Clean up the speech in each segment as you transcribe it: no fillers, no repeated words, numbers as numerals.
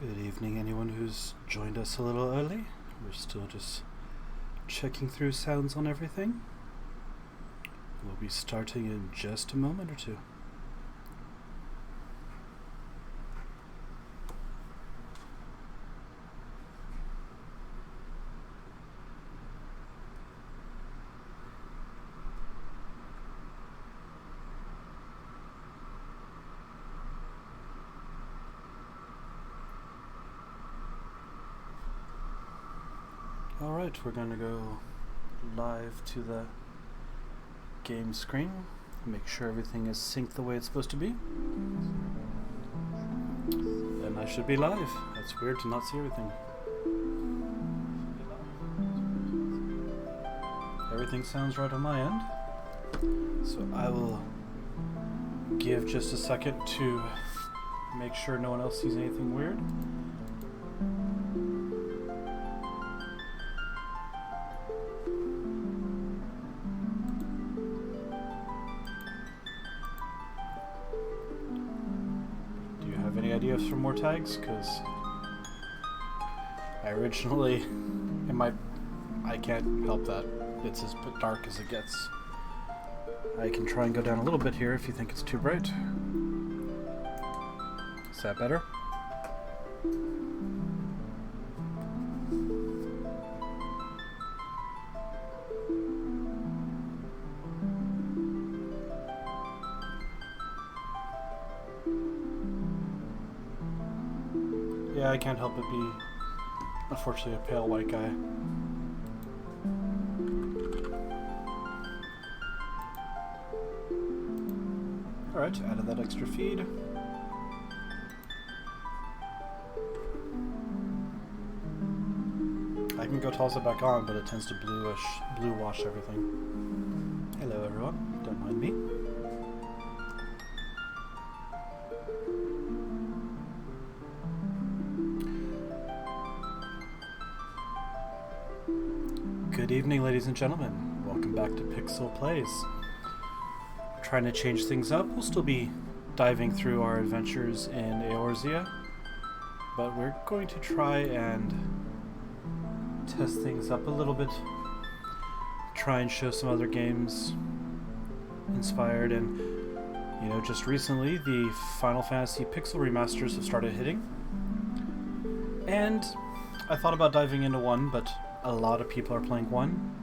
Good evening, anyone who's joined us a little early. We're still just checking through sounds on everything. We'll be starting in just a moment or two. Alright, we're going to go live to the game screen. Make sure everything is synced the way it's supposed to be. Then I should be live. That's weird to not see everything. Everything sounds right on my end. So I will give just a second to make sure no one else sees anything weird. Ideas for more tags? Because I originally, I can't help that. It's as dark as it gets. I can try and go down a little bit here if you think it's too bright. Is that better? Yeah, I can't help but be, unfortunately, a pale white guy. Alright, added that extra feed. I can go toss it back on, but it tends to blue wash everything. Hello everyone, don't mind me. Good evening, ladies and gentlemen. Welcome back to Pixel Plays. We're trying to change things up. We'll still be diving through our adventures in Eorzea, but we're going to try and test things up a little bit. Try and show some other games inspired, and just recently the Final Fantasy Pixel remasters have started hitting. And I thought about diving into one, but a lot of people are playing one.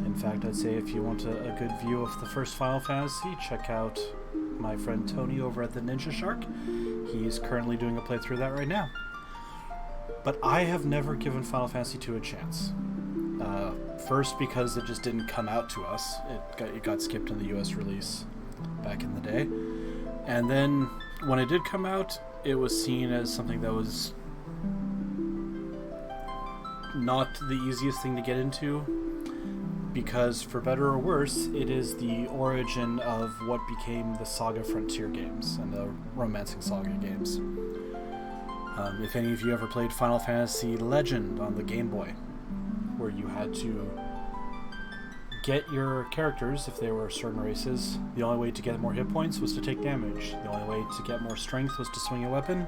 In fact, I'd say if you want a good view of the first Final Fantasy, check out my friend Tony over at the Ninja Shark. He's currently doing a playthrough of that right now. But I have never given Final Fantasy II a chance. First, because it just didn't come out to us. It got skipped in the US release back in the day. And then when it did come out, it was seen as something that was not the easiest thing to get into, because for better or worse, it is the origin of what became the SaGa Frontier games and the Romancing Saga games. If any of you ever played Final Fantasy Legend on the Game Boy, where you had to get your characters, if they were certain races, the only way to get more hit points was to take damage. The only way to get more strength was to swing a weapon.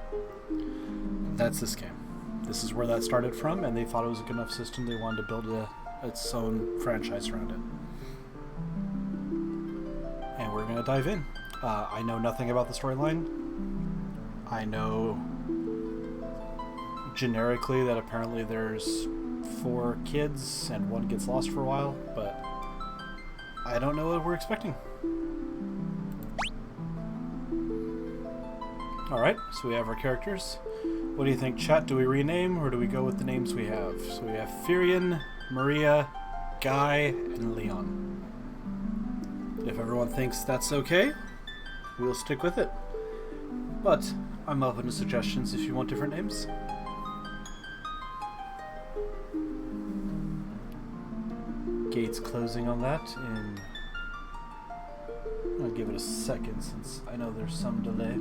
That's this game. This is where that started from, and they thought it was a good enough system. They wanted to build its own franchise around it. And we're going to dive in. I know nothing about the storyline. I know generically that apparently there's 4 kids and one gets lost for a while, but I don't know what we're expecting. Alright, so we have our characters. What do you think, chat? Do we rename, or do we go with the names we have? So we have Firion, Maria, Guy, and Leon. If everyone thinks that's okay, we'll stick with it. But I'm open to suggestions if you want different names. Gates closing on that in... I'll give it a second since I know there's some delay.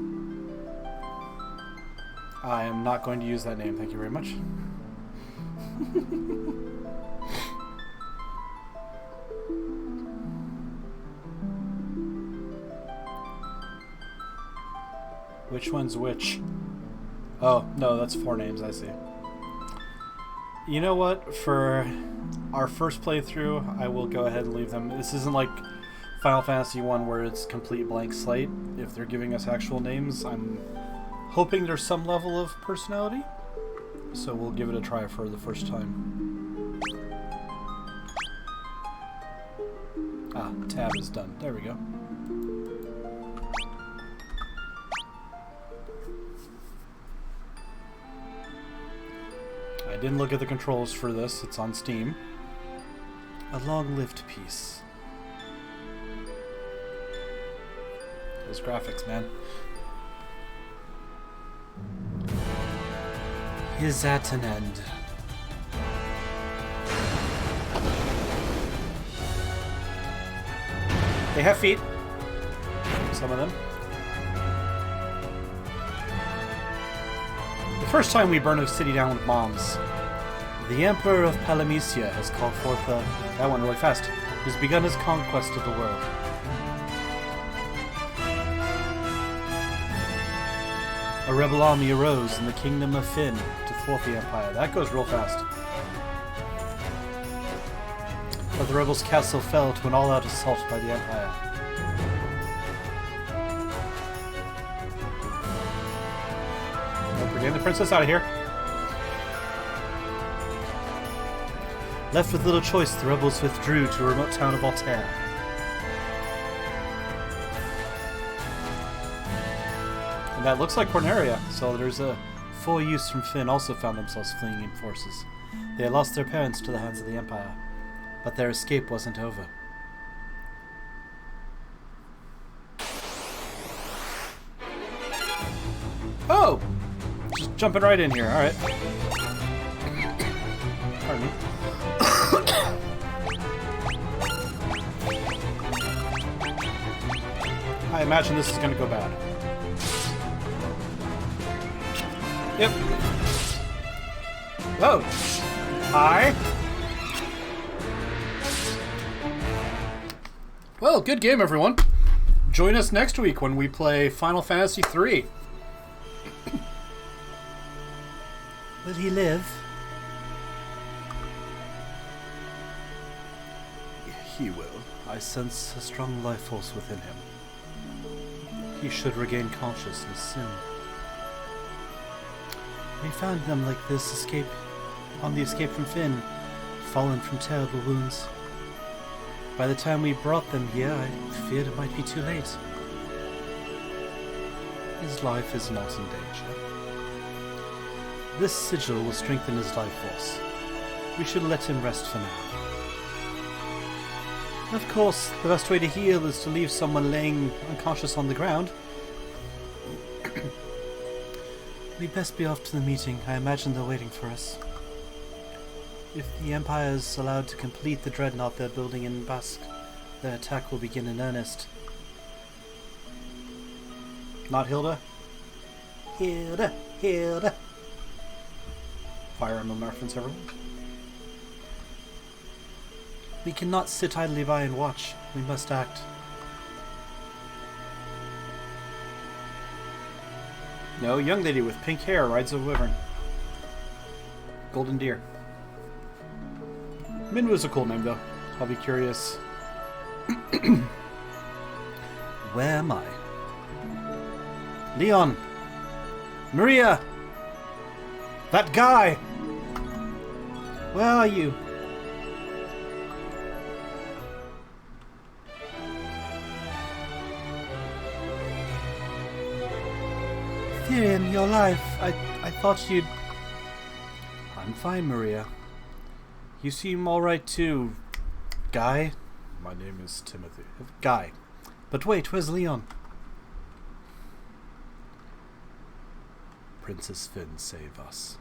I am not going to use that name, thank you very much. Which one's which? Oh, no, that's 4 names, I see. You know what? For our first playthrough, I will go ahead and leave them. This isn't like Final Fantasy 1 where it's complete blank slate. If they're giving us actual names, I'm hoping there's some level of personality. So we'll give it a try for the first time. Ah, tab is done. There we go. I didn't look at the controls for this. It's on Steam. A long-lived peace. Those graphics, man. Is at an end. They have feet. Some of them. The first time we burn a city down with bombs. The Emperor of Palamecia has called forth a... That went really fast. Has begun his conquest of the world. A rebel army arose in the kingdom of Finn to thwart the Empire. That goes real fast. But the rebels' castle fell to an all-out assault by the Empire. We're getting the princess out of here. Left with little choice, the rebels withdrew to a remote town of Altair. And that looks like Corneria, so there's a 4 youths from Finn also found themselves fleeing in forces. They had lost their parents to the hands of the Empire, but their escape wasn't over. Oh! Just jumping right in here, alright. Pardon me. I imagine this is going to go bad. Yep. Oh. Hi. Well, good game, everyone. Join us next week when we play Final Fantasy III. Will he live? He will. I sense a strong life force within him. He should regain consciousness soon. We found them like this on the escape from Finn, fallen from terrible wounds. By the time we brought them here, I feared it might be too late. His life is not in danger. This sigil will strengthen his life force. We should let him rest for now. Of course, the best way to heal is to leave someone laying unconscious on the ground. We'd best be off to the meeting. I imagine they're waiting for us. If the Empire is allowed to complete the dreadnought they're building in Basque, their attack will begin in earnest. Not Hilda? Hilda, Hilda. Fire Emblem reference, everyone. We cannot sit idly by and watch. We must act. No, young lady with pink hair rides a wyvern. Golden deer. Minwu's a cool name, though. I'll be curious. Where am I? Leon! Maria! That guy! Where are you? Tyrion, your life. I thought you'd... I'm fine, Maria. You seem alright too, Guy. My name is Timothy. Guy. But wait, where's Leon? Princess Finn, save us.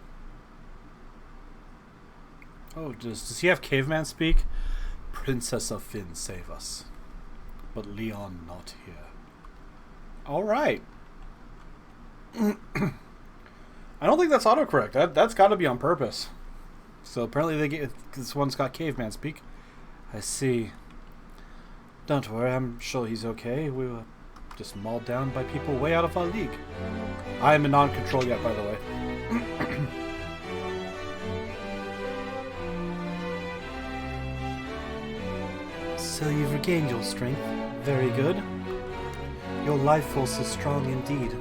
Oh, does he have caveman speak? Princess of Finn, save us. But Leon not here. Alright. I don't think that's autocorrect. That's got to be on purpose. So apparently this one's got caveman speak. I see. Don't worry, I'm sure he's okay. We were just mauled down by people way out of our league. I am in non-control yet, by the way. So you've regained your strength. Very good. Your life force is strong indeed.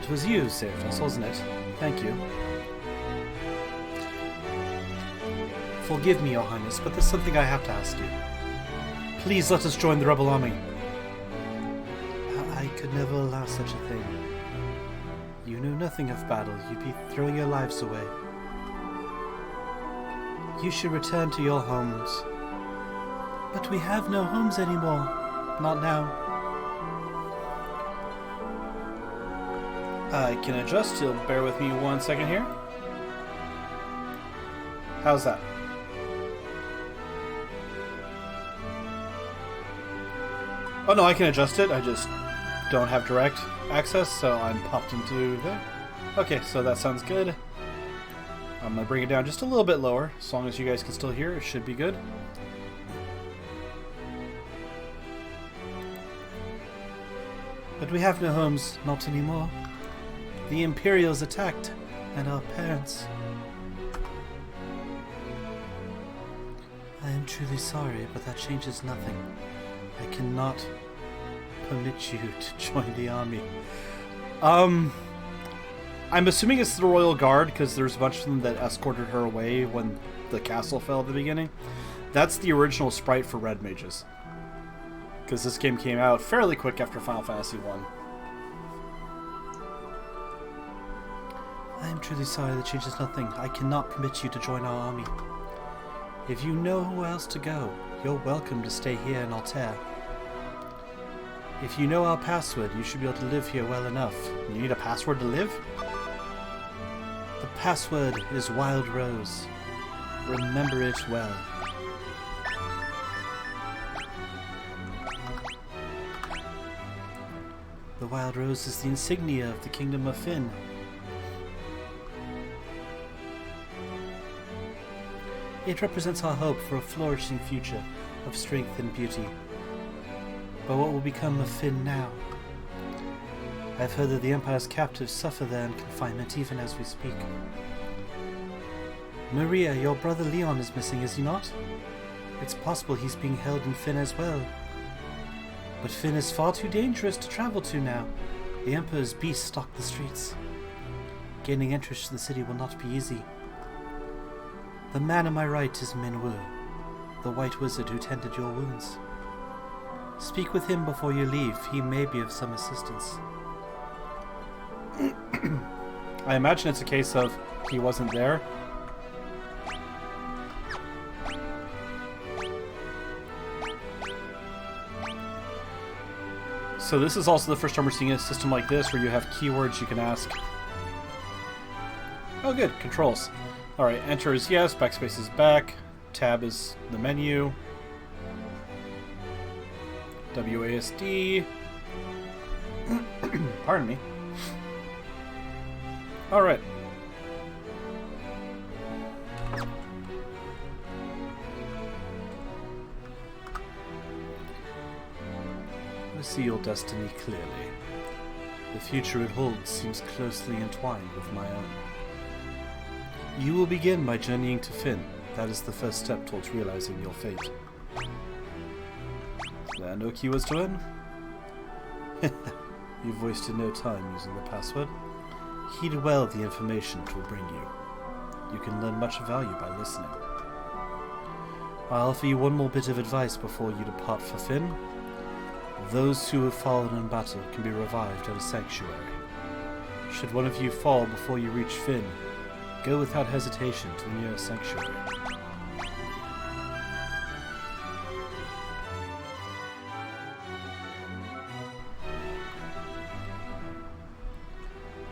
It was you who saved us, wasn't it? Thank you. Forgive me, Your Highness, but there's something I have to ask you. Please let us join the rebel army. I could never allow such a thing. You know nothing of battle. You'd be throwing your lives away. You should return to your homes. But we have no homes anymore. Not now. I can adjust. You'll bear with me 1 second here. How's that? Oh no, I can adjust it. I just don't have direct access, so I'm popped into there. Okay, so that sounds good. I'm going to bring it down just a little bit lower. As long as you guys can still hear, it should be good. But we have no homes, not anymore. The Imperials attacked, and our parents. I am truly sorry, but that changes nothing. I cannot permit you to join the army. I'm assuming it's the Royal Guard, because there's a bunch of them that escorted her away when the castle fell at the beginning. That's the original sprite for Red Mages. Because this game came out fairly quick after Final Fantasy 1. I am truly sorry, that changes nothing. I cannot permit you to join our army. If you know where else to go, you're welcome to stay here in Altair. If you know our password, you should be able to live here well enough. You need a password to live? The password is Wild Rose. Remember it well. The Wild Rose is the insignia of the Kingdom of Fynn. It represents our hope for a flourishing future of strength and beauty. But what will become of Fynn now? I've heard that the Empire's captives suffer there in confinement even as we speak. Maria, your brother Leon is missing, is he not? It's possible he's being held in Fynn as well. But Fynn is far too dangerous to travel to now. The Emperor's beasts stalk the streets. Gaining entrance to the city will not be easy. The man on my right is Minwu, the white wizard who tended your wounds. Speak with him before you leave. He may be of some assistance. I imagine it's a case of he wasn't there. So this is also the first time we're seeing a system like this where you have keywords you can ask. Oh good, controls. Alright, enter is yes, backspace is back, tab is the menu, WASD, pardon me. Alright. I see your destiny clearly. The future it holds seems closely entwined with my own. You will begin by journeying to Fynn. That is the first step towards realizing your fate. There are no keywords to earn? You've wasted no time using the password. Heed well the information it will bring you. You can learn much value by listening. I'll offer you one more bit of advice before you depart for Fynn. Those who have fallen in battle can be revived at a sanctuary. Should one of you fall before you reach Fynn, go without hesitation to the nearest sanctuary.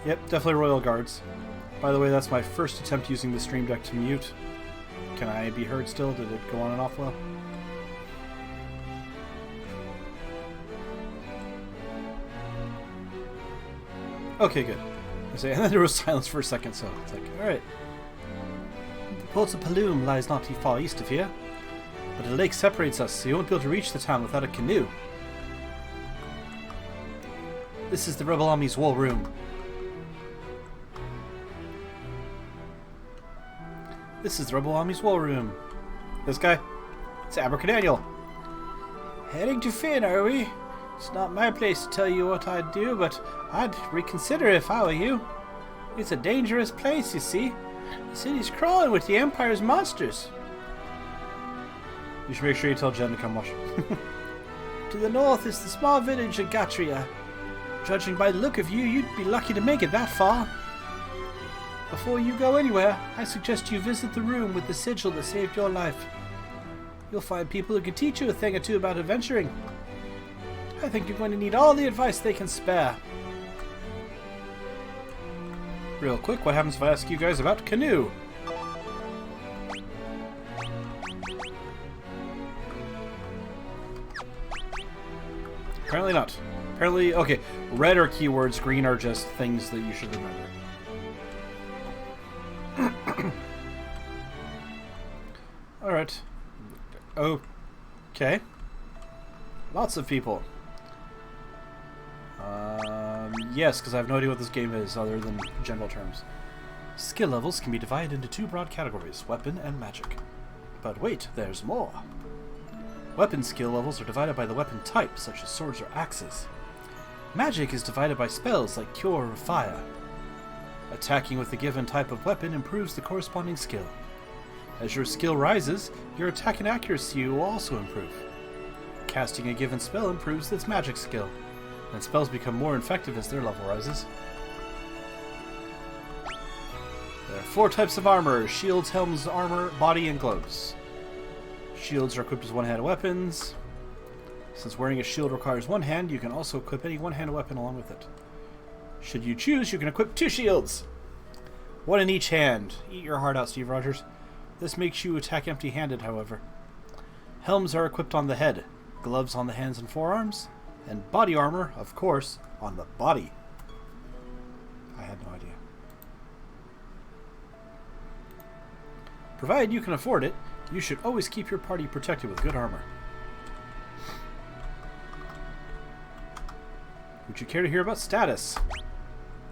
Yep, definitely Royal Guards. By the way, that's my first attempt using the Stream Deck to mute. Can I be heard still? Did it go on and off well? Okay, good. And then there was silence for a second, so it's like, alright. The port of Paloom lies not too far east of here, but a lake separates us, so you won't be able to reach the town without a canoe. This is the Rebel Army's war room. This is the Rebel Army's war room. This guy? It's Abracadaniel. Heading to Finn, are we? It's not my place to tell you what I'd do, but I'd reconsider if I were you. It's a dangerous place, you see. The city's crawling with the Empire's monsters. You should make sure you tell Jen to come watch. To the north is the small village of Gatria. Judging by the look of you, you'd be lucky to make it that far. Before you go anywhere, I suggest you visit the room with the sigil that saved your life. You'll find people who can teach you a thing or two about adventuring. I think you're going to need all the advice they can spare. Real quick, what happens if I ask you guys about canoe? Apparently not. Apparently, okay, red are keywords, green are just things that you should remember. Alright. Okay. Lots of people. Yes, because I have no idea what this game is other than general terms. Skill levels can be divided into two broad categories, weapon and magic. But wait, there's more. Weapon skill levels are divided by the weapon type, such as swords or axes. Magic is divided by spells like Cure or Fire. Attacking with the given type of weapon improves the corresponding skill. As your skill rises, your attack and accuracy will also improve. Casting a given spell improves its magic skill, and spells become more effective as their level rises. There are 4 types of armor: shields, helms, armor, body, and gloves. Shields are equipped as one-handed weapons. Since wearing a shield requires one hand, you can also equip any one-handed weapon along with it. Should you choose, you can equip 2 shields! One in each hand. Eat your heart out, Steve Rogers. This makes you attack empty-handed, however. Helms are equipped on the head, gloves on the hands and forearms, and body armor, of course, on the body. I had no idea. Provided you can afford it, you should always keep your party protected with good armor. Would you care to hear about status?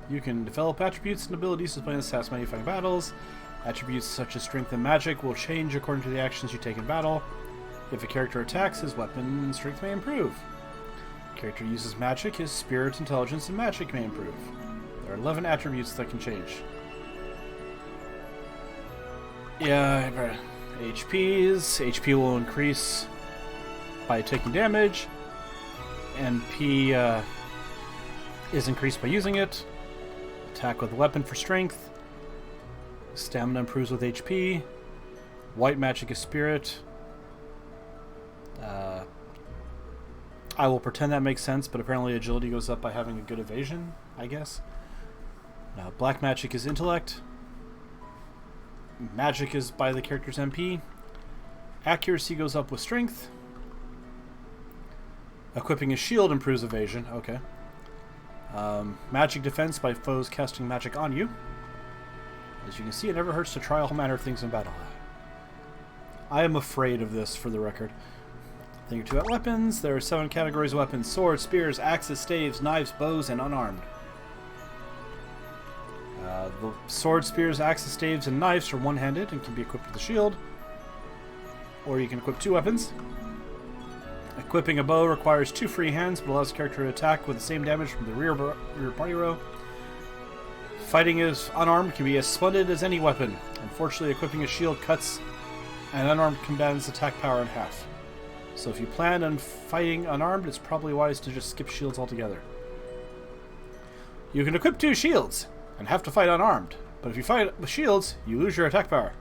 You can develop attributes and abilities to play in the status menu fighting battles. Attributes such as strength and magic will change according to the actions you take in battle. If a character attacks, his weapon and strength may improve. If a character uses magic, his spirit, intelligence, and magic may improve. There are 11 attributes that can change. Yeah, HPs. HP will increase by taking damage. NP is increased by using it. Attack with a weapon for strength. Stamina improves with HP. White magic is spirit. I will pretend that makes sense, but apparently agility goes up by having a good evasion, I guess. Black magic is intellect. Magic is by the character's MP. Accuracy goes up with strength. Equipping a shield improves evasion. Okay. Magic defense by foes casting magic on you. As you can see, it never hurts to try all manner of things in battle. I am afraid of this, for the record. Thing or two at weapons. There are 7 categories of weapons: swords, spears, axes, staves, knives, bows, and unarmed. The swords, spears, axes, staves, and knives are one-handed and can be equipped with a shield. Or you can equip 2 weapons. Equipping a bow requires 2 free hands, but allows the character to attack with the same damage from the rear party row. Fighting as unarmed can be as splendid as any weapon. Unfortunately, equipping a shield cuts an unarmed combatant's attack power in half. So if you plan on fighting unarmed, it's probably wise to just skip shields altogether. You can equip 2 shields and have to fight unarmed, but if you fight with shields, you lose your attack power.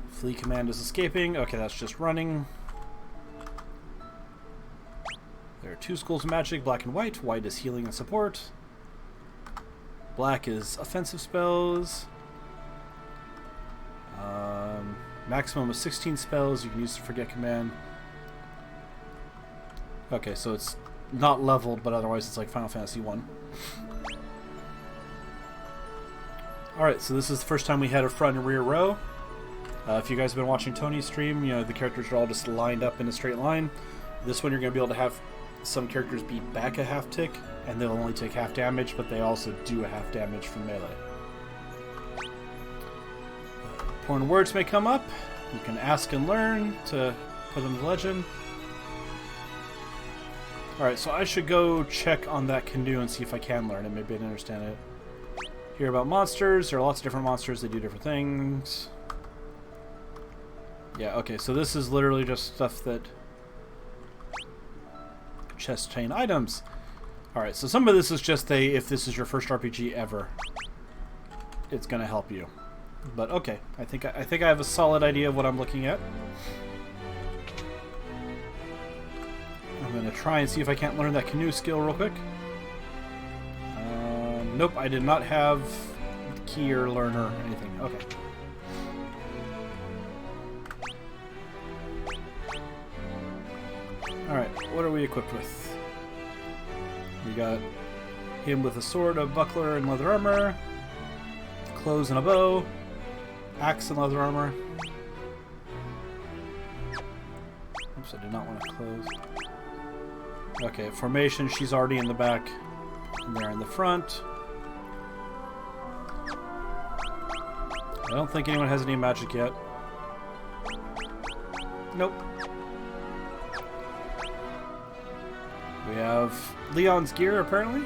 Flee command is escaping. Okay, that's just running. There are 2 schools of magic, black and white. White is healing and support. Black is offensive spells. Maximum of 16 spells you can use to forget command. Okay, so it's not leveled, but otherwise it's like Final Fantasy 1. Alright, so this is the first time we had a front and rear row. If you guys have been watching Tony's stream, you know, the characters are all just lined up in a straight line. This one you're going to be able to have some characters beat back a half tick, and they'll only take half damage, but they also do a half damage from melee. Important words may come up. You can ask and learn to put them to legend. Alright, so I should go check on that canoe and see if I can learn it. Maybe I didn't understand it. Hear about monsters. There are lots of different monsters. They do different things. Yeah, okay, so this is literally just stuff that... Chest chain items. Alright, so some of this is just if this is your first RPG ever, it's gonna help you. But okay, I think I have a solid idea of what I'm looking at. I'm gonna try and see if I can't learn that canoe skill real quick. Nope, I did not have key or learner or anything. Okay. Alright, what are we equipped with? We got him with a sword, a buckler, and leather armor. Clothes and a bow. Axe and leather armor. Oops, I did not want to close. Okay, formation, she's already in the back. And they're in the front. I don't think anyone has any magic yet. Nope. We have Leon's gear, apparently.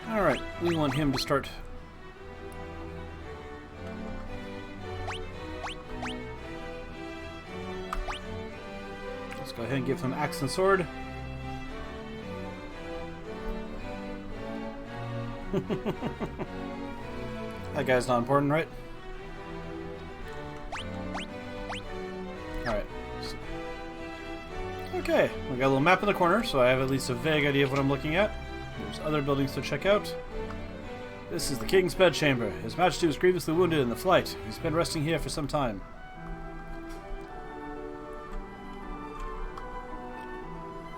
Alright, we want him to start... Let's go ahead and give him axe and sword. That guy's not important, right? Alright. Okay, we got a little map in the corner, so I have at least a vague idea of what I'm looking at. There's other buildings to check out. This is the King's bedchamber. His Majesty was grievously wounded in the flight. He's been resting here for some time.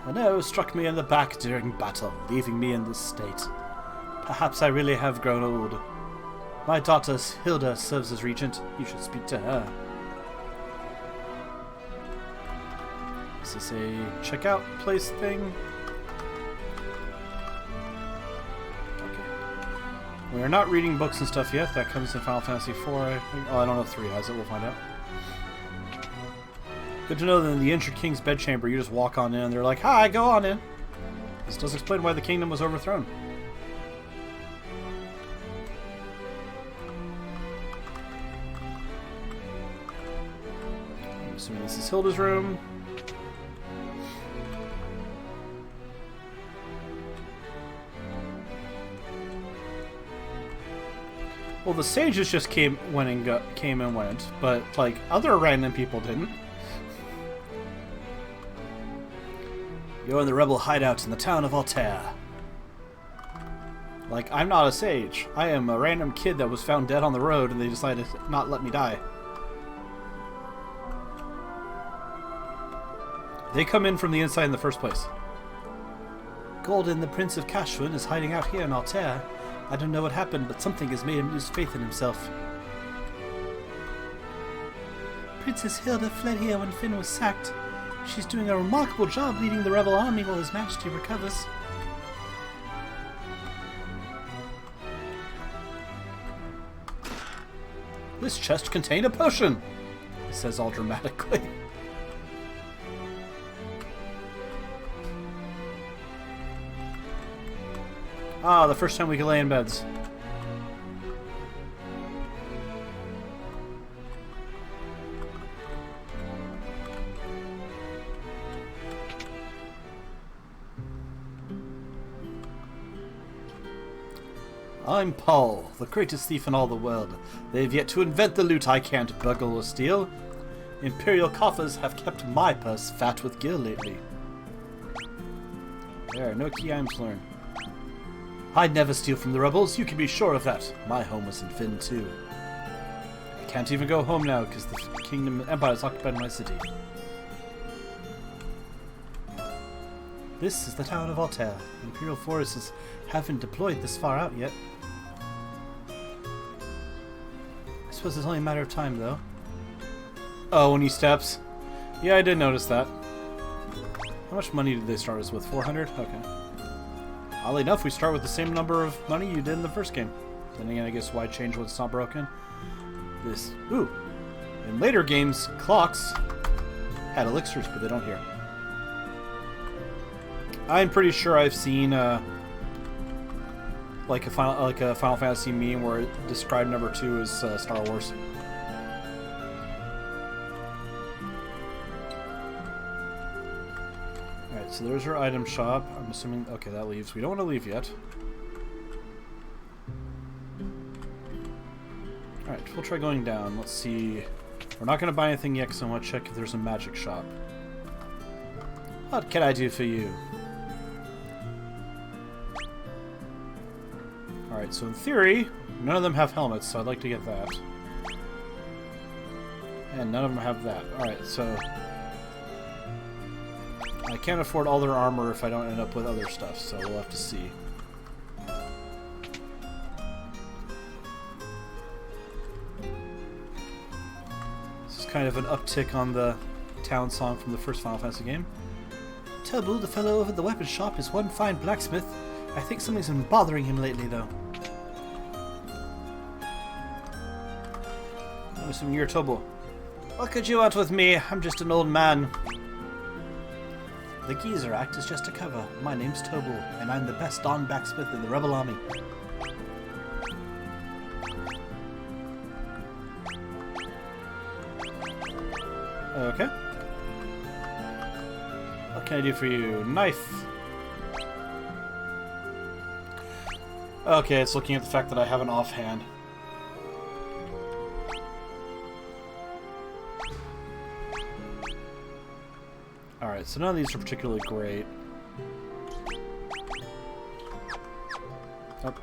An arrow struck me in the back during battle, leaving me in this state. Perhaps I really have grown old. My daughter Hilda serves as regent. You should speak to her. Is this a checkout place thing? Okay. We are not reading books and stuff yet. That comes in Final Fantasy IV. I don't know if 3 has it. We'll find out. Good to know that in the ancient king's bedchamber, you just walk on in and they're like, "Hi, go on in." This does explain why the kingdom was overthrown. I'm assuming this is Hilda's room. Well, the sages just came and went, but like other random people didn't. You're in the rebel hideout in the town of Altair. Like, I'm not a sage. I am a random kid that was found dead on the road and they decided to not let me die. They come in from the inside in the first place. Golden, the Prince of Kashun, is hiding out here in Altair. I don't know what happened, but something has made him lose faith in himself. Princess Hilda fled here when Finn was sacked. She's doing a remarkable job leading the rebel army while His Majesty recovers. This chest contained a potion, he says all dramatically. Ah, the first time we could lay in beds. I'm Paul, the greatest thief in all the world. They've yet to invent the loot I can't burgle or steal. Imperial coffers have kept my purse fat with gil lately. There, no key items learned. I'd never steal from the rebels, you can be sure of that. My home was in Finn too. I can't even go home now because the Kingdom Empire has occupied my city. This is the town of Altair. The Imperial forces haven't deployed this far out yet. I suppose it's only a matter of time, though. Oh, when he steps? Yeah, I did notice that. How much money did they start us with? 400? Okay. Oddly enough, we start with the same number of money you did in the first game. Then again, I guess why change what's not broken? This... Ooh. In later games, clocks had elixirs, but they don't here. I'm pretty sure I've seen like a Final Fantasy meme where it described number 2 as Star Wars. Alright, so there's our item shop. I'm assuming... Okay, that leaves. We don't want to leave yet. Alright, we'll try going down. Let's see... We're not going to buy anything yet, because I want to check if there's a magic shop. What can I do for you? Alright, so in theory, none of them have helmets, so I'd like to get that. And none of them have that. Alright, so... I can't afford all their armor if I don't end up with other stuff, so we'll have to see. Kind of an uptick on the town song from the first Final Fantasy game. Tobu, the fellow over at the weapons shop, is one fine blacksmith. I think something's been bothering him lately, though. I'm assuming you're Tobu. What could you want with me? I'm just an old man. The Geezer Act is just a cover. My name's Tobu, and I'm the best armed blacksmith in the Rebel Army. Okay. What can I do for you? Knife. Okay, it's looking at the fact that I have an offhand. Alright, so none of these are particularly great. Oh.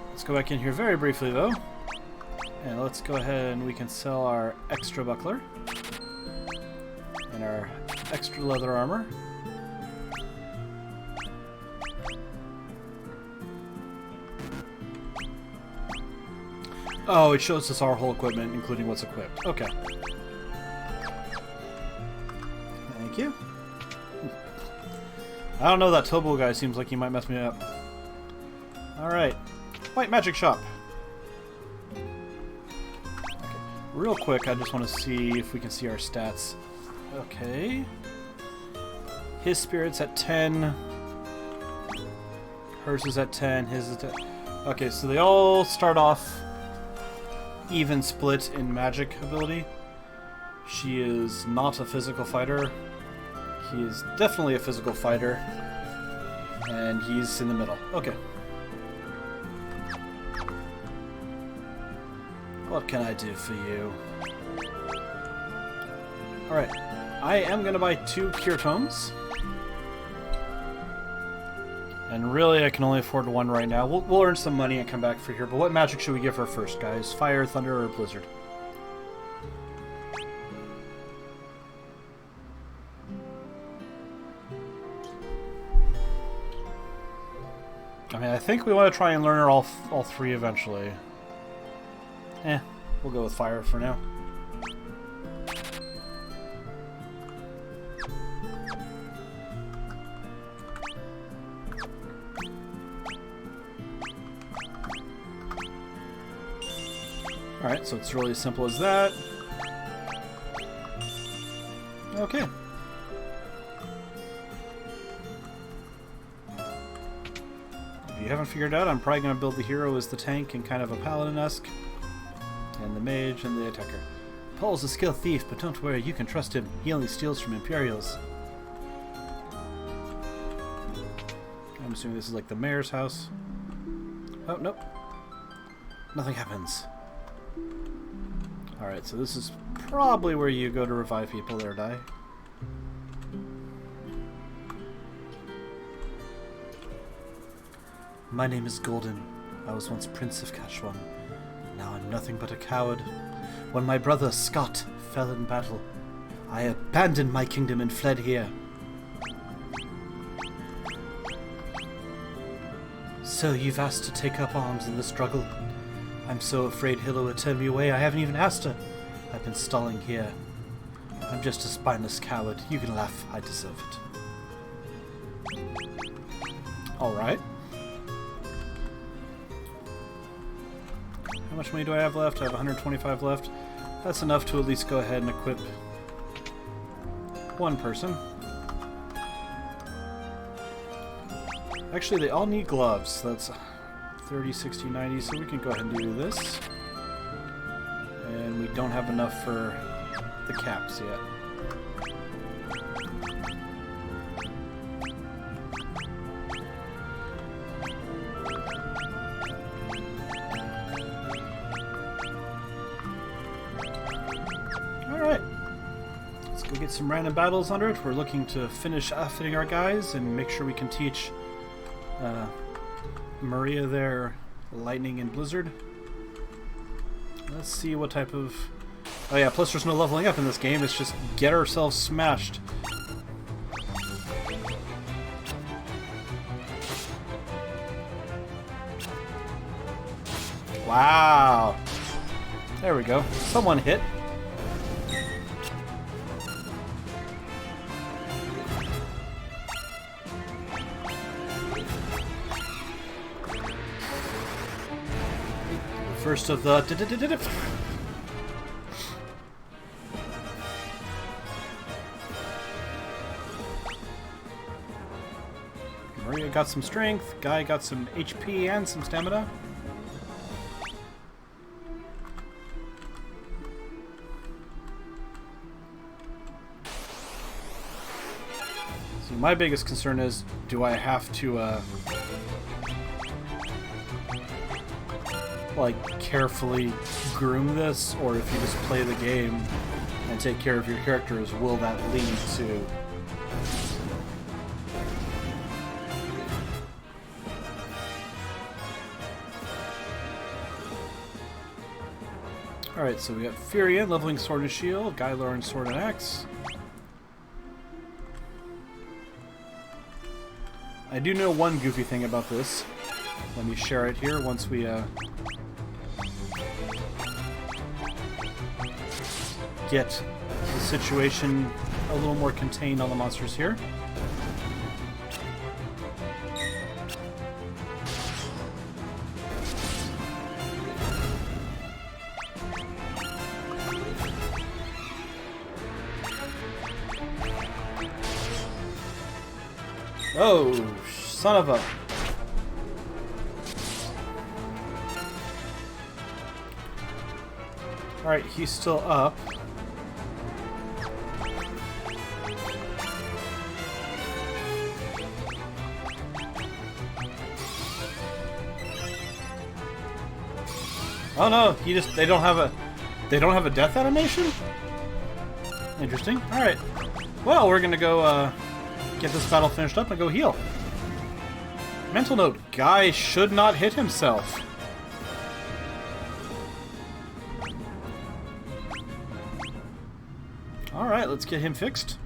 Let's go back in here very briefly, though. And let's go ahead and we can sell our extra buckler. And our extra leather armor. Oh, it shows us our whole equipment, including what's equipped. Okay. Thank you. I don't know, that Tobo guy seems like he might mess me up. Alright. White magic shop. Okay. Real quick, I just want to see if we can see our stats. Okay. His spirit's at 10. Hers is at 10. His is at 10. Okay, so they all start off even split in magic ability. She is not a physical fighter. He is definitely a physical fighter. And he's in the middle. Okay. What can I do for you? Alright. I am going to buy 2 cure tomes. And really, I can only afford 1 right now. We'll earn some money and come back for here. But what magic should we give her first, guys? Fire, thunder, or blizzard? I mean, I think we want to try and learn her all 3 eventually. We'll go with fire for now. Alright, so it's really as simple as that. Okay. If you haven't figured out, I'm probably going to build the hero as the tank and kind of a paladin-esque. And the mage and the attacker. Paul's a skilled thief, but don't worry, you can trust him. He only steals from Imperials. I'm assuming this is like the mayor's house. Oh, nope. Nothing happens. Alright, so this is probably where you go to revive people that die. My name is Golden. I was once Prince of Kashwan. Now I'm nothing but a coward. When my brother, Scott, fell in battle, I abandoned my kingdom and fled here. So you've asked to take up arms in the struggle. I'm so afraid Hilla will turn me away. I haven't even asked her. I've been stalling here. I'm just a spineless coward. You can laugh. I deserve it. Alright. How much money do I have left? I have 125 left. That's enough to at least go ahead and equip one person. Actually, they all need gloves. So that's 30, 60, 90, so we can go ahead and do this. And we don't have enough for the caps yet. Alright. Let's go get some random battles under it. We're looking to finish outfitting our guys and make sure we can teach Maria their lightning and blizzard. Let's see what type of... Oh yeah, plus there's no leveling up in this game, it's just get ourselves smashed. Wow! There we go. Someone hit. First of the... Maria got some strength, Guy got some HP and some stamina. So my biggest concern is, do I have to like carefully groom this, or if you just play the game and take care of your characters, will that lead to Alright, so we got Furion leveling sword and shield, Guy learning sword and axe. I do know one goofy thing about this. Let me share it here once we get the situation a little more contained on the monsters here. Oh, son of a... Alright, he's still up. Oh no, they don't have a death animation? Interesting. Alright. Well, we're gonna go get this battle finished up and go heal. Mental note, Guy should not hit himself. Alright, let's get him fixed.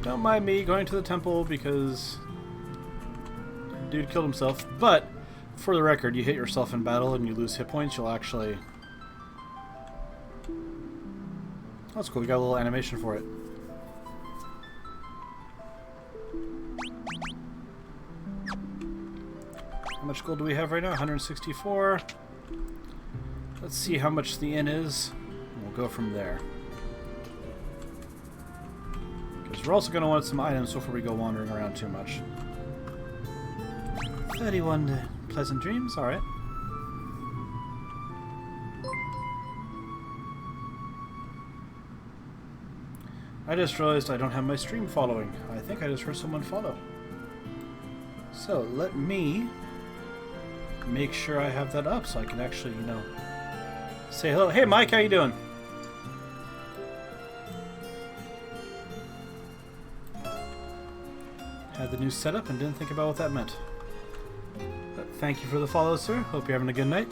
Don't mind me going to the temple because dude killed himself, but for the record, you hit yourself in battle and you lose hit points, you'll actually... That's cool, we got a little animation for it. How much gold do we have right now? 164. Let's see how much the inn is. We'll go from there. Because we're also going to want some items before we go wandering around too much. 31 pleasant dreams, alright. I just realized I don't have my stream following. I think I just heard someone follow. So let me make sure I have that up so I can actually, you know, say hello. Hey Mike, how you doing? Had the new setup and didn't think about what that meant. But thank you for the follow, sir. Hope you're having a good night.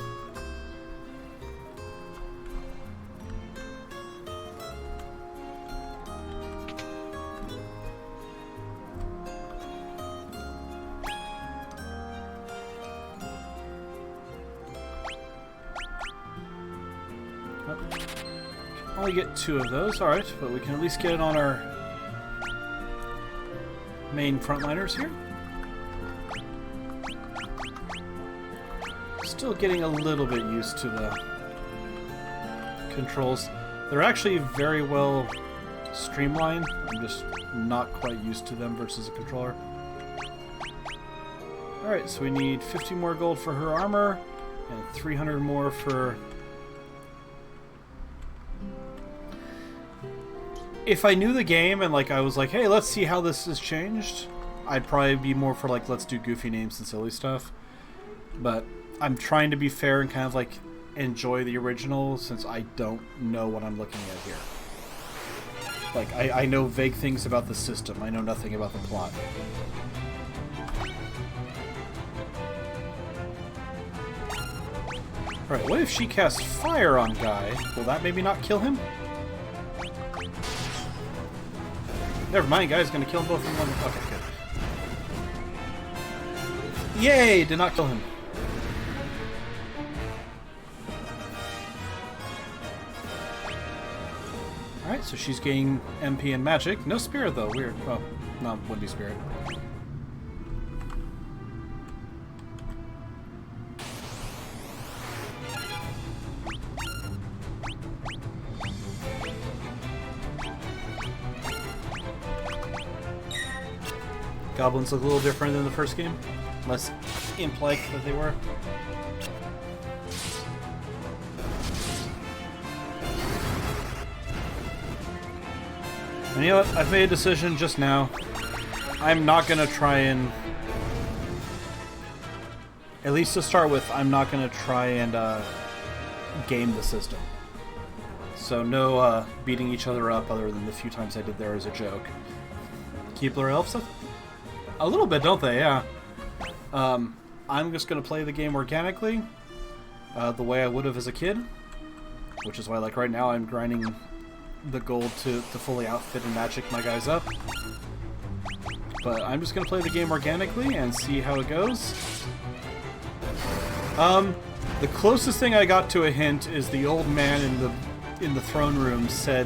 Oh, can only get 2 of those, alright, but we can at least get it on our main frontliners here. Still getting a little bit used to the controls. They're actually very well streamlined. I'm just not quite used to them versus a controller. Alright, so we need 50 more gold for her armor, and 300 more for... If I knew the game and like I was like, hey, let's see how this has changed, I'd probably be more for like, let's do goofy names and silly stuff. But I'm trying to be fair and kind of like enjoy the original since I don't know what I'm looking at here. Like, I know vague things about the system. I know nothing about the plot. Alright, what if she casts fire on Guy? Will that maybe not kill him? Never mind, Guy's gonna kill both of them. Okay, good. Yay! Did not kill him. Alright, so she's gaining MP and magic. No spirit, though. Weird. Well, no, wouldn't be spirit. Goblins look a little different than the first game. Less imp-like that they were. And you know what? I've made a decision just now. I'm not going to try and... At least to start with, I'm not going to try and game the system. So no beating each other up other than the few times I did there as a joke. Keebler elves? A little bit, don't they? Yeah. I'm just going to play the game organically, the way I would have as a kid. Which is why, like, right now I'm grinding the gold to fully outfit and magic my guys up. But I'm just going to play the game organically and see how it goes. The closest thing I got to a hint is the old man in the throne room said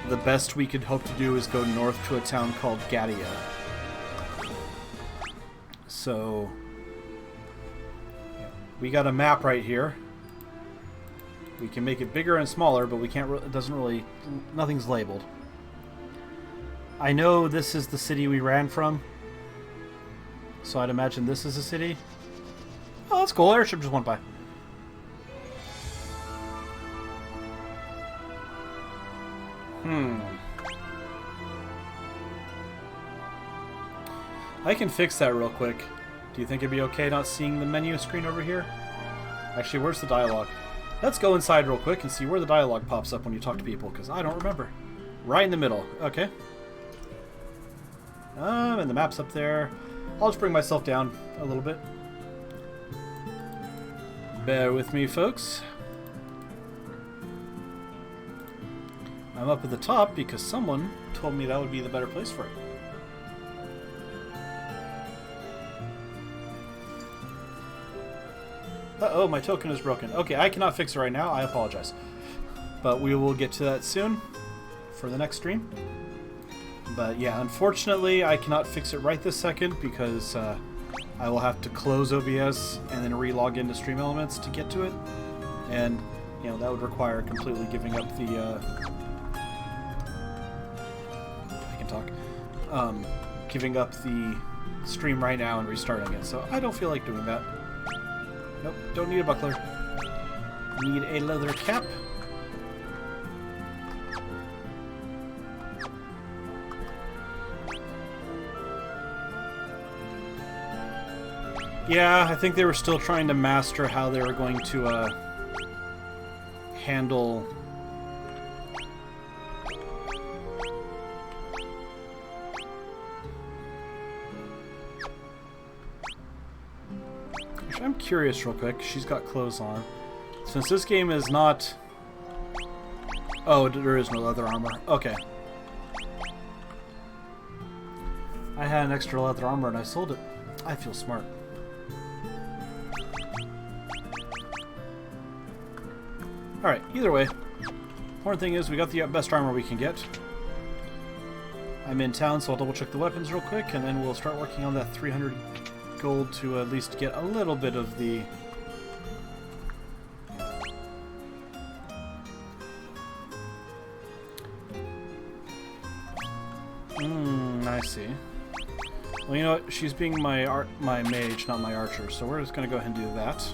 the best we could hope to do is go north to a town called Gadia. So we got a map right here. We can make it bigger and smaller, but we can't. It doesn't really. Nothing's labeled. I know this is the city we ran from, so I'd imagine this is a city. Oh, that's cool. Airship just went by. I can fix that real quick. Do you think it'd be okay not seeing the menu screen over here? Actually, where's the dialogue? Let's go inside real quick and see where the dialogue pops up when you talk to people, because I don't remember. Right in the middle. Okay. And the map's up there. I'll just bring myself down a little bit. Bear with me, folks. I'm up at the top because someone told me that would be the better place for it. Uh-oh, my token is broken. Okay, I cannot fix it right now. I apologize. But we will get to that soon for the next stream. But yeah, unfortunately, I cannot fix it right this second because I will have to close OBS and then re-log into Stream Elements to get to it. And, you know, that would require completely giving up the... I can talk. Giving up the stream right now and restarting it. So I don't feel like doing that. Nope, don't need a buckler. Need a leather cap. Yeah, I think they were still trying to master how they were going to handle... I'm curious real quick. She's got clothes on. Since this game is not... Oh, there is no leather armor. Okay. I had an extra leather armor and I sold it. I feel smart. Alright, either way. Important thing is we got the best armor we can get. I'm in town, so I'll double check the weapons real quick, and then we'll start working on that 300 gold to at least get a little bit of the... I see. Well, you know what? She's being my mage, not my archer, so we're just going to go ahead and do that. So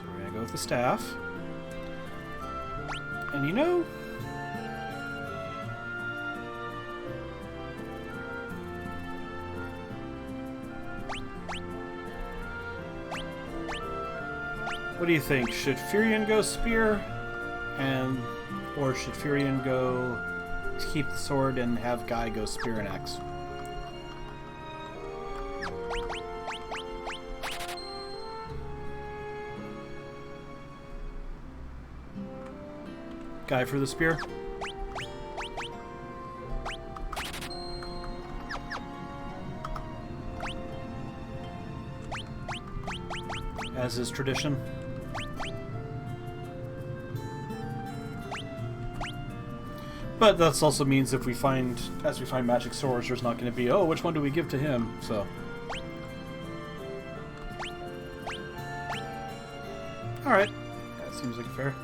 we're going to go with the staff. And you know... What do you think? Should Furion go spear, or should Furion go keep the sword and have Guy go spear and axe? Guy for the spear. As is tradition. But that also means if we find, as we find magic swords, there's not going to be, oh, which one do we give to him? So. Alright. That seems like fair.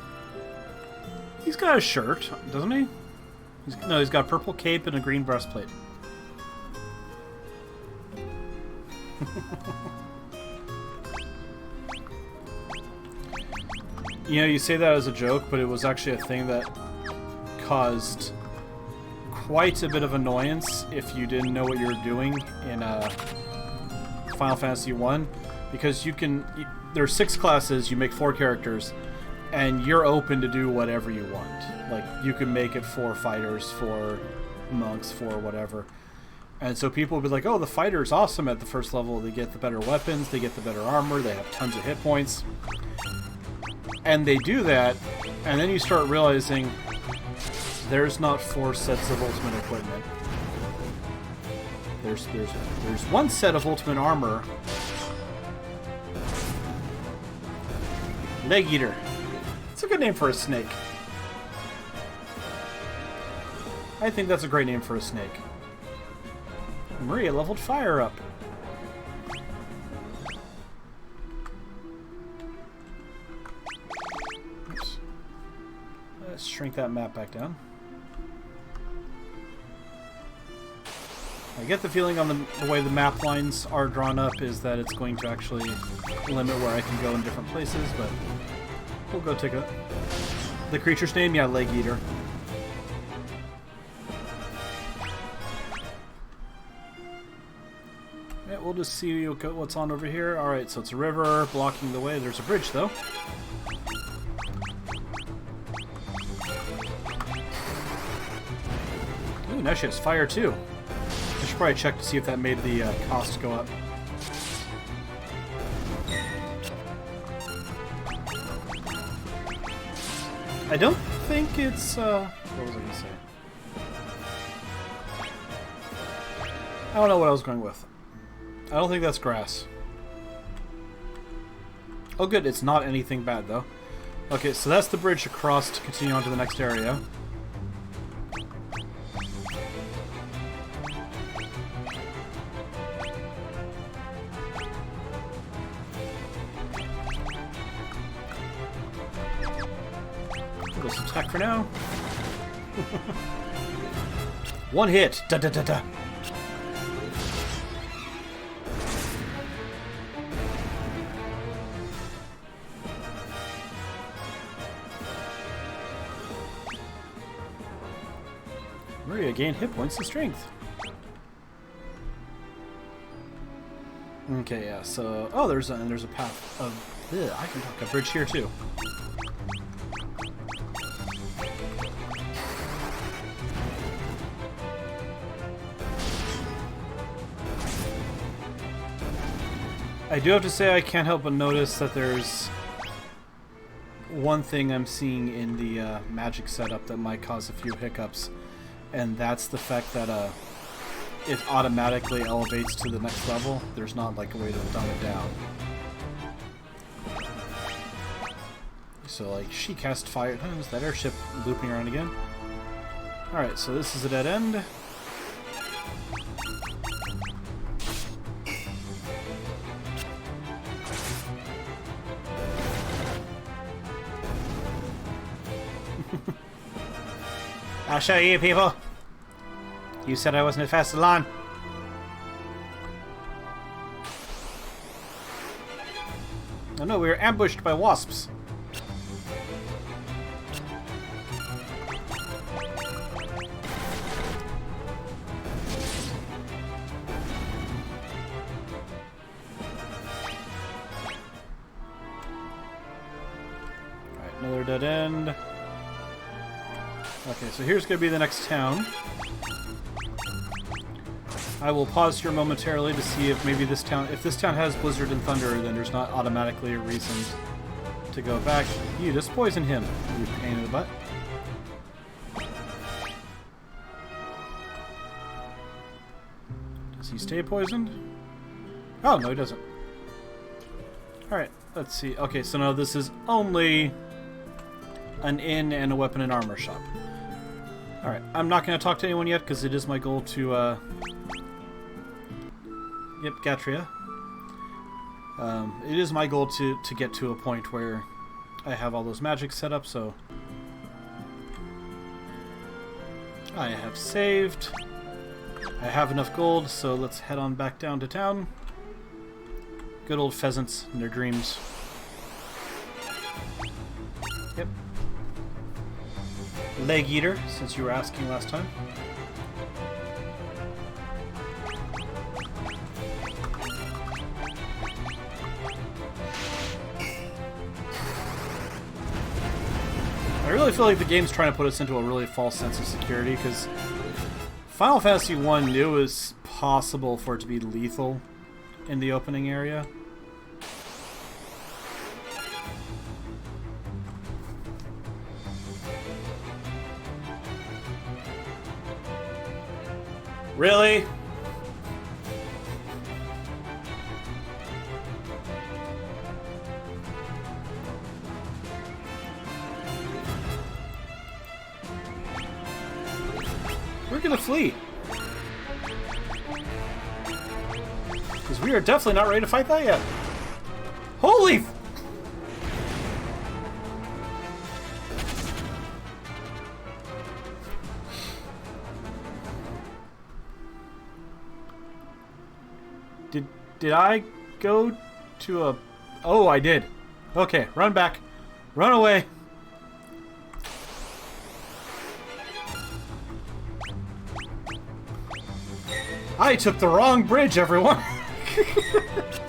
He's got a shirt, doesn't he? No, he's got a purple cape and a green breastplate. You know, you say that as a joke, but it was actually a thing that caused quite a bit of annoyance if you didn't know what you were doing in Final Fantasy 1, because you can... There are 6 classes, you make 4 characters, and you're open to do whatever you want. Like, you can make it 4 fighters, 4 monks, 4 whatever. And so people will be like, oh, the fighter's awesome at the first level. They get the better weapons, they get the better armor, they have tons of hit points. And they do that, and then you start realizing there's not 4 sets of ultimate equipment. There's 1 set of ultimate armor. Leg Eater. It's a good name for a snake. I think that's a great name for a snake. Maria leveled fire up. Oops. Let's shrink that map back down. I get the feeling on the way the map lines are drawn up is that it's going to actually limit where I can go in different places, but we'll go take a... The creature's name? Yeah, Leg Eater. Yeah, we'll just see what's on over here. Alright, so it's a river blocking the way. There's a bridge, though. Ooh, now she has fire, too. I should probably check to see if that made the cost go up. I don't think it's, what was I going to say? I don't know what I was going with. I don't think that's grass. Oh good, it's not anything bad though. Okay, so that's the bridge across to continue on to the next area. Go some attack for now. One hit! Da da da da! Maria gained hit points and strength. Okay, yeah, so... Oh, there's a path of... Ugh, I can talk a bridge here, too. I do have to say I can't help but notice that there's one thing I'm seeing in the magic setup that might cause a few hiccups, and that's the fact that it automatically elevates to the next level. There's not like a way to dumb it down. So like she cast fire. Oh, is that airship looping around again? Alright, so this is a dead end. I'll show you people. You said I wasn't as fast as Lon. Oh no, we were ambushed by wasps. Alright, another dead end. Okay, so here's going to be the next town. I will pause here momentarily to see if maybe this town, if this town has Blizzard and Thunder, then there's not automatically a reason to go back. You just poison him, you pain in the butt. Does he stay poisoned? Oh, no, he doesn't. Alright, let's see. Okay, so now this is only an inn and a weapon and armor shop. Alright, I'm not going to talk to anyone yet because it is my goal to, Yep, Gatria. It is my goal to get to a point where I have all those magics set up, so... I have saved. I have enough gold, so let's head on back down to town. Good old pheasants and their dreams. Yep. Leg eater, since you were asking last time. I really feel like the game's trying to put us into a really false sense of security, because Final Fantasy 1 knew it was possible for it to be lethal in the opening area. Really? We're gonna flee. Because we are definitely not ready to fight that yet. Holy... Did I go to a... Oh, I did. Okay, run back. Run away. I took the wrong bridge, everyone.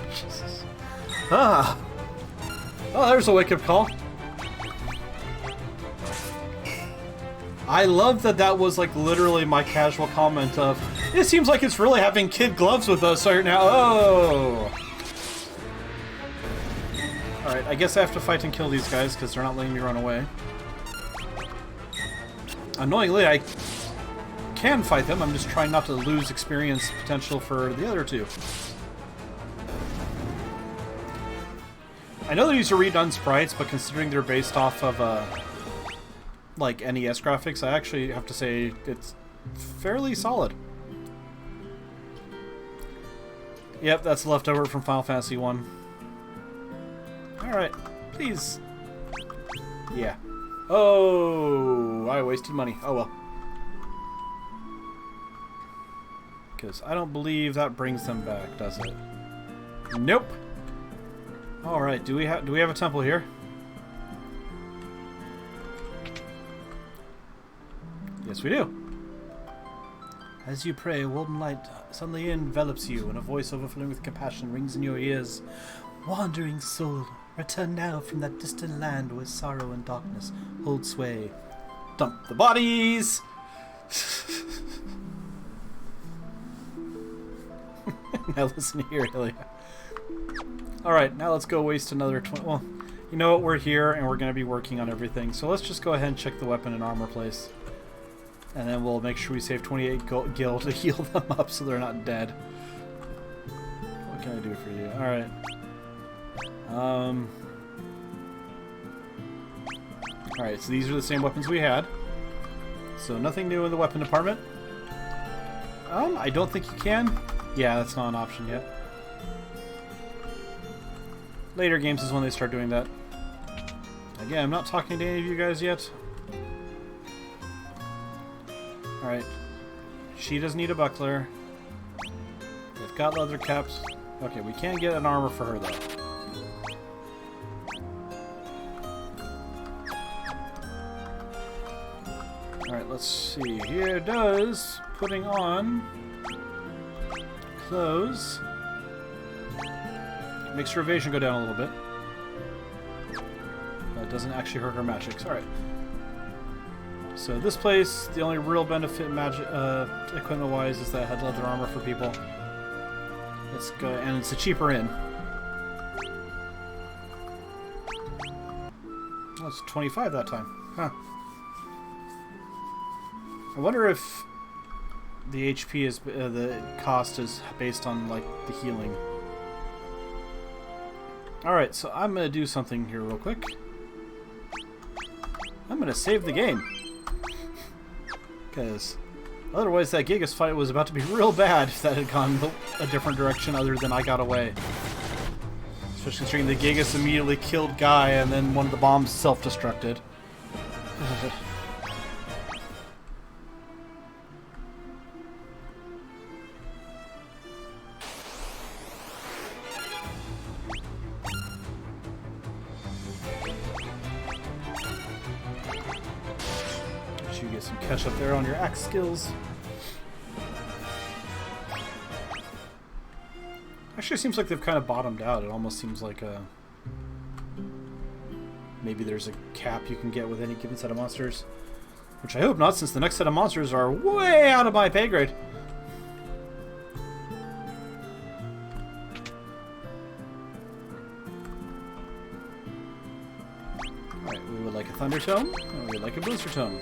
Jesus. Ah. Oh, there's a wake-up call. I love that that was like literally my casual comment of, it seems like it's really having kid gloves with us right now. Oh. Alright, I guess I have to fight and kill these guys because they're not letting me run away. Annoyingly, I can fight them. I'm just trying not to lose experience potential for the other two. I know these are redone sprites, but considering they're based off of like NES graphics, I actually have to say it's fairly solid. Yep, that's leftover from Final Fantasy 1. Alright, please. Yeah. Oh, I wasted money. Oh well. Because I don't believe that brings them back, does it? Nope. Alright, do we have a temple here? Yes, we do. As you pray, a golden light suddenly envelops you, and a voice overflowing with compassion rings in your ears. Wandering soul, return now from that distant land where sorrow and darkness hold sway. Dump the bodies! Now listen here, Ilya. Alright, now let's go waste another 20... Well, you know what? We're here, and we're going to be working on everything. So let's just go ahead and check the weapon and armor place. And then we'll make sure we save 28 gil to heal them up so they're not dead. What can I do for you? Alright. Alright, so these are the same weapons we had. So nothing new in the weapon department. I don't think you can. Yeah, that's not an option yet. Later games is when they start doing that. Again, I'm not talking to any of you guys yet. Alright. She doesn't need a buckler. They've got leather caps. Okay, we can't get an armor for her though. Alright, let's see. Here does putting on clothes makes her evasion go down a little bit. But it doesn't actually hurt her magics. Alright. So this place, the only real benefit magic equipment-wise is that it had leather armor for people. Let's go, and it's a cheaper inn. Oh, it's 25 that time. Huh. I wonder if the HP is the cost is based on like the healing. All right, so I'm gonna do something here real quick. I'm gonna save the game because otherwise that Gigas fight was about to be real bad if that had gone a different direction other than I got away. Especially considering the Gigas immediately killed Guy and then one of the bombs self-destructed. You get some catch up there on your axe skills. Actually, it seems like they've kind of bottomed out. It almost seems like maybe there's a cap you can get with any given set of monsters. Which I hope not, since the next set of monsters are way out of my pay grade. Alright, we would like a Thunder Tome, and we would like a Booster Tome.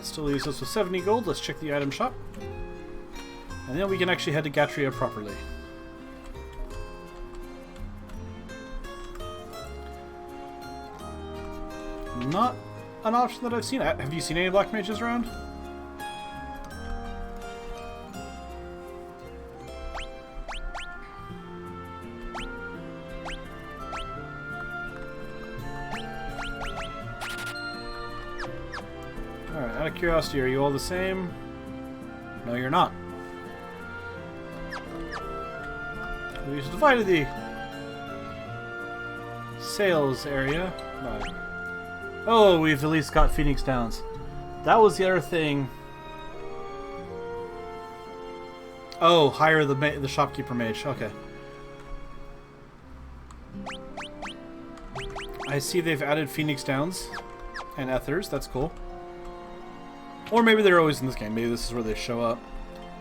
Still leaves us with 70 gold. Let's check the item shop. And then we can actually head to Gatria properly. Not an option that I've seen. Have you seen any black mages around? Alright, out of curiosity, are you all the same? No, you're not. We just divided the sales area by... Oh, we've at least got Phoenix Downs. That was the other thing. Oh, hire the shopkeeper mage. Okay. I see they've added Phoenix Downs and Ethers. That's cool. Or maybe they're always in this game. Maybe this is where they show up.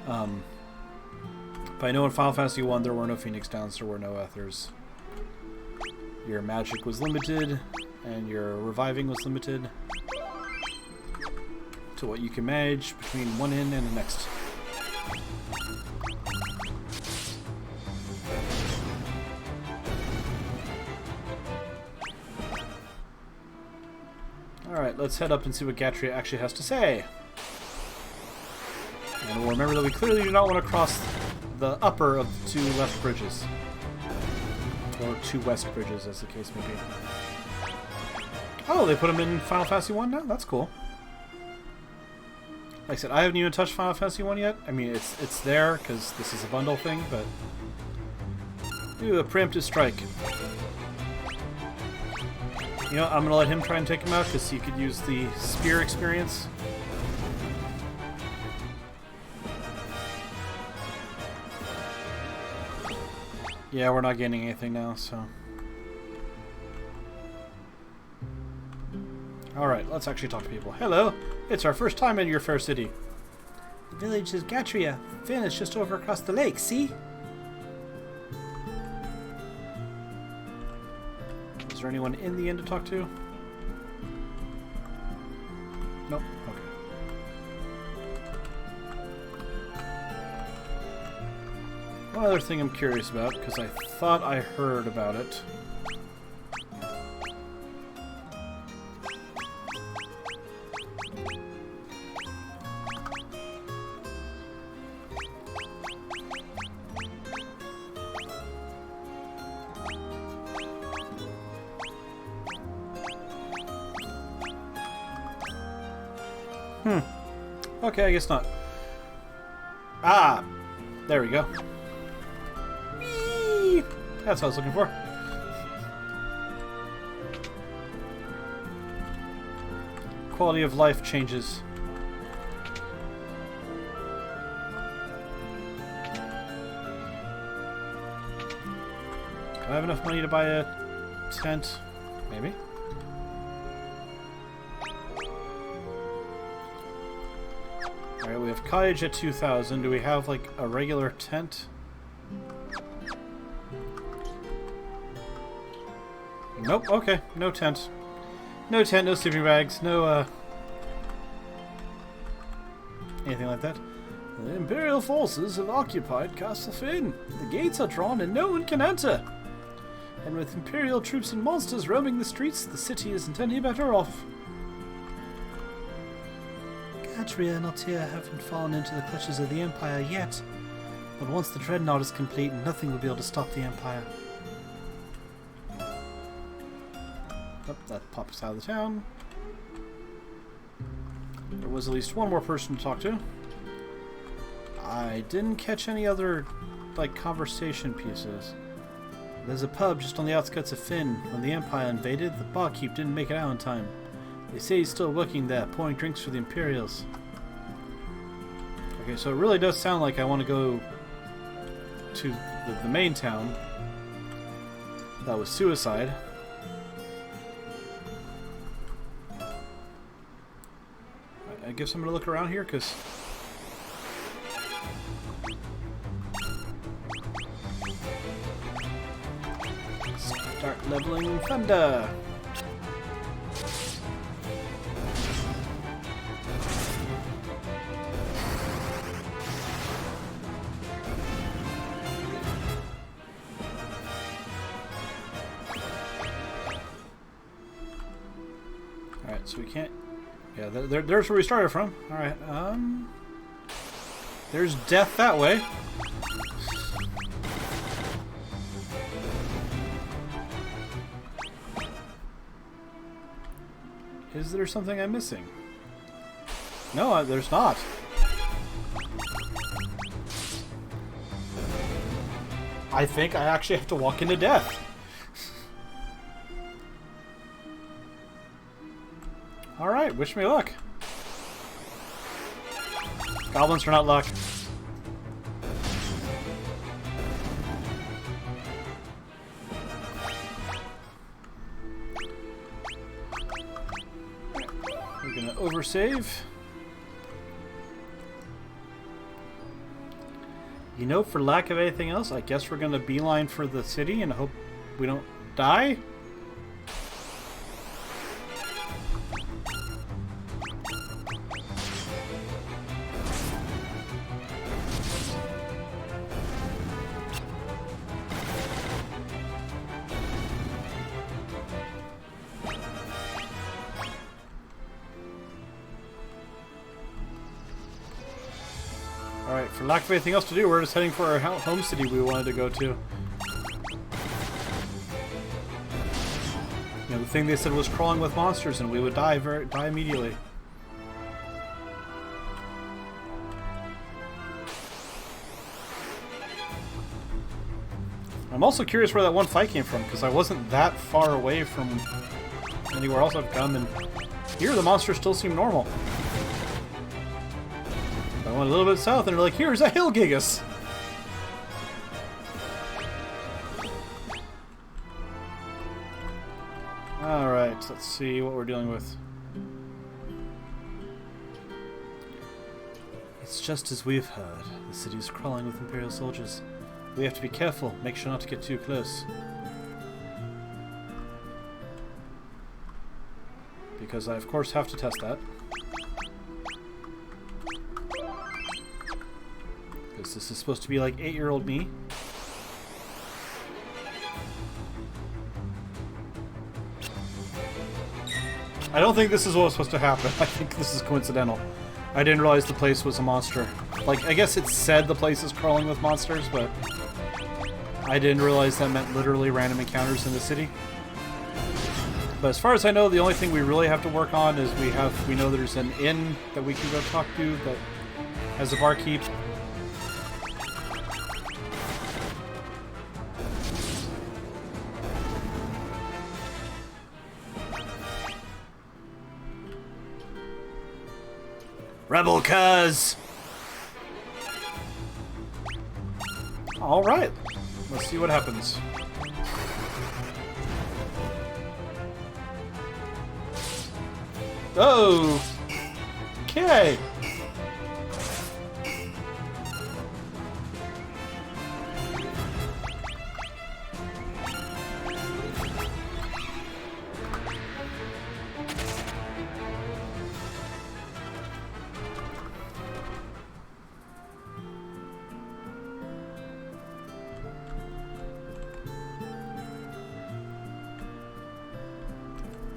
But I know in Final Fantasy 1 there were no Phoenix Downs, there were no Ethers. Your magic was limited, and your reviving was limited to what you can manage between one inn and the next. Alright, let's head up and see what Gatria actually has to say. And we'll remember that we clearly do not want to cross the upper of the two left bridges. Or two west bridges, as the case may be. Oh, they put them in Final Fantasy 1 now? That's cool. Like I said, I haven't even touched Final Fantasy 1 yet. I mean, it's there, because this is a bundle thing, but... Ooh, a preemptive strike. You know, I'm going to let him try and take him out, because he could use the spear experience. Yeah, we're not gaining anything now, so... Alright, let's actually talk to people. Hello! It's our first time in your fair city. The village is Gatria. Finn is just over across the lake, see? there anyone in the inn to talk to? Nope. Okay. One other thing I'm curious about, because I thought I heard about it. Okay, I guess not. Ah! There we go. Whee! That's what I was looking for. Quality of life changes. Do I have enough money to buy a tent? Maybe? Alright, we have cottage at 2,000. Do we have, like, a regular tent? Nope, okay. No tent. No tent, no sleeping bags, no, anything like that. The Imperial forces have occupied Castle Finn. The gates are drawn and no one can enter. And with Imperial troops and monsters roaming the streets, the city isn't any better off. Gadria and Altea haven't fallen into the clutches of the Empire yet, but once the Dreadnought is complete, nothing will be able to stop the Empire. Oh, that pops out of the town. There was at least one more person to talk to. I didn't catch any other, like, conversation pieces. There's a pub just on the outskirts of Finn. When the Empire invaded, the barkeep didn't make it out in time. They say he's still working there, pouring drinks for the Imperials. Okay, so it really does sound like I want to go to the main town. That was suicide. I guess I'm going to look around here, because... Start leveling Thunder! Alright, so we can't... Yeah, there's where we started from. Alright, there's death that way. Is there something I'm missing? No, there's not. I think I actually have to walk into death. Alright, wish me luck. Goblins are not luck. We're gonna oversave. You know, for lack of anything else, I guess we're gonna beeline for the city and hope we don't die. Alright, for lack of anything else to do, we're just heading for our home city we wanted to go to. You know, the thing they said was crawling with monsters and we would die immediately. I'm also curious where that one fight came from, because I wasn't that far away from anywhere else I've come, and here the monsters still seem normal. I went a little bit south and they're like, here's a hill gigas! Alright, let's see what we're dealing with. It's just as we've heard. The city is crawling with Imperial soldiers. We have to be careful, make sure not to get too close. because I of course have to test that. Because this is supposed to be like 8-year-old me. I don't think this is what was supposed to happen. I think this is coincidental. I didn't realize the place was a monster. Like, I guess it said the place is crawling with monsters, but I didn't realize that meant literally random encounters in the city. But as far as I know, the only thing we really have to work on is we know there's an inn that we can go talk to that has a barkeep. Rebel cuz! Alright, let's see what happens. Oh! Okay!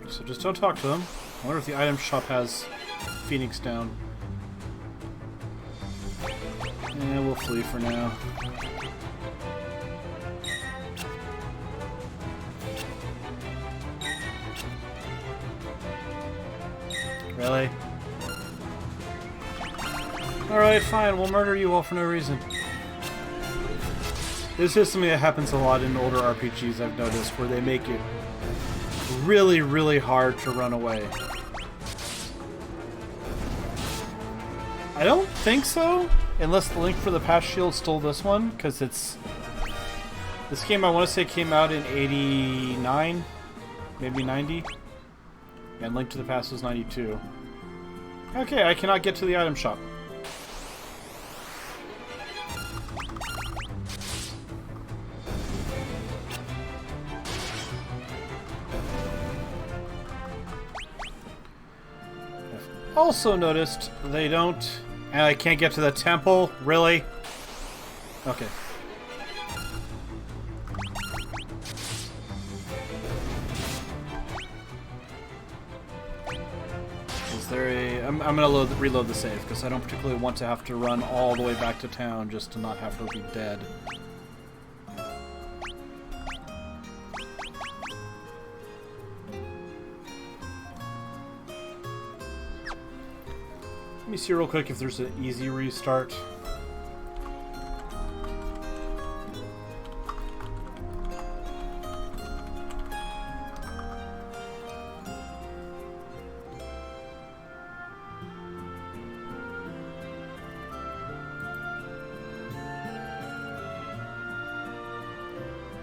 So just don't talk to them. I wonder if the item shop has Phoenix down. Yeah, we'll flee for now. Really? Alright, fine. We'll murder you all for no reason. This is something that happens a lot in older RPGs, I've noticed, where they make it really, really hard to run away. I don't think so, unless the Link for the Past Shield stole this one, because it's... This game, I want to say, came out in 89, maybe 90, and Link to the Past was 92. Okay, I cannot get to the item shop. Also noticed they don't... And I can't get to the temple? Really? Okay. Is there a... I'm gonna reload the save, because I don't particularly want to have to run all the way back to town just to not have her be dead. Let me see real quick if there's an easy restart.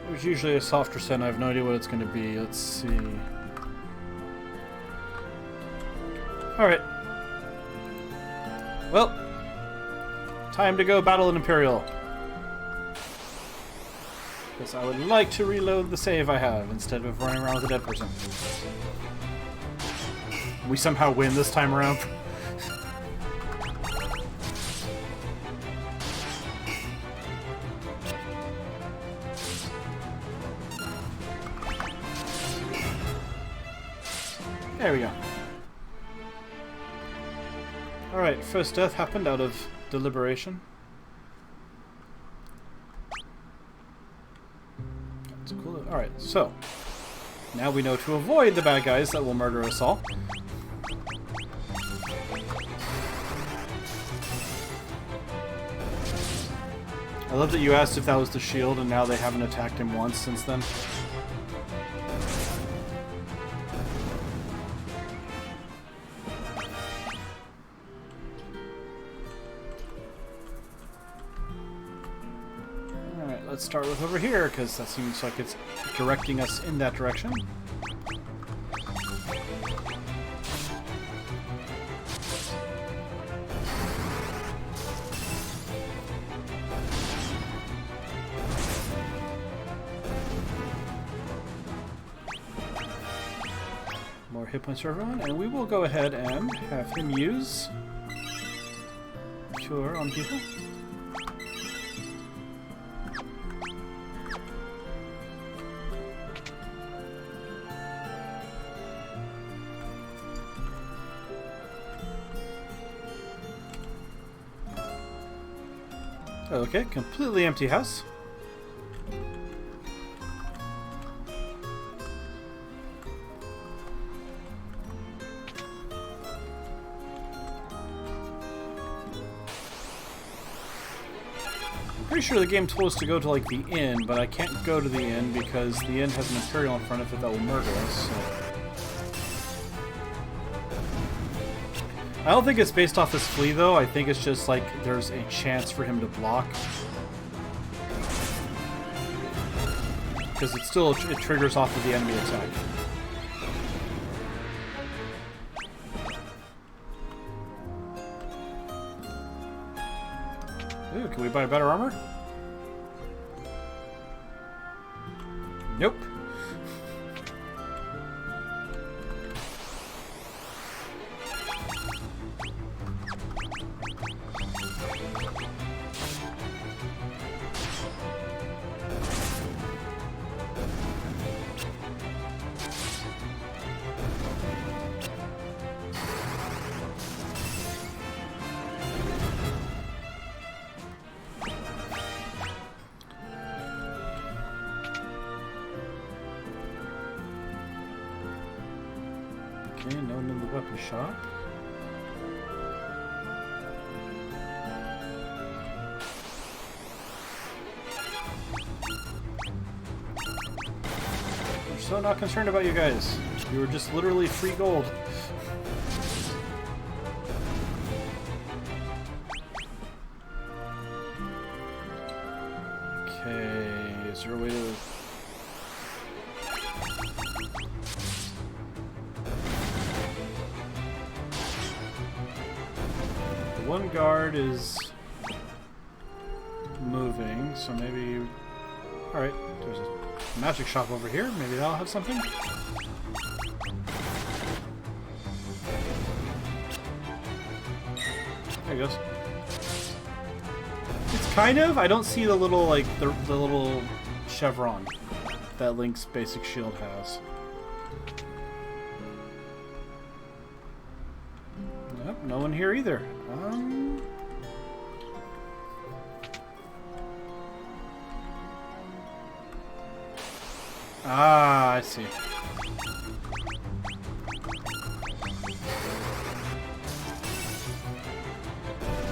There's usually a softer send. I have no idea what it's going to be. Let's see. Alright. Well, time to go battle an Imperial. Because I would like to reload the save I have instead of running around with a dead person. We somehow win this time around. There we go. Alright, first death happened out of deliberation. That's cool. Alright, so now we know to avoid the bad guys that will murder us all. I love that you asked if that was the shield, and now they haven't attacked him once since then. Let's start with over here, because that seems like it's directing us in that direction. More hit points for everyone, and we will go ahead and have him use Cure on people. Okay, completely empty house. Pretty sure the game told us to go to like the inn, but I can't go to the inn because the inn has an Imperial in front of it that will murder us. So. I don't think it's based off his flee though. I think it's just like there's a chance for him to block. Because it triggers off of the enemy attack. Ooh, can we buy better armor? Nope. Okay, no one in the weapon shop. I'm so not concerned about you guys. You were just literally free gold. Okay, is there a way to... One guard is moving, so maybe... Alright, there's a magic shop over here. Maybe that'll have something? There he goes. It's kind of... I don't see the little, like, the little chevron that Link's basic shield has. Nope, no one here either. Ah, I see.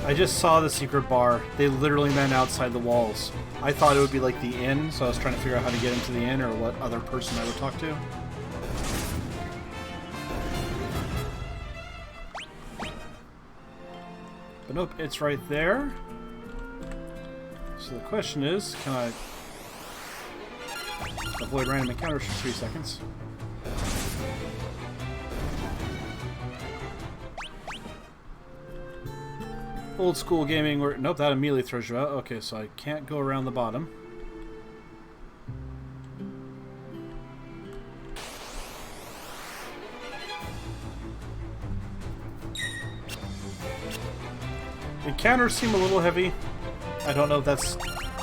I just saw the secret bar. They literally meant outside the walls. I thought it would be like the inn, so I was trying to figure out how to get into the inn or what other person I would talk to. But nope, it's right there. So the question is, can I avoid random encounters for 3 seconds? Old school gaming where... Nope, that immediately throws you out. Okay, so I can't go around the bottom. Encounters seem a little heavy. I don't know if that's...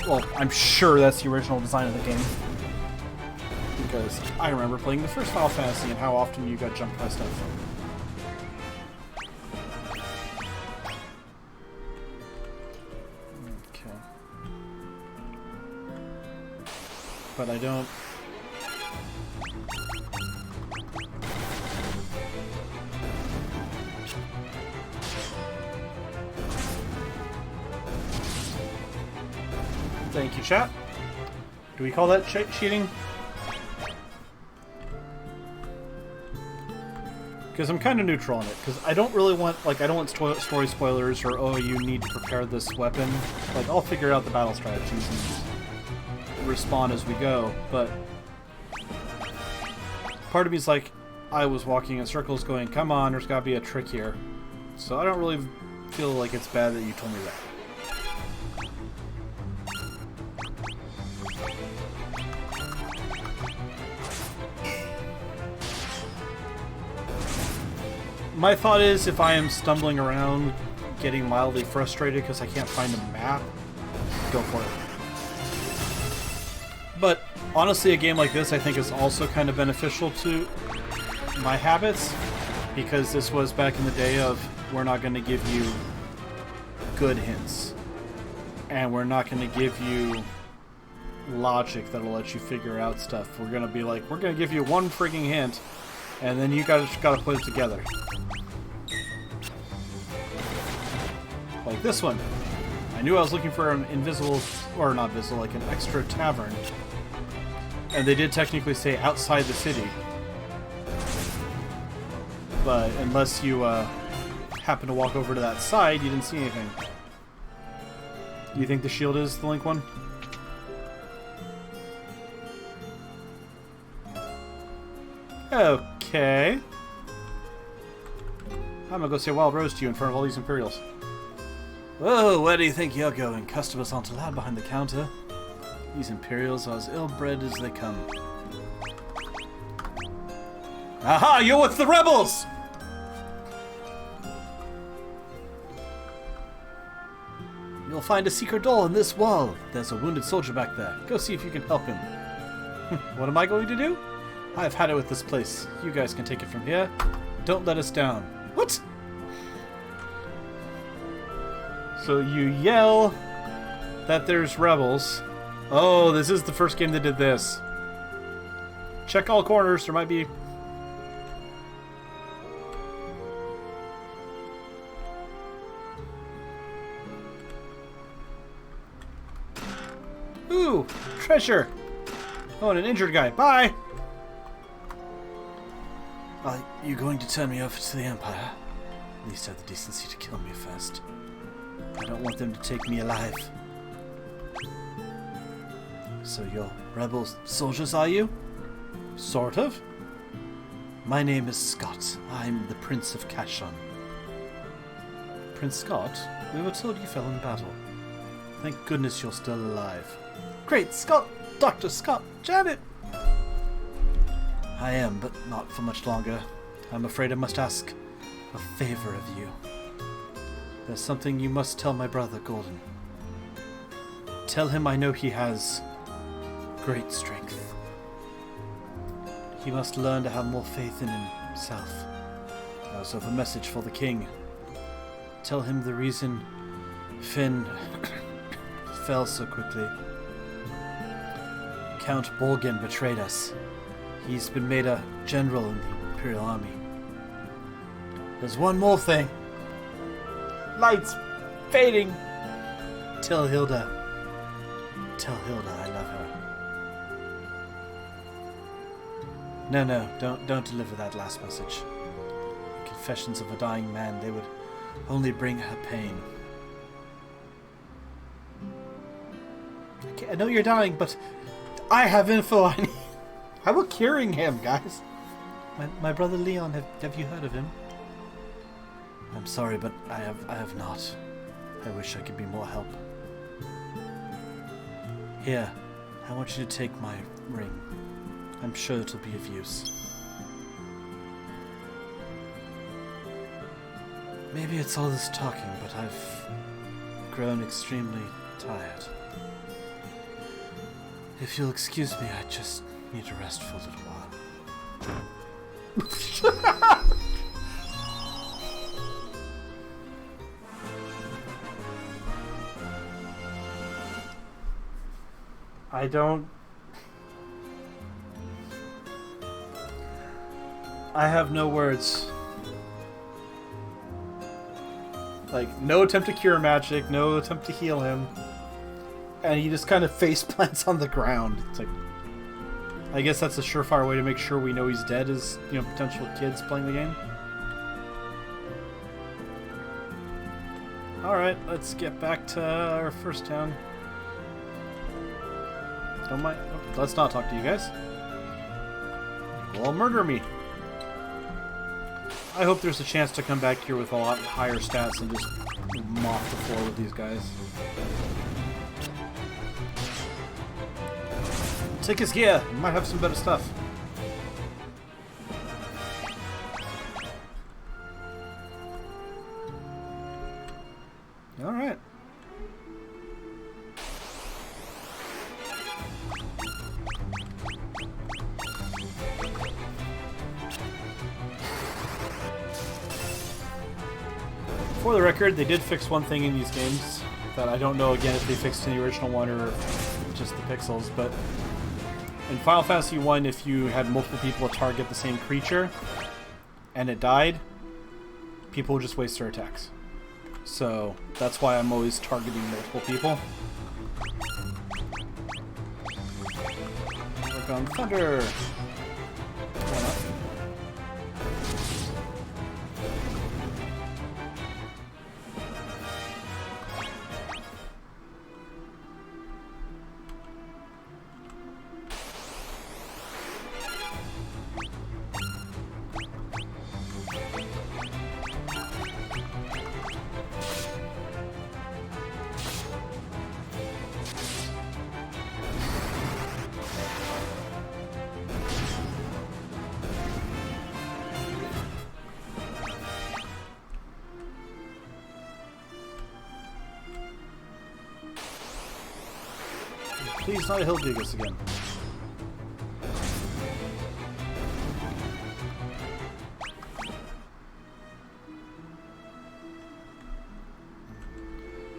Well, I'm sure that's the original design of the game. Because I remember playing the first Final Fantasy and how often you got jumped by stuff. Okay. But I don't... Thank you, chat. Do we call that cheating? Because I'm kind of neutral on it. Because I don't really want, like, I don't want story spoilers or, oh, you need to prepare this weapon. Like, I'll figure out the battle strategies and respond as we go. But part of me is like, I was walking in circles going, come on, there's got to be a trick here. So I don't really feel like it's bad that you told me that. My thought is, if I am stumbling around, getting mildly frustrated because I can't find a map, go for it. But honestly, a game like this I think is also kind of beneficial to my habits, because this was back in the day of, we're not going to give you good hints, and we're not going to give you logic that'll let you figure out stuff. We're going to be like, we're going to give you one freaking hint, and then you guys got to put it together. Like this one. I knew I was looking for an invisible, or not visible, like an extra tavern. And they did technically say outside the city. But unless you happen to walk over to that side, you didn't see anything. Do you think the shield is the link one? Okay. I'm gonna go say Wild Rose to you in front of all these Imperials. Whoa, where do you think you're going? Customers aren't allowed behind the counter. These Imperials are as ill-bred as they come. Aha! You're with the rebels! You'll find a secret door in this wall. There's a wounded soldier back there. Go see if you can help him. What am I going to do? I've had it with this place. You guys can take it from here. Don't let us down. What? So you yell that there's rebels. Oh, this is the first game that did this. Check all corners. There might be... Ooh, treasure. Oh, and an injured guy. Bye. Are you going to turn me over to the Empire? At least have the decency to kill me first. I don't want them to take me alive. So you're rebel soldiers, are you? Sort of. My name is Scott. I'm the Prince of Kashon. Prince Scott? We were told you fell in battle. Thank goodness you're still alive. Great Scott! Dr. Scott! Janet! I am, but not for much longer. I'm afraid I must ask a favor of you. There's something you must tell my brother, Golden. Tell him I know he has great strength. He must learn to have more faith in himself. I also have a message for the king. Tell him the reason Finn fell so quickly. Count Borgen betrayed us. He's been made a general in the Imperial Army. There's one more thing. Lights fading. Tell Hilda. Tell Hilda I love her. No, don't deliver that last message. The confessions of a dying man, they would only bring her pain. Okay, I know you're dying, but I have info I need. How about curing him, guys? My brother Leon, have you heard of him? I'm sorry, but I have not. I wish I could be more help. Here, I want you to take my ring. I'm sure it'll be of use. Maybe it's all this talking, but I've grown extremely tired. If you'll excuse me, I just need to rest for a little while. I have no words. Like, no attempt to cure magic, no attempt to heal him. And he just kind of face plants on the ground. It's like, I guess that's a surefire way to make sure we know he's dead, is, you know, potential kids playing the game. Alright, let's get back to our first town. Don't mind. Let's not talk to you guys. You will all murder me. I hope there's a chance to come back here with a lot higher stats and just mop the floor with these guys. Take his gear. You might have some better stuff. Alright. For the record, they did fix one thing in these games that I don't know again if they fixed in the original one or just the pixels, but in Final Fantasy 1, if you had multiple people target the same creature and it died, people would just waste their attacks. So that's why I'm always targeting multiple people. Work on Thunder! Why not? Please, not a Hilldigus again.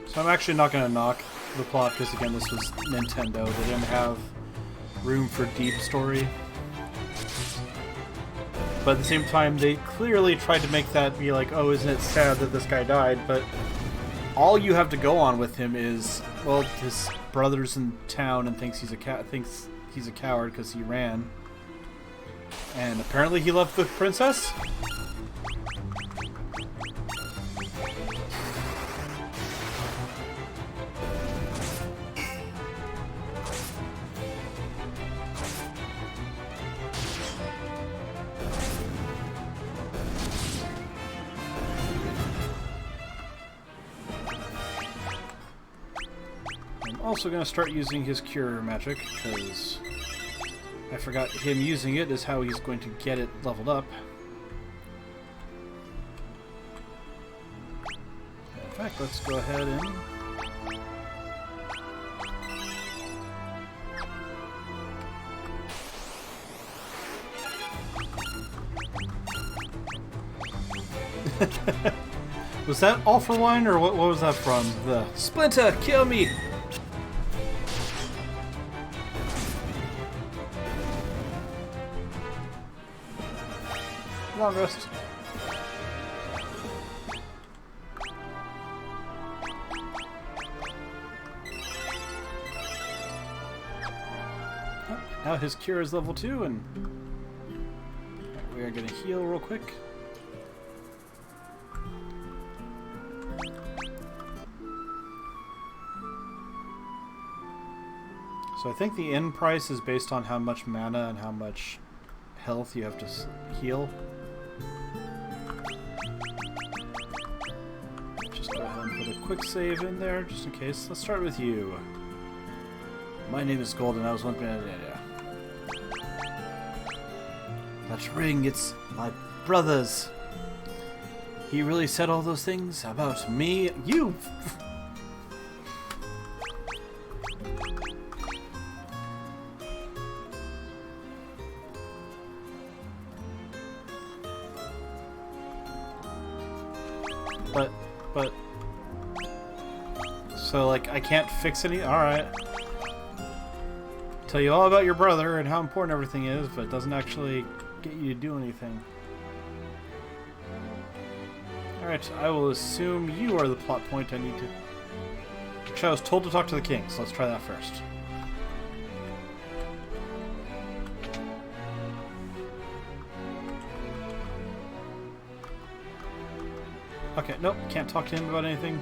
So I'm actually not going to knock the plot because, again, this was Nintendo. They didn't have room for deep story. But at the same time, they clearly tried to make that be like, oh, isn't it sad that this guy died? But all you have to go on with him is, well, his brother's in town and thinks he's a coward because he ran, and apparently he loved the princess. Also going to start using his cure magic because I forgot him using it is how he's going to get it leveled up. In fact, let's go ahead and was that all for one, or what was that from? The Splinter, kill me! Long rest. Oh, now his cure is level 2, and we are going to heal real quick. So I think the end price is based on how much mana and how much health you have to heal. Just go ahead and put a quick save in there, just in case. Let's start with you. My name is Golden. I was wondering. That ring, it's my brother's. He really said all those things about me. You. But, so like I can't fix any. All right, tell you all about your brother and how important everything is, but it doesn't actually get you to do anything. All right, I will assume you are the plot point I need to. Actually, I was told to talk to the king, so let's try that first. Okay, nope, can't talk to him about anything.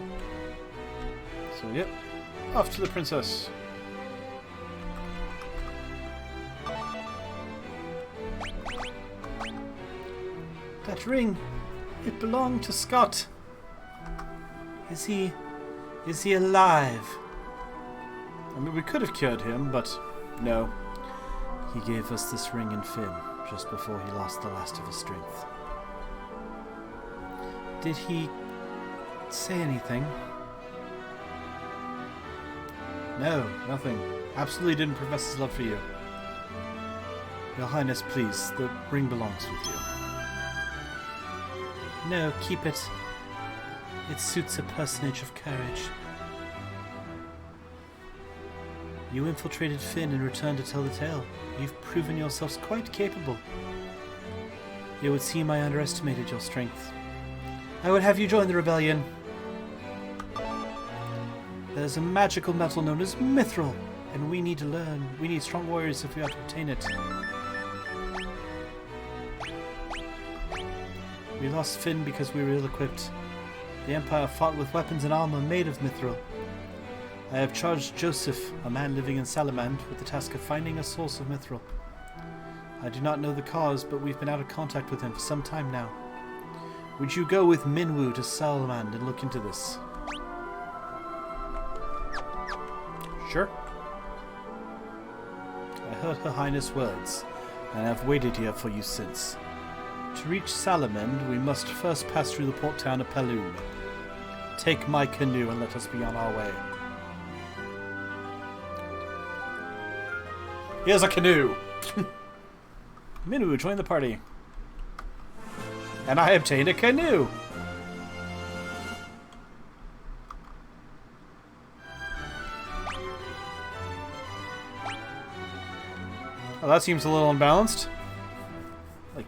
So, yep, off to the princess. That ring, it belonged to Scott. Is he alive? I mean, we could have cured him, but no. He gave us this ring in Finn just before he lost the last of his strength. Did he say anything? No, nothing. Absolutely didn't profess his love for you. Your Highness, please. The ring belongs with you. No, keep it. It suits a personage of courage. You infiltrated Finn and returned to tell the tale. You've proven yourselves quite capable. It would seem I underestimated your strength. I would have you join the rebellion. There's a magical metal known as mithril, and we need to learn. We need strong warriors if we are to obtain it. We lost Finn because we were ill-equipped. The Empire fought with weapons and armor made of mithril. I have charged Joseph, a man living in Salamand, with the task of finding a source of mithril. I do not know the cause, but we've been out of contact with him for some time now. Would you go with Minwu to Salamand and look into this? Sure. I heard Her Highness' words, and have waited here for you since. To reach Salamand, we must first pass through the port town of Paloom. Take my canoe and let us be on our way. Here's a canoe! Minwu, join the party. And I obtained a canoe! Oh, that seems a little unbalanced. Like,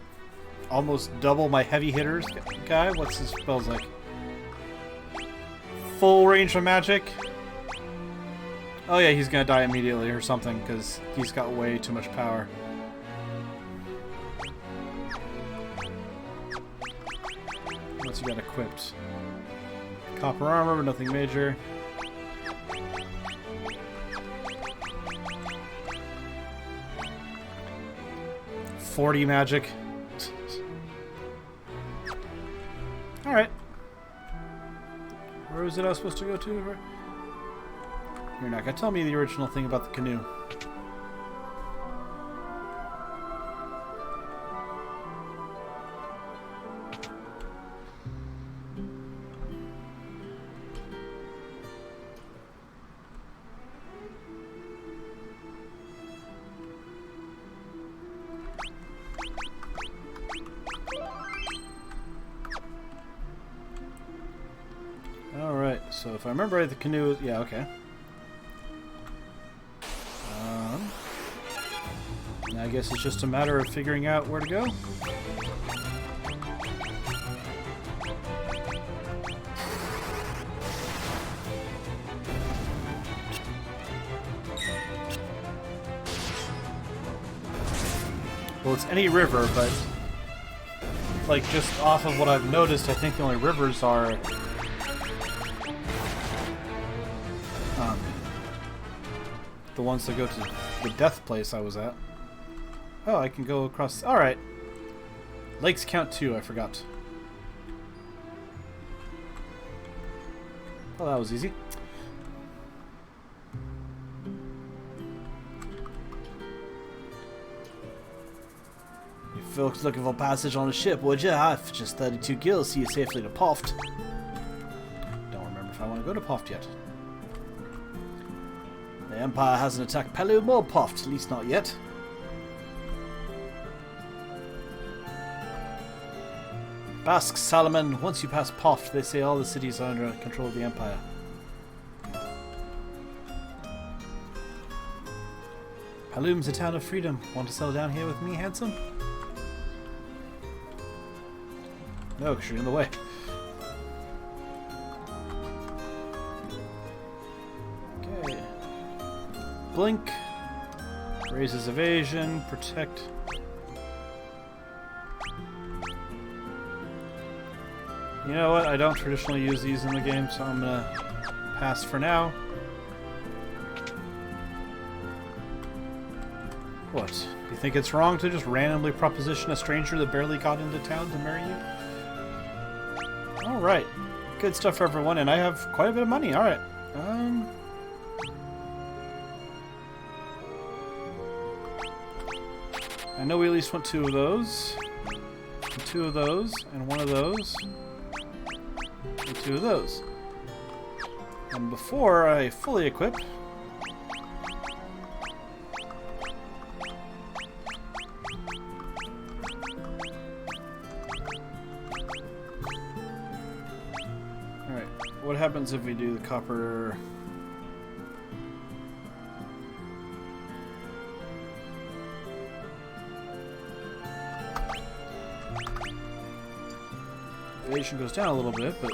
almost double my heavy hitters guy. What's his spells like? Full range of magic? Oh yeah, he's gonna die immediately or something, because he's got way too much power. What's he got equipped? Copper armor, but nothing major. .40 magic. Alright. Where is it I was supposed to go to? You're not gonna tell me the original thing about the canoe. Alright, so if I remember right, the canoe... Yeah, okay. I guess it's just a matter of figuring out where to go. Well, it's any river, but like just off of what I've noticed, I think the only rivers are the ones that go to the death place I was at. Oh, I can go across. Alright. Lakes count too, I forgot. Oh, that was easy. You folks looking for passage on a ship, would ya? I've just 32 gills, see you safely to Poft. Don't remember if I want to go to Poft yet. The Empire hasn't attacked Paloom or Poft, at least not yet. Ask Salamand, once you pass Poft, they say all the cities are under control of the Empire. Paloom's a town of freedom. Want to settle down here with me, handsome? No, because you're in the way. Okay. Blink. Raises evasion. Protect. You know what? I don't traditionally use these in the game, so I'm gonna pass for now. What? You think it's wrong to just randomly proposition a stranger that barely got into town to marry you? Alright. Good stuff for everyone, and I have quite a bit of money. Alright. I know we at least want 2 of those. And 2 of those, and 1 of those. And 2 of those. And before I fully equip, what happens if we do the copper? Evasion goes down a little bit, but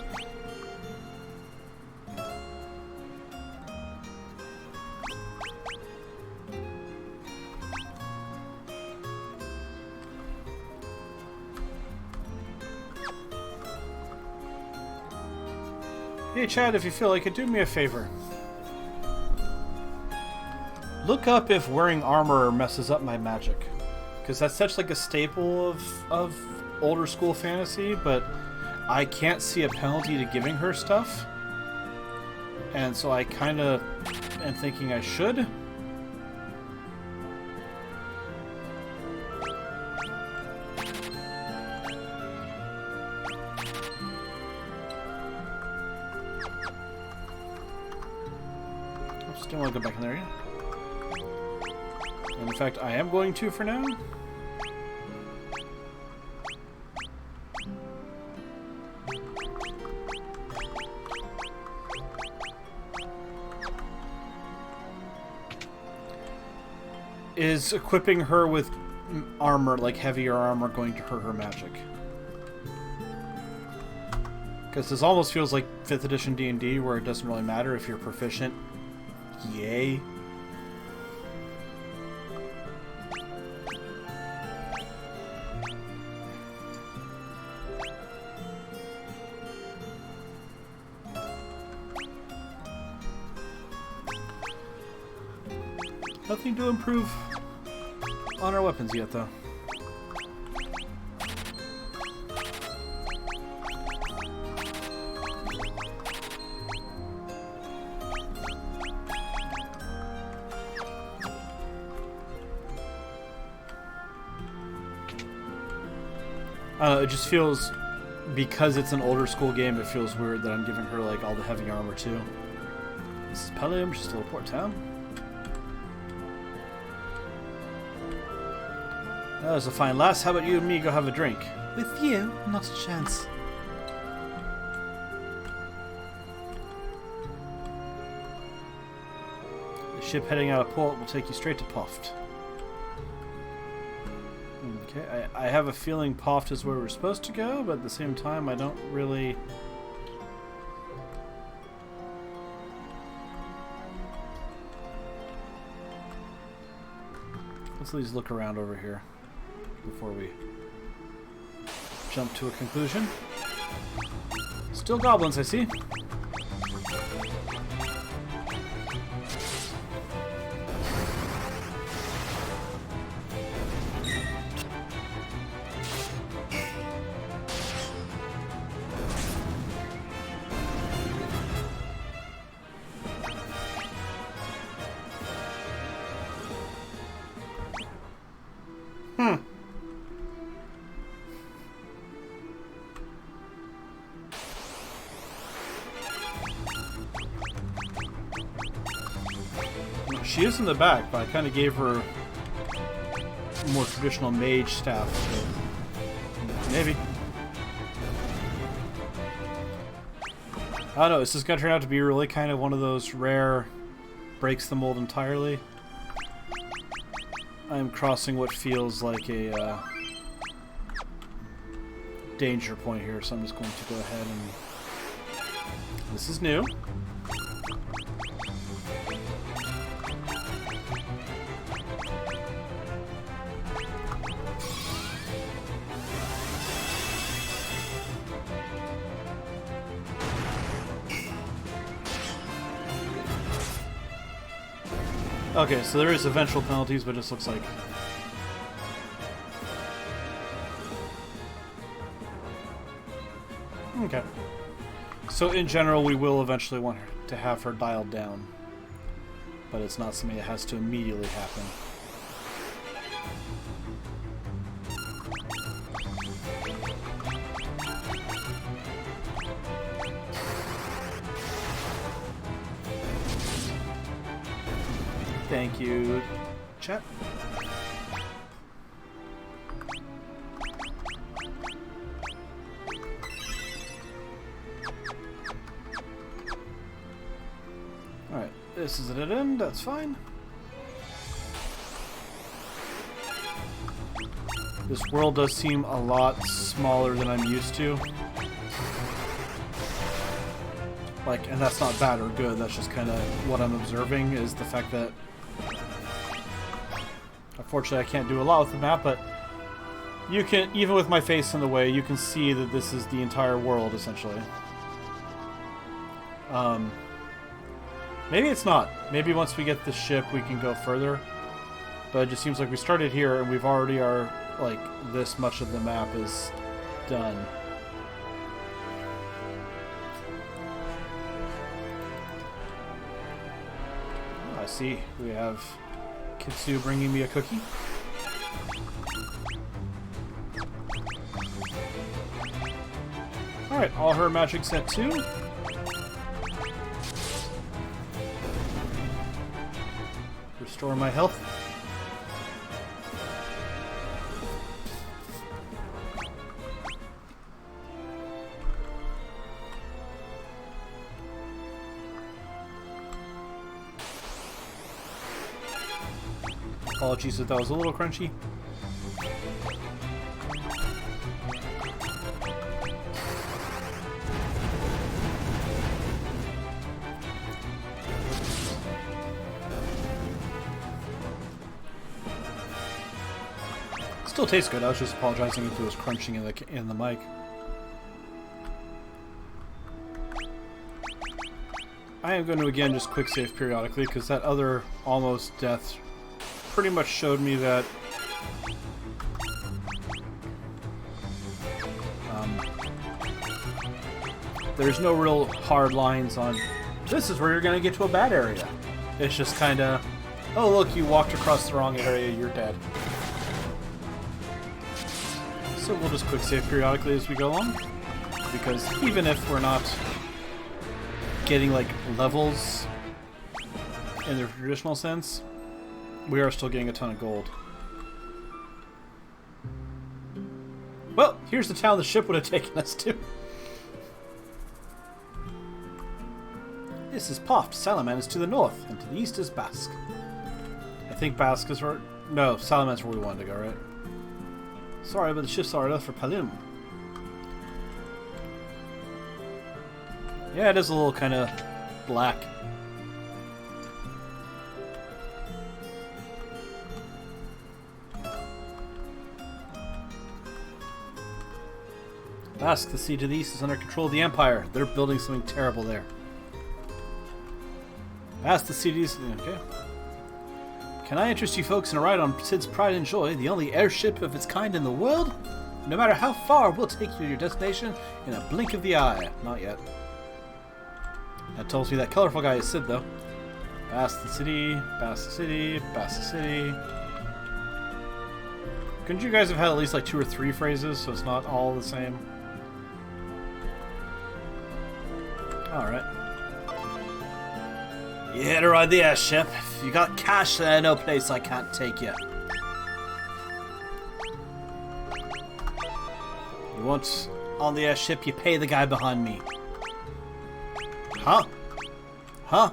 hey Chad, if you feel like it, do me a favor. Look up if wearing armor messes up my magic. Because that's such like a staple of older school fantasy, but I can't see a penalty to giving her stuff. And so I kind of am thinking I should. Don't want to go back in there yet. And in fact, I am going to for now. Is equipping her with armor, like heavier armor, going to hurt her magic? Because this almost feels like 5th edition D&D, where it doesn't really matter if you're proficient. Yay. Nothing to improve on our weapons yet, though. It just feels, because it's an older school game, it feels weird that I'm giving her like all the heavy armor too. This is Pelium, she's still a port town. That was a fine lass. How about you and me go have a drink? With you? Not a chance. The ship heading out of port will take you straight to Poft. Okay, I have a feeling Poft is where we're supposed to go, but at the same time, I don't really... Let's at least look around over here before we jump to a conclusion. Still goblins, I see. She is in the back, but I kind of gave her a more traditional mage staff. So maybe. I don't know, is this going to turn out to be really kind of one of those rare breaks the mold entirely? I'm crossing what feels like a danger point here, so I'm just going to go ahead and... This is new. Okay, so there is eventual penalties, but it just looks like... Okay. So in general, we will eventually want her to have her dialed down. But it's not something that has to immediately happen. Thank you, chat. This is a dead end, that's fine. This world does seem a lot smaller than I'm used to. Like, and that's not bad or good, that's just kind of what I'm observing, is the fact that unfortunately I can't do a lot with the map, but you can, even with my face in the way, you can see that this is the entire world, essentially. Maybe it's not. Maybe once we get the ship we can go further. But it just seems like we started here and we've already like, this much of the map is done. I see. We have Kitsu bringing me a cookie. Alright, all her magic set too. Restore my health. Apologies if that was a little crunchy. Still tastes good. I was just apologizing if it was crunching in the mic. I am going to again just quick save periodically because that other almost death pretty much showed me that there's no real hard lines on this is where you're going to get to a bad area. It's just kind of, oh look, you walked across the wrong area, you're dead. So we'll just quick save periodically as we go along, because even if we're not getting like levels in the traditional sense, we are still getting a ton of gold. Well, here's the town the ship would have taken us to. This is Poft. Salaman is to the north, and to the east is Basque. I think Basque is where... No, Salaman's where we wanted to go, right? Sorry, but the ship's already left for Palim. Yeah, it is a little kind of black. Basque, the sea to the east, is under control of the Empire. They're building something terrible there. Basque, the sea to the east... Okay. Can I interest you folks in a ride on Sid's Pride and Joy, the only airship of its kind in the world? No matter how far, we'll take you to your destination in a blink of the eye. Not yet. That tells me that colorful guy is Sid, though. Basque the city, Basque the city, Basque the city. Couldn't you guys have had at least like 2 or 3 phrases so it's not all the same? Alright. You here to ride the airship? If you got cash, there's no place I can't take you. You want on the airship, you pay the guy behind me. Huh? Huh?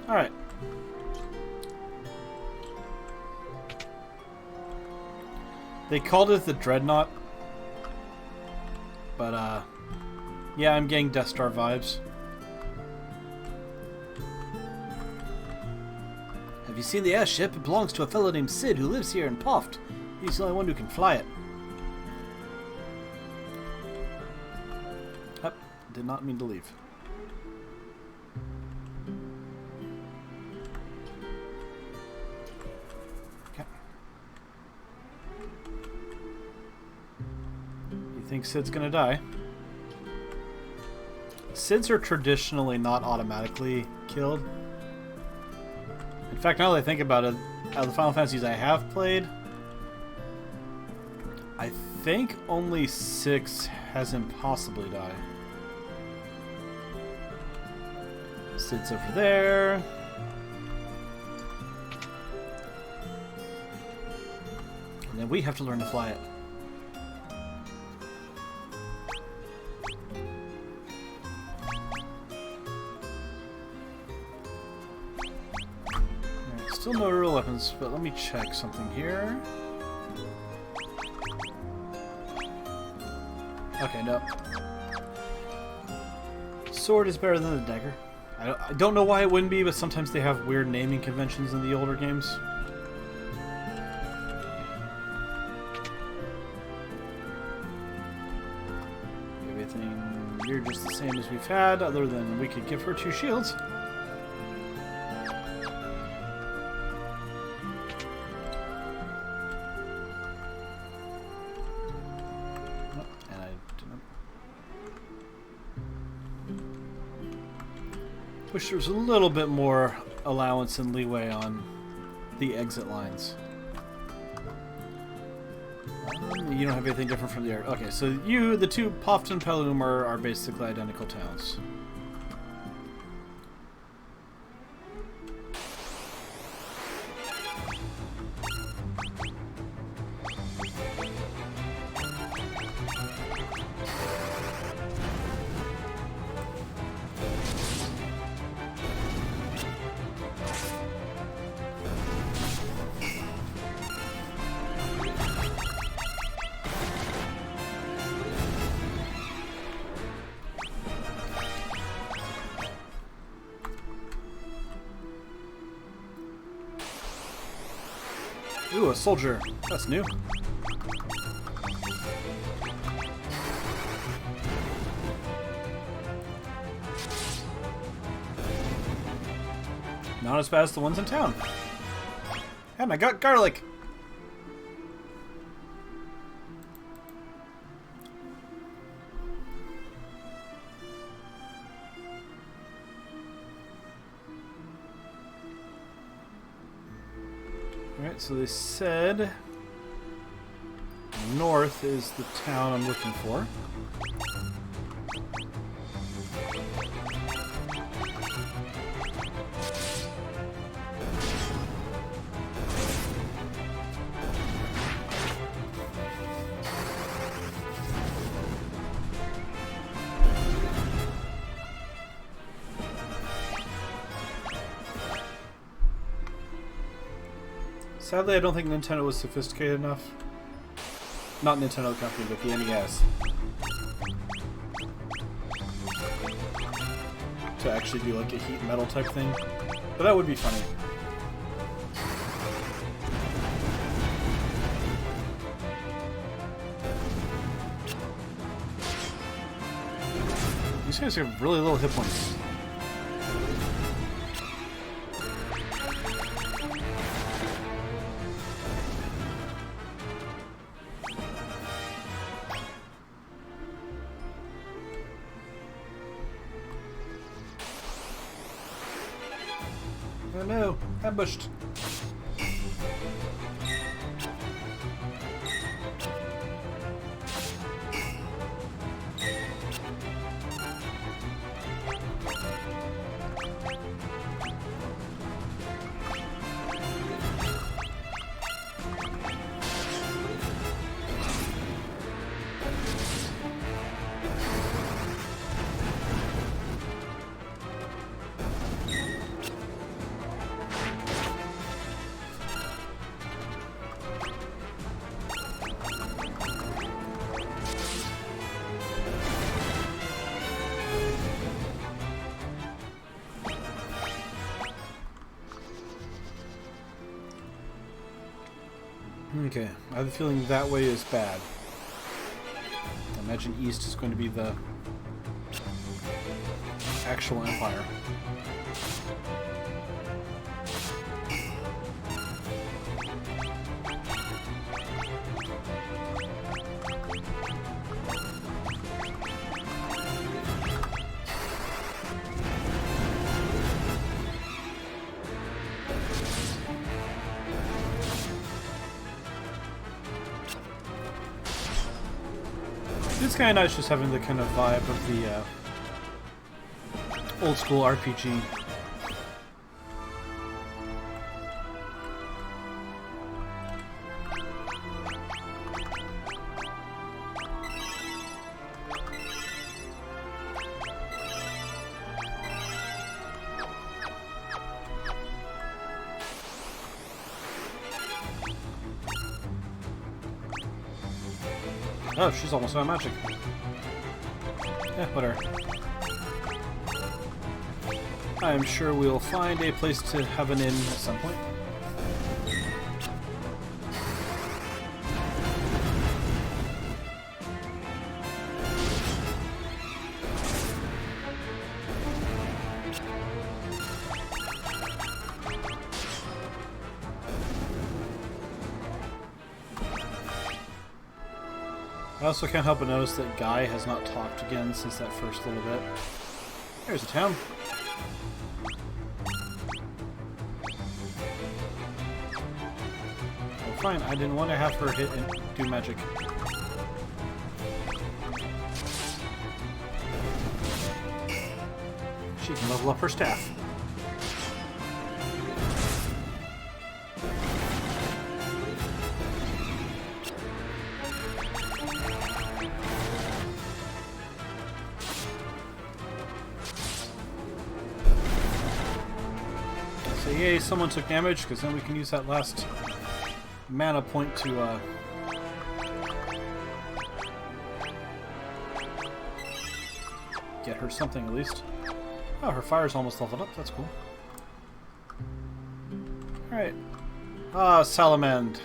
Alright. They called it the Dreadnought. But, yeah, I'm getting Death Star vibes. Have you seen the airship? It belongs to a fellow named Sid who lives here in Poft. He's the only one who can fly it. Yep, did not mean to leave. Okay. You think Sid's gonna die? Sids are traditionally not automatically killed. In fact, now that I think about it, out of the Final Fantasies I have played, I think only 6 has him possibly die. Sid's over there. And then we have to learn to fly it. Still no real weapons, but let me check something here. Okay, no. Sword is better than the dagger. I don't know why it wouldn't be, but sometimes they have weird naming conventions in the older games. Everything you're just the same as we've had, other than we could give her 2 shields. Wish there was a little bit more allowance and leeway on the exit lines. You don't have anything different from the art. Okay, so the two, Poft and Pelum, are basically identical towns. Ooh, a soldier. That's new. Not as bad as the ones in town. And I got garlic. Alright, so they said north is the town I'm looking for. Sadly, I don't think Nintendo was sophisticated enough. Not Nintendo company, but the NES. To actually do like a heat metal type thing. But that would be funny. These guys have really little hit points. Oh no, ambushed. Okay, I have a feeling that way is bad. I imagine east is going to be the actual empire. It's kind of nice just having the kind of vibe of the old school RPG. Oh, she's almost out of magic. Eh, whatever. I'm sure we'll find a place to have an inn at some point. I also can't help but notice that Guy has not talked again since that first little bit. There's a town. Oh, fine. I didn't want to have her hit and do magic. She can level up her staff. So yay, someone took damage, because then we can use that last mana point to get her something at least. Oh, her fire's almost leveled up. That's cool. Alright. Ah, Salamand.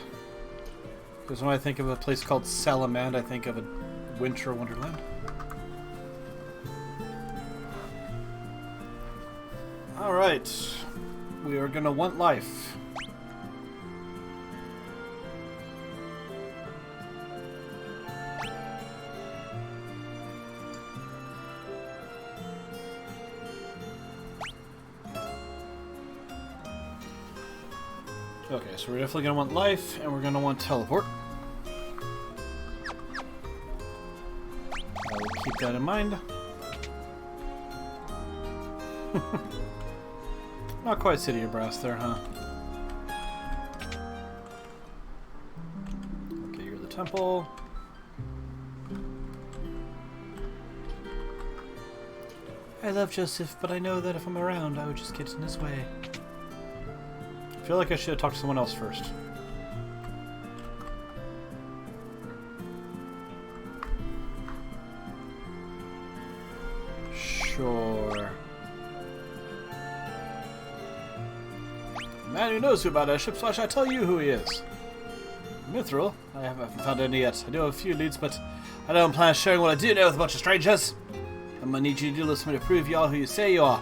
Because when I think of a place called Salamand, I think of a winter wonderland. Alright. We are gonna want life. Okay, so we're definitely gonna want life, and we're gonna want teleport. I will keep that in mind. Not quite City of Brass there, huh? Okay, you're the temple. I love Joseph, but I know that if I'm around, I would just get in his way. I feel like I should have talked to someone else first. Sure. Man who knows about airships, why should I tell you who he is? Mithril? I haven't found any yet. I do have a few leads, but I don't plan on sharing what I do know with a bunch of strangers. I'm gonna need you to do this for me to prove you are who you say you are.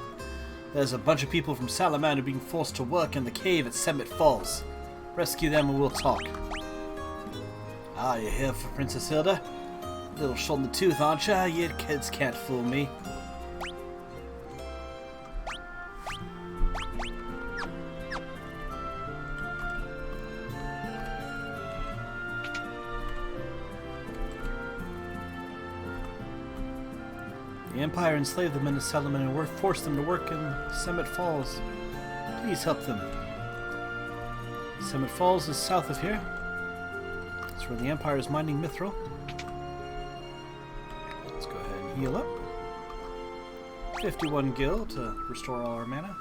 There's a bunch of people from Salamand who are being forced to work in the cave at Summit Falls. Rescue them and we'll talk. Ah, you're here for Princess Hilda? A little short in the tooth, aren't you? You kids can't fool me. The Empire enslaved the men of Salamand and forced them to work in Summit Falls. Please help them. Summit Falls is south of here. It's where the Empire is mining mithril. Let's go ahead and heal up. 51 gil to restore all our mana.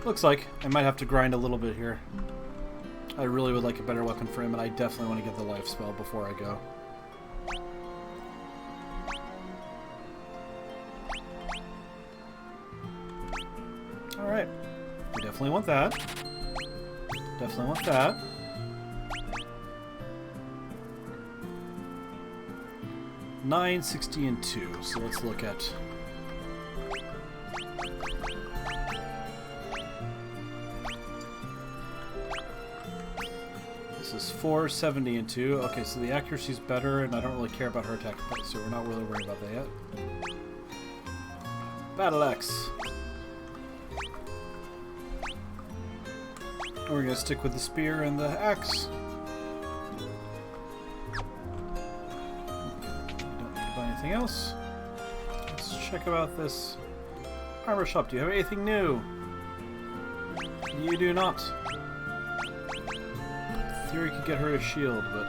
Looks like I might have to grind a little bit here. I really would like a better weapon for him, and I definitely want to get the life spell before I go. Alright. We definitely want that. Definitely want that. $9, 60, and 2. So let's look at... This is 4, 70, and 2. Okay, so the accuracy's better, and I don't really care about her attack, so we're not really worried about that yet. Battle Axe. We're gonna stick with the spear and the axe. Don't need to buy anything else. Let's check about this armor shop. Do you have anything new? You do not. Theory could get her a shield, but...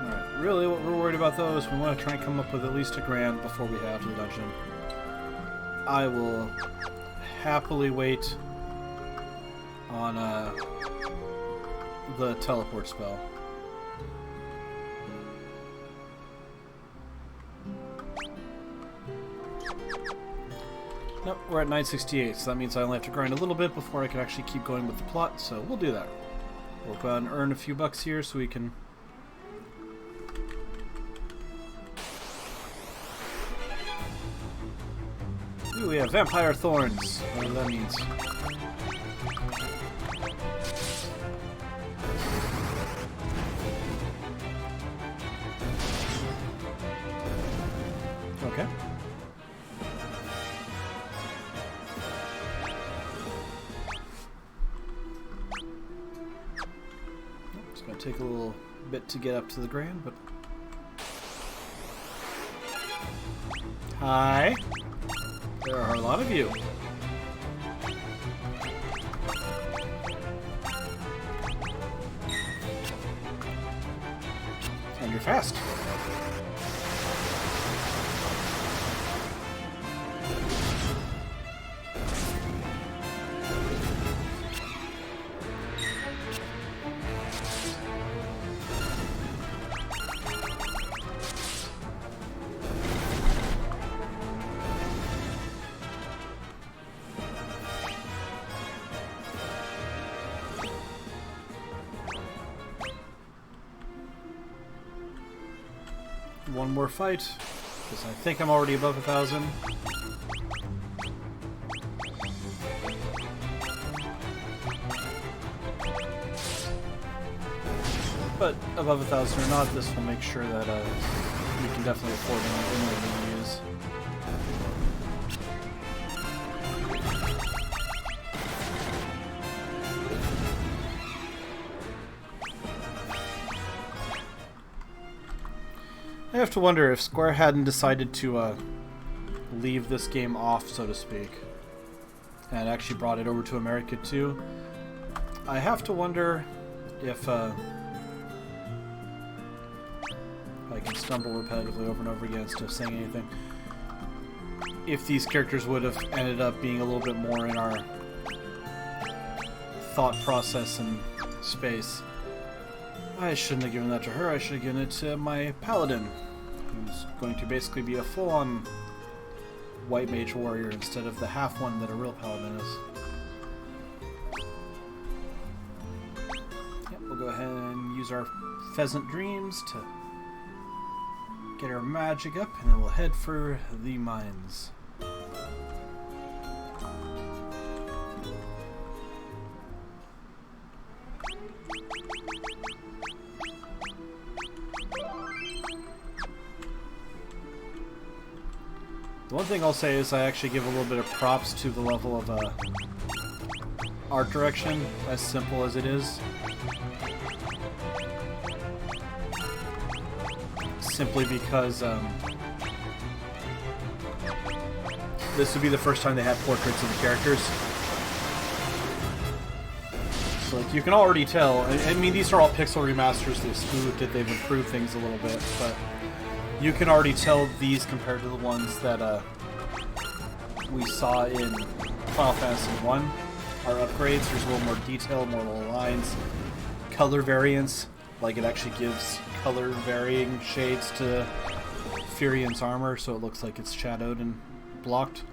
Alright. really what we're worried about though is we want to try and come up with at least $1,000 before we head out to the dungeon. I will happily wait on the teleport spell. Nope, we're at 968, so that means I only have to grind a little bit before I can actually keep going with the plot, so we'll do that. We'll go out and earn a few bucks here so we can... Ooh, we have vampire thorns. Whatever that means. Okay. It's going to take a little bit to get up to the grand, but... Hi! There are a lot of you. And you're fast. One more fight, because I think I'm already above 1,000. But above 1,000 or not, this will make sure that we can definitely afford anything we use. I have to wonder if Square hadn't decided to leave this game off, so to speak, and actually brought it over to America too. I have to wonder if I can stumble repetitively over and over again instead of saying anything, if these characters would have ended up being a little bit more in our thought process and space. I shouldn't have given that to her, I should have given it to my paladin, who's going to basically be a full-on white mage warrior instead of the half one that a real paladin is. Yep, we'll go ahead and use our pheasant dreams to get our magic up, and then we'll head for the mines. The one thing I'll say is I actually give a little bit of props to the level of art direction, as simple as it is. Simply because this would be the first time they had portraits of the characters. So like, you can already tell, I mean these are all pixel remasters, they've smoothed it, they've improved things a little bit, but you can already tell these compared to the ones that we saw in Final Fantasy 1 are upgrades. There's a little more detail, more little lines, color variants, like it actually gives color varying shades to Furion's armor so it looks like it's shadowed and blocked.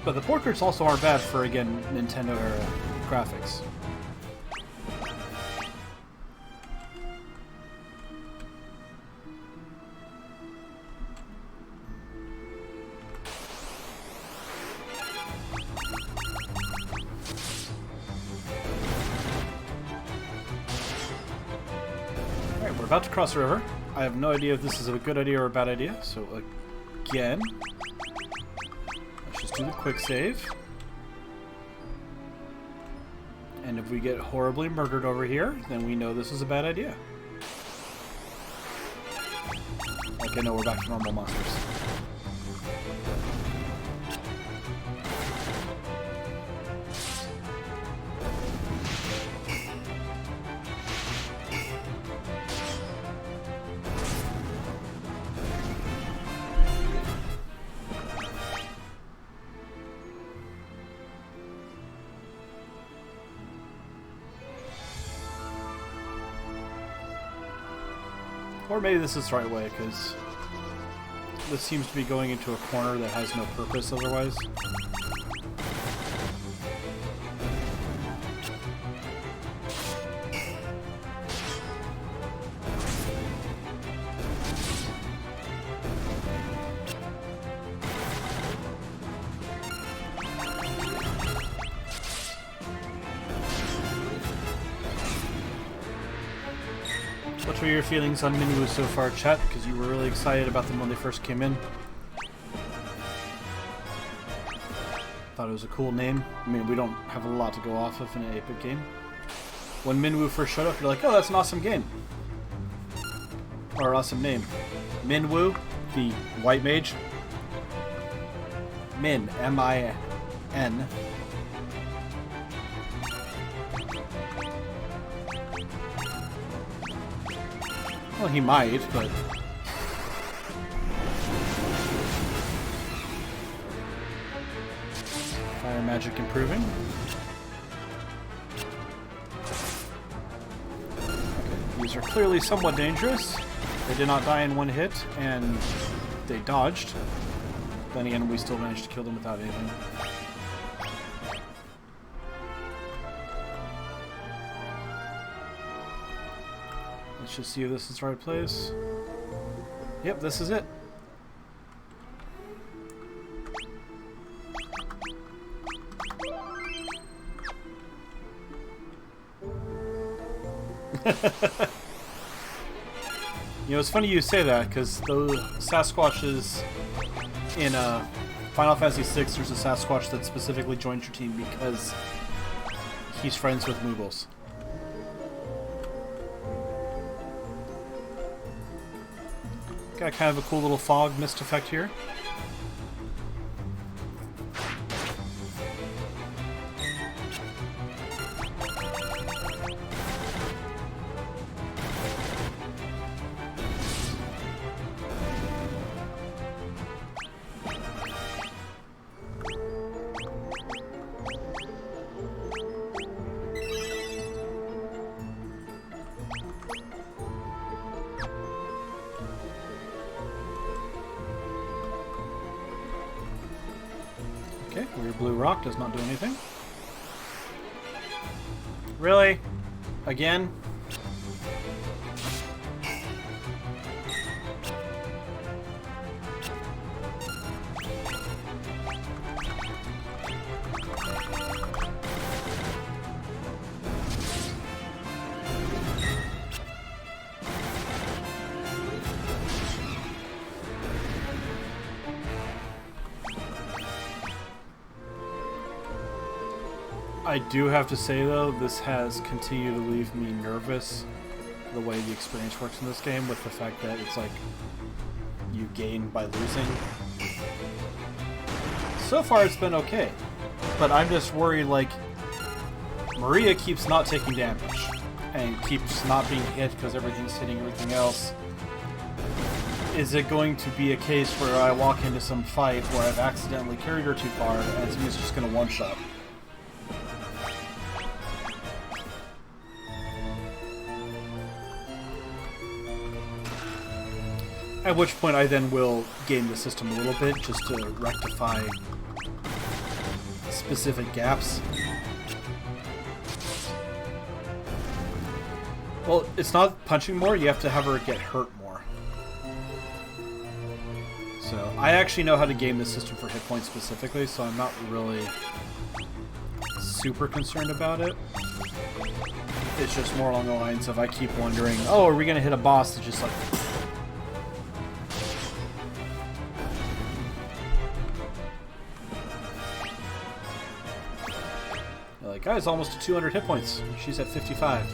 But the portraits also aren't bad for, again, Nintendo era graphics. Alright, we're about to cross the river. I have no idea if this is a good idea or a bad idea, so again... Just do the quick save. And if we get horribly murdered over here, then we know this is a bad idea. Okay, no, we're back to normal monsters. Or maybe this is the right way, because this seems to be going into a corner that has no purpose otherwise. What were your feelings on Minwu so far, chat? Because you were really excited about them when they first came in. Thought it was a cool name. I mean, we don't have a lot to go off of in an 8-bit game. When Minwu first showed up, you're like, oh, that's an awesome game. Or awesome name. Minwu, the white mage. Min, M-I-N. Well, he might, but... Fire magic improving. Okay, these are clearly somewhat dangerous. They did not die in one hit, and they dodged. Then again, we still managed to kill them without anything. Let's just see if this is the right place. Yep, this is it. You know, it's funny you say that, because those Sasquatches in Final Fantasy VI, there's a Sasquatch that specifically joins your team because he's friends with Moogles. Got kind of a cool little fog mist effect here. Okay, weird blue rock does not do anything. Really? Again? I do have to say, though, this has continued to leave me nervous, the way the experience works in this game, with the fact that it's like you gain by losing. So far it's been okay, but I'm just worried, like, Maria keeps not taking damage and keeps not being hit because everything's hitting everything else. Is it going to be a case where I walk into some fight where I've accidentally carried her too far and he's just going to one-shot? At which point I then will game the system a little bit just to rectify specific gaps. Well, it's not punching more, you have to have her get hurt more. So, I actually know how to game the system for hit points specifically, so I'm not really super concerned about it. It's just more along the lines of I keep wondering, oh, are we going to hit a boss that's just like... Like, guys, almost to 200 hit points. She's at 55.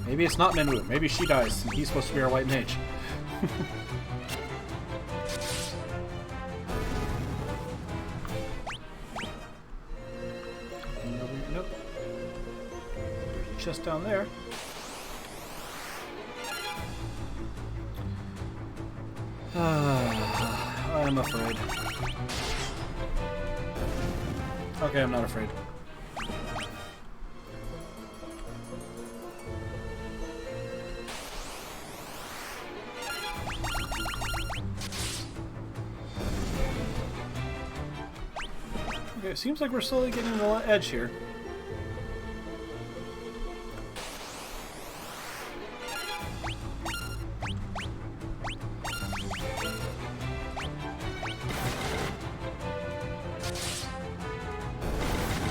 Maybe it's not Minwu. Maybe she dies, and he's supposed to be our white mage. Nope. Just down there. I'm afraid. Okay, I'm not afraid. Okay, seems like we're slowly getting the edge here.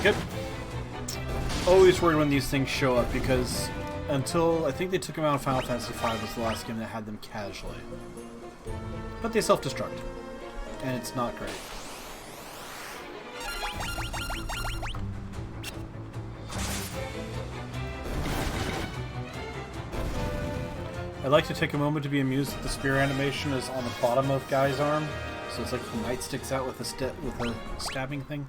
Good. Always worried when these things show up because until I think they took them out of Final Fantasy V was the last game that had them casually. But they self-destruct. And it's not great. I'd like to take a moment to be amused that the spear animation is on the bottom of Guy's arm. So it's like the knight sticks out with a stabbing thing.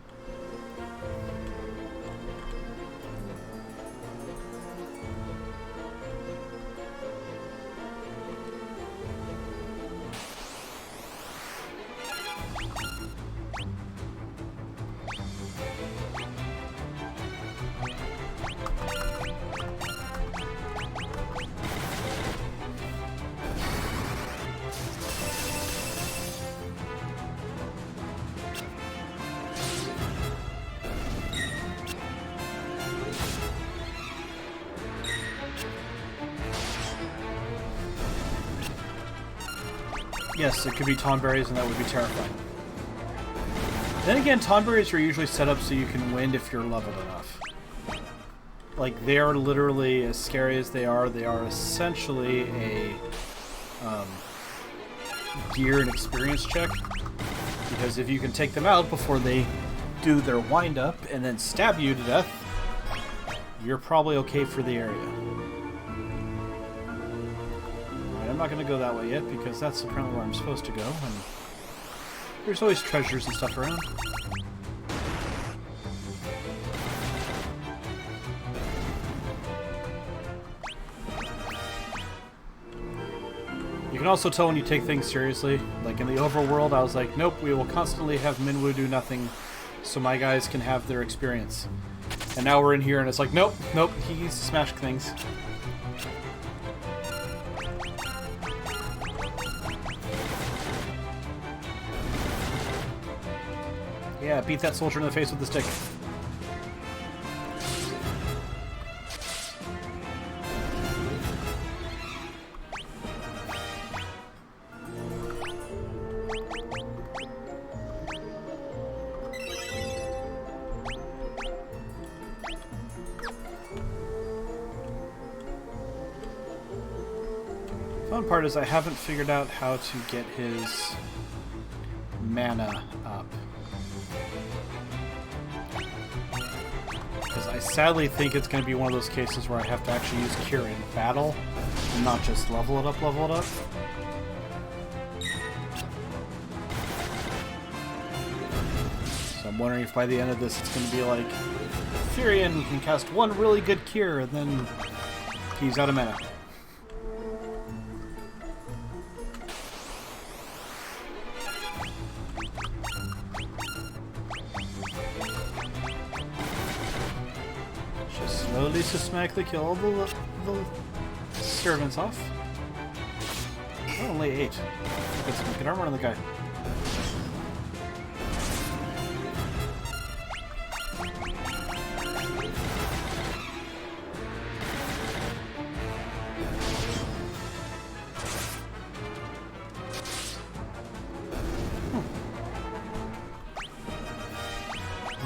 Yes, it could be Tonberries, and that would be terrifying. Then again, Tonberries are usually set up so you can win if you're leveled enough. Like, they are literally, as scary as they are essentially a gear and experience check. Because if you can take them out before they do their wind-up and then stab you to death, you're probably okay for the area. I'm not going to go that way yet because that's apparently where I'm supposed to go, and there's always treasures and stuff around. You can also tell when you take things seriously. Like in the overworld, I was like, nope, we will constantly have Minwu do nothing so my guys can have their experience. And now we're in here and it's like, nope, nope, he needs to smash things. Yeah, beat that soldier in the face with the stick. Fun part is I haven't figured out how to get his mana up. Because I sadly think it's going to be one of those cases where I have to actually use Cure in battle, and not just level it up, level it up. So I'm wondering if by the end of this it's going to be like, Furion can cast one really good Cure, and then he's out of mana. Slowly systematically kill all the servants off. Oh, only 8. Get some good armor on the guy.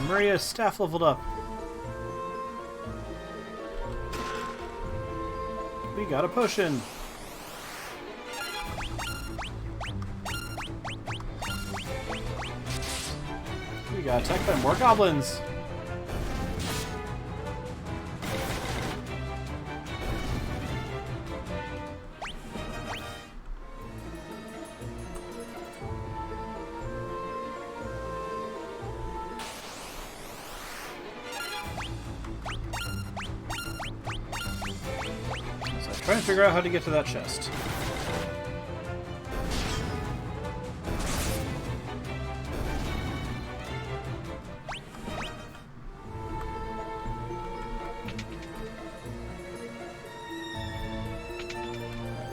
Maria's staff leveled up. We got a potion. We got attacked by more goblins. Trying to figure out how to get to that chest.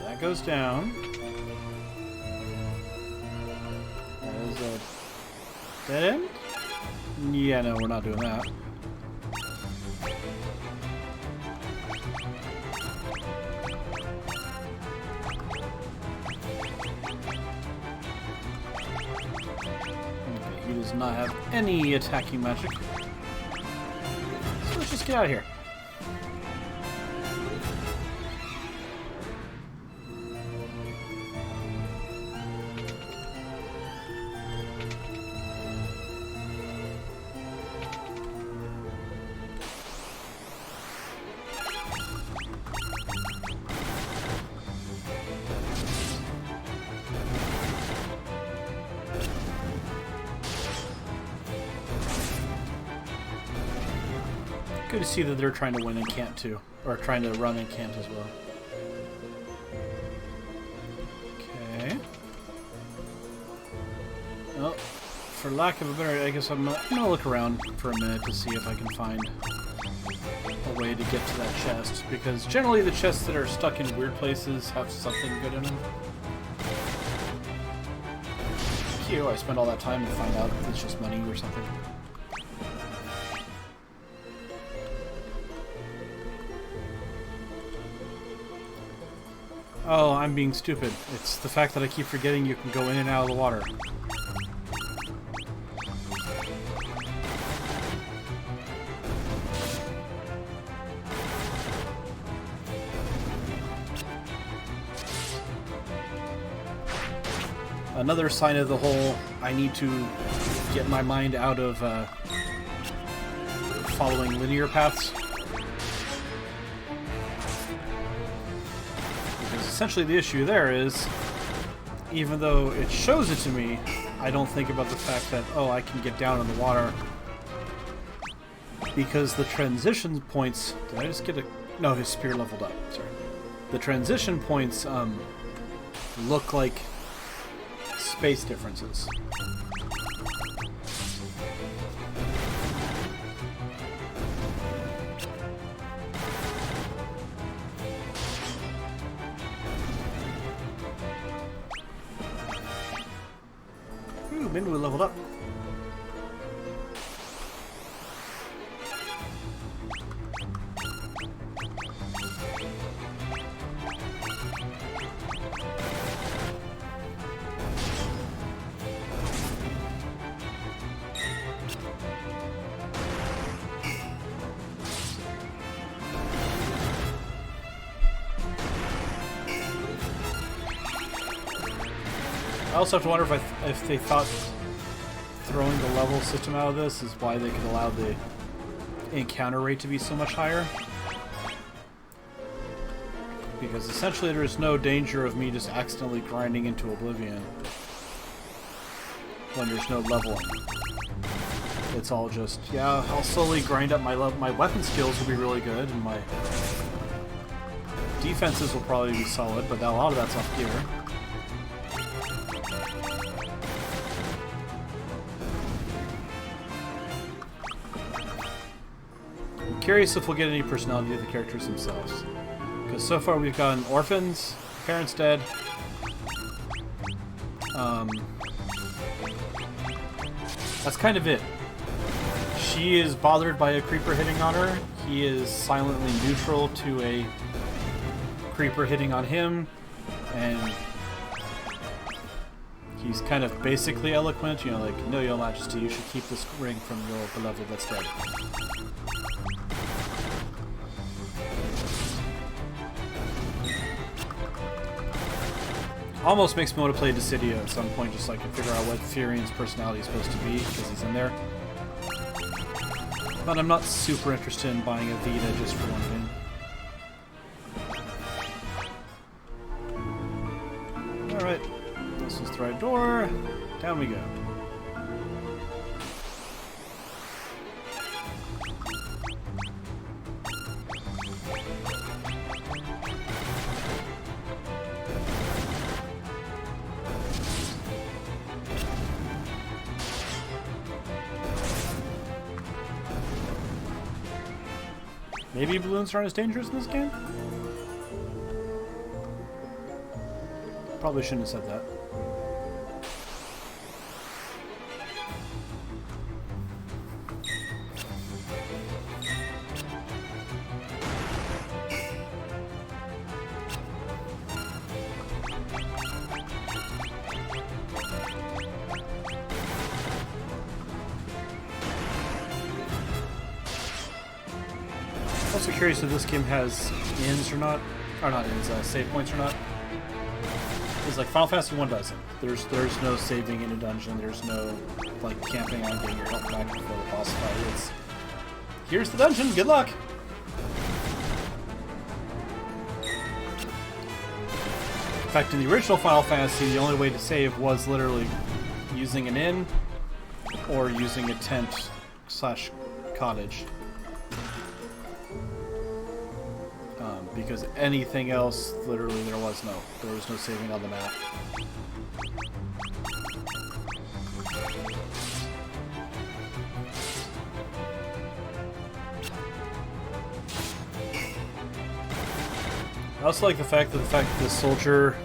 That goes down. That is a dead end? Yeah, no, we're not doing that. Okay, he does not have any attacking magic. So let's just get out of here. Good to see that they're trying to win and can't too. Or trying to run and can't as well. Okay. Well, for lack of a better, I guess I'm gonna look around for a minute to see if I can find a way to get to that chest. Because generally the chests that are stuck in weird places have something good in them. Cute, I spend all that time to find out if it's just money or something. Oh, I'm being stupid. It's the fact that I keep forgetting you can go in and out of the water. Another sign of the whole, I need to get my mind out of following linear paths. Essentially the issue there is, even though it shows it to me, I don't think about the fact that, oh, I can get down in the water. Because the transition points... Did I just get a... No, his spear leveled up. Sorry. The transition points look like space differences. Maybe we leveled up. I also have to wonder if they thought throwing the level system out of this is why they could allow the encounter rate to be so much higher. Because essentially there is no danger of me just accidentally grinding into oblivion when there's no leveling. It's all just, yeah, I'll slowly grind up my weapon skills will be really good, and my defenses will probably be solid, but a lot of that's off gear. Curious if we'll get any personality of the characters themselves. Because so far we've gotten orphans, parents dead. That's kind of it. She is bothered by a creeper hitting on her. He is silently neutral to a creeper hitting on him. And he's kind of basically eloquent, you know, like, no, your majesty, you should keep this ring from your beloved that's dead. Almost makes me want to play Dissidia at some point, just so I can figure out what Furian's personality is supposed to be, because he's in there. But I'm not super interested in buying a Vita just for one game. Alright, this is the right door. Down we go. Maybe balloons aren't as dangerous in this game? Probably shouldn't have said that. also curious if this game has ins or not. Or not ins, save points or not. It's like Final Fantasy 1 doesn't. There's no saving in a dungeon. There's no like camping on getting your health back before the boss fight. It's here's the dungeon. Good luck. In fact, in the original Final Fantasy, the only way to save was literally using an inn or using a tent / cottage. Because anything else, literally, there was no saving on the map. I also like the fact that the soldier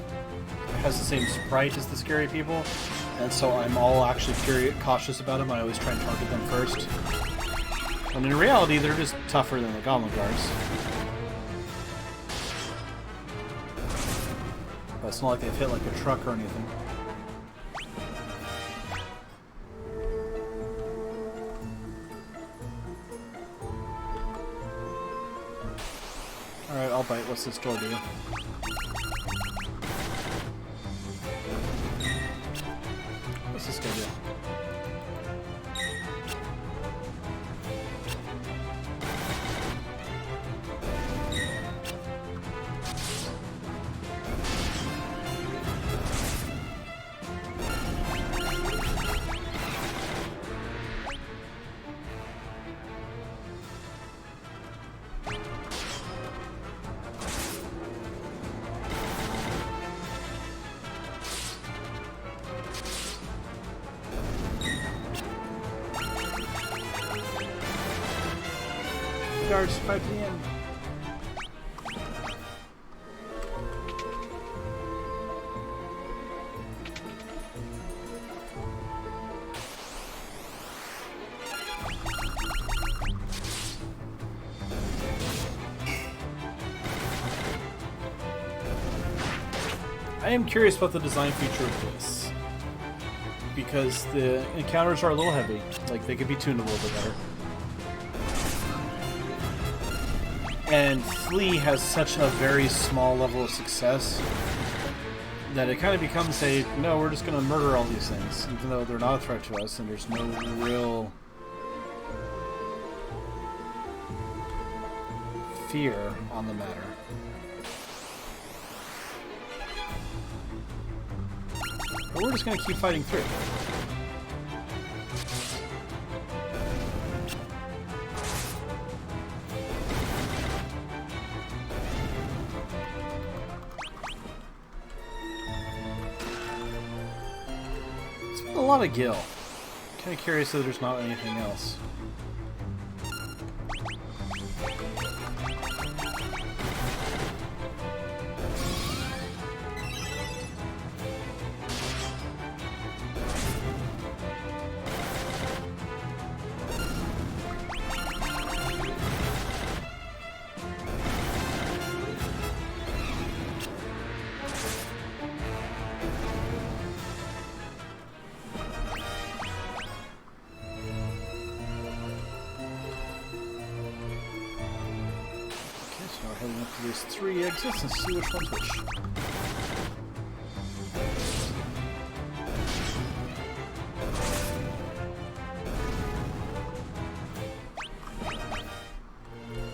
has the same sprite as the scary people, and so I'm all actually cautious about them. I always try and target them first. When in reality, they're just tougher than the Goblin Guards. But it's not like they've hit like a truck or anything. Alright, I'll bite. What's this door do? What's this guy do? Guards, fight to the end. I am curious about the design feature of this, because the encounters are a little heavy. Like, they could be tuned a little bit better. And Flea has such a very small level of success that it kind of becomes a, no, we're just going to murder all these things, even though they're not a threat to us, and there's no real fear on the matter. But we're just going to keep fighting through. A lot of Gil. Kind of curious if there's not anything else. Heading up to these 3 exits and see which one's which.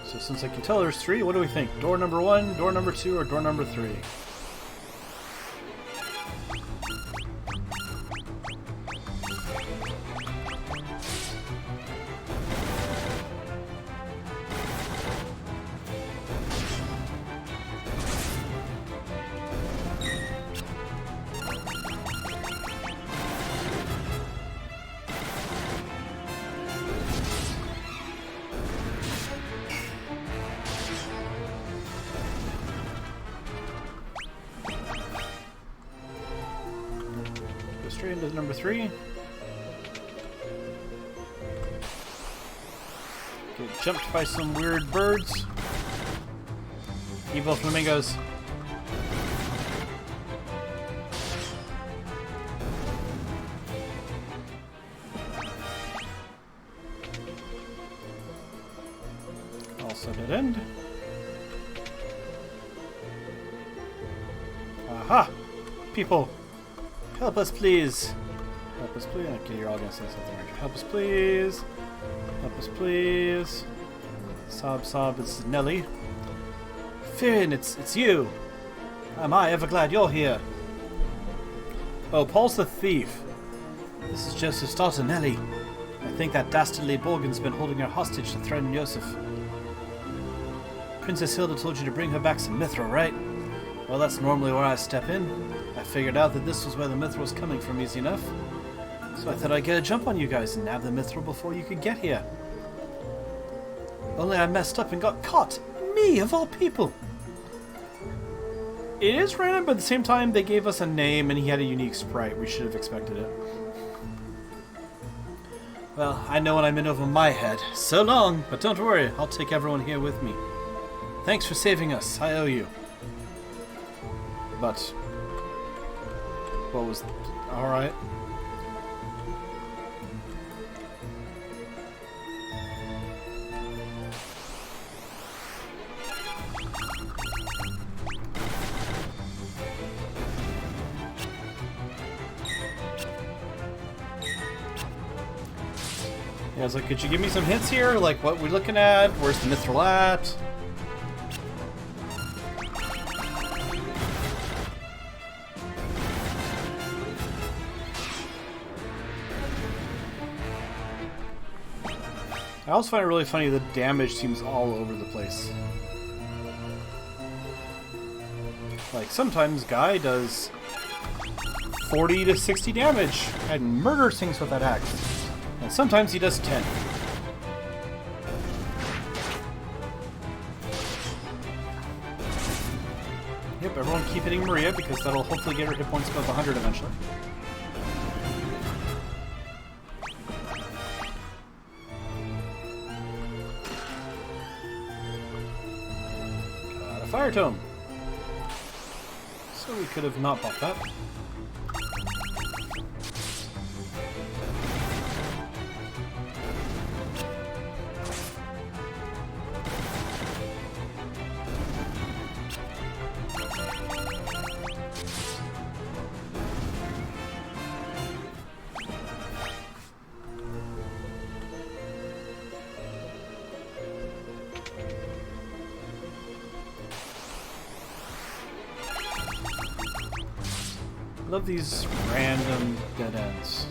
So since I can tell there's 3, what do we think? Door number 1, door number 2, or door number 3? Straight into number 3. Get jumped by some weird birds. Evil flamingos. So dead end. Aha! People! Help us, please! Help us, please. Okay, you're all gonna say something. Help us, please! Help us, please! Sob, it's Nelly. Finn, it's you! Am I ever glad you're here? Oh, Paul's the thief. This is Joseph's daughter, Nelly. I think that dastardly Borgen's been holding her hostage to threaten Joseph. Princess Hilda told you to bring her back some mithril, right? Well, that's normally where I step in. I figured out that this was where the mithril was coming from easy enough. So I thought I'd get a jump on you guys and nab the mithril before you could get here. Only I messed up and got caught. Me, of all people! It is random, but at the same time, they gave us a name and he had a unique sprite. We should have expected it. Well, I know when I'm in over my head. So long, but don't worry, I'll take everyone here with me. Thanks for saving us. I owe you. But what was... Alright. Yeah, I was like, could you give me some hints here? Like, what we're looking at? Where's the mithril at? I also find it really funny the damage seems all over the place. Like, sometimes Guy does 40 to 60 damage and murders things with that axe. And sometimes he does 10. Yep, everyone keep hitting Maria because that'll hopefully get her hit points above 100 eventually. Got a fire tome. So we could have not bought that. Love these random dead ends.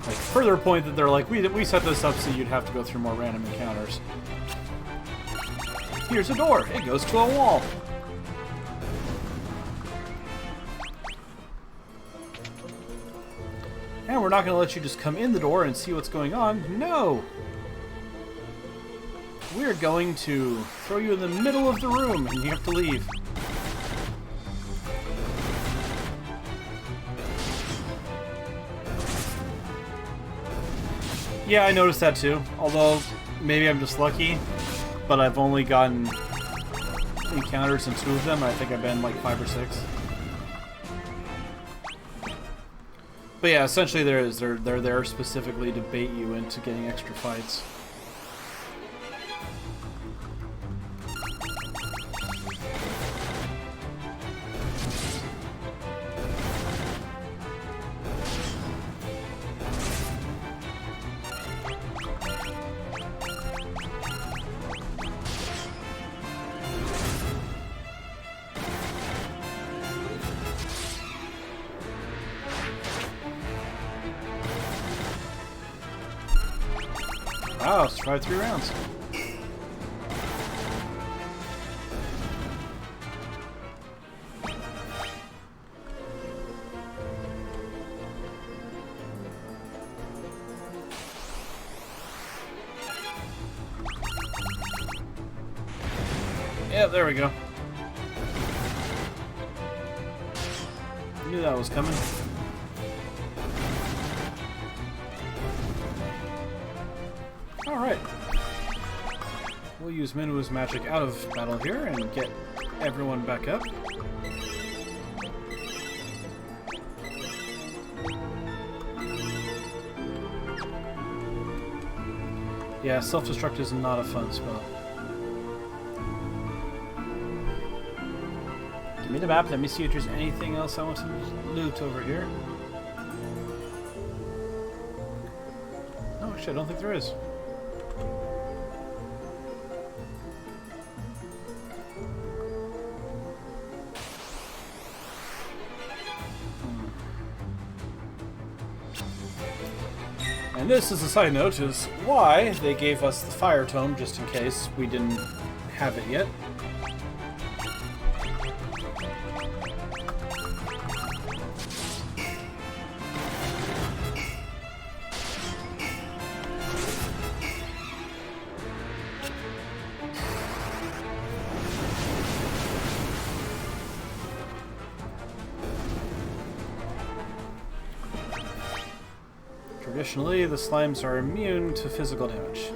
Like, further point that they're like, we set this up so you'd have to go through more random encounters. Here's a door. It goes to a wall. And we're not going to let you just come in the door and see what's going on. No! We're going to throw you in the middle of the room and you have to leave. Yeah, I noticed that too. Although, maybe I'm just lucky, but I've only gotten encounters in 2 of them. I think I've been like 5 or 6. But yeah, essentially they're there specifically to bait you into getting extra fights. Wow, survived 3 rounds. Yeah, there we go. Knew that was coming. Alright. We'll use Minua's magic out of battle here and get everyone back up. Yeah, self-destruct is not a fun spell. Give me the map. Let me see if there's anything else I want to loot over here. Oh shit, I don't think there is. And this, as a side note, is why they gave us the fire tome, just in case we didn't have it yet. Traditionally, the slimes are immune to physical damage.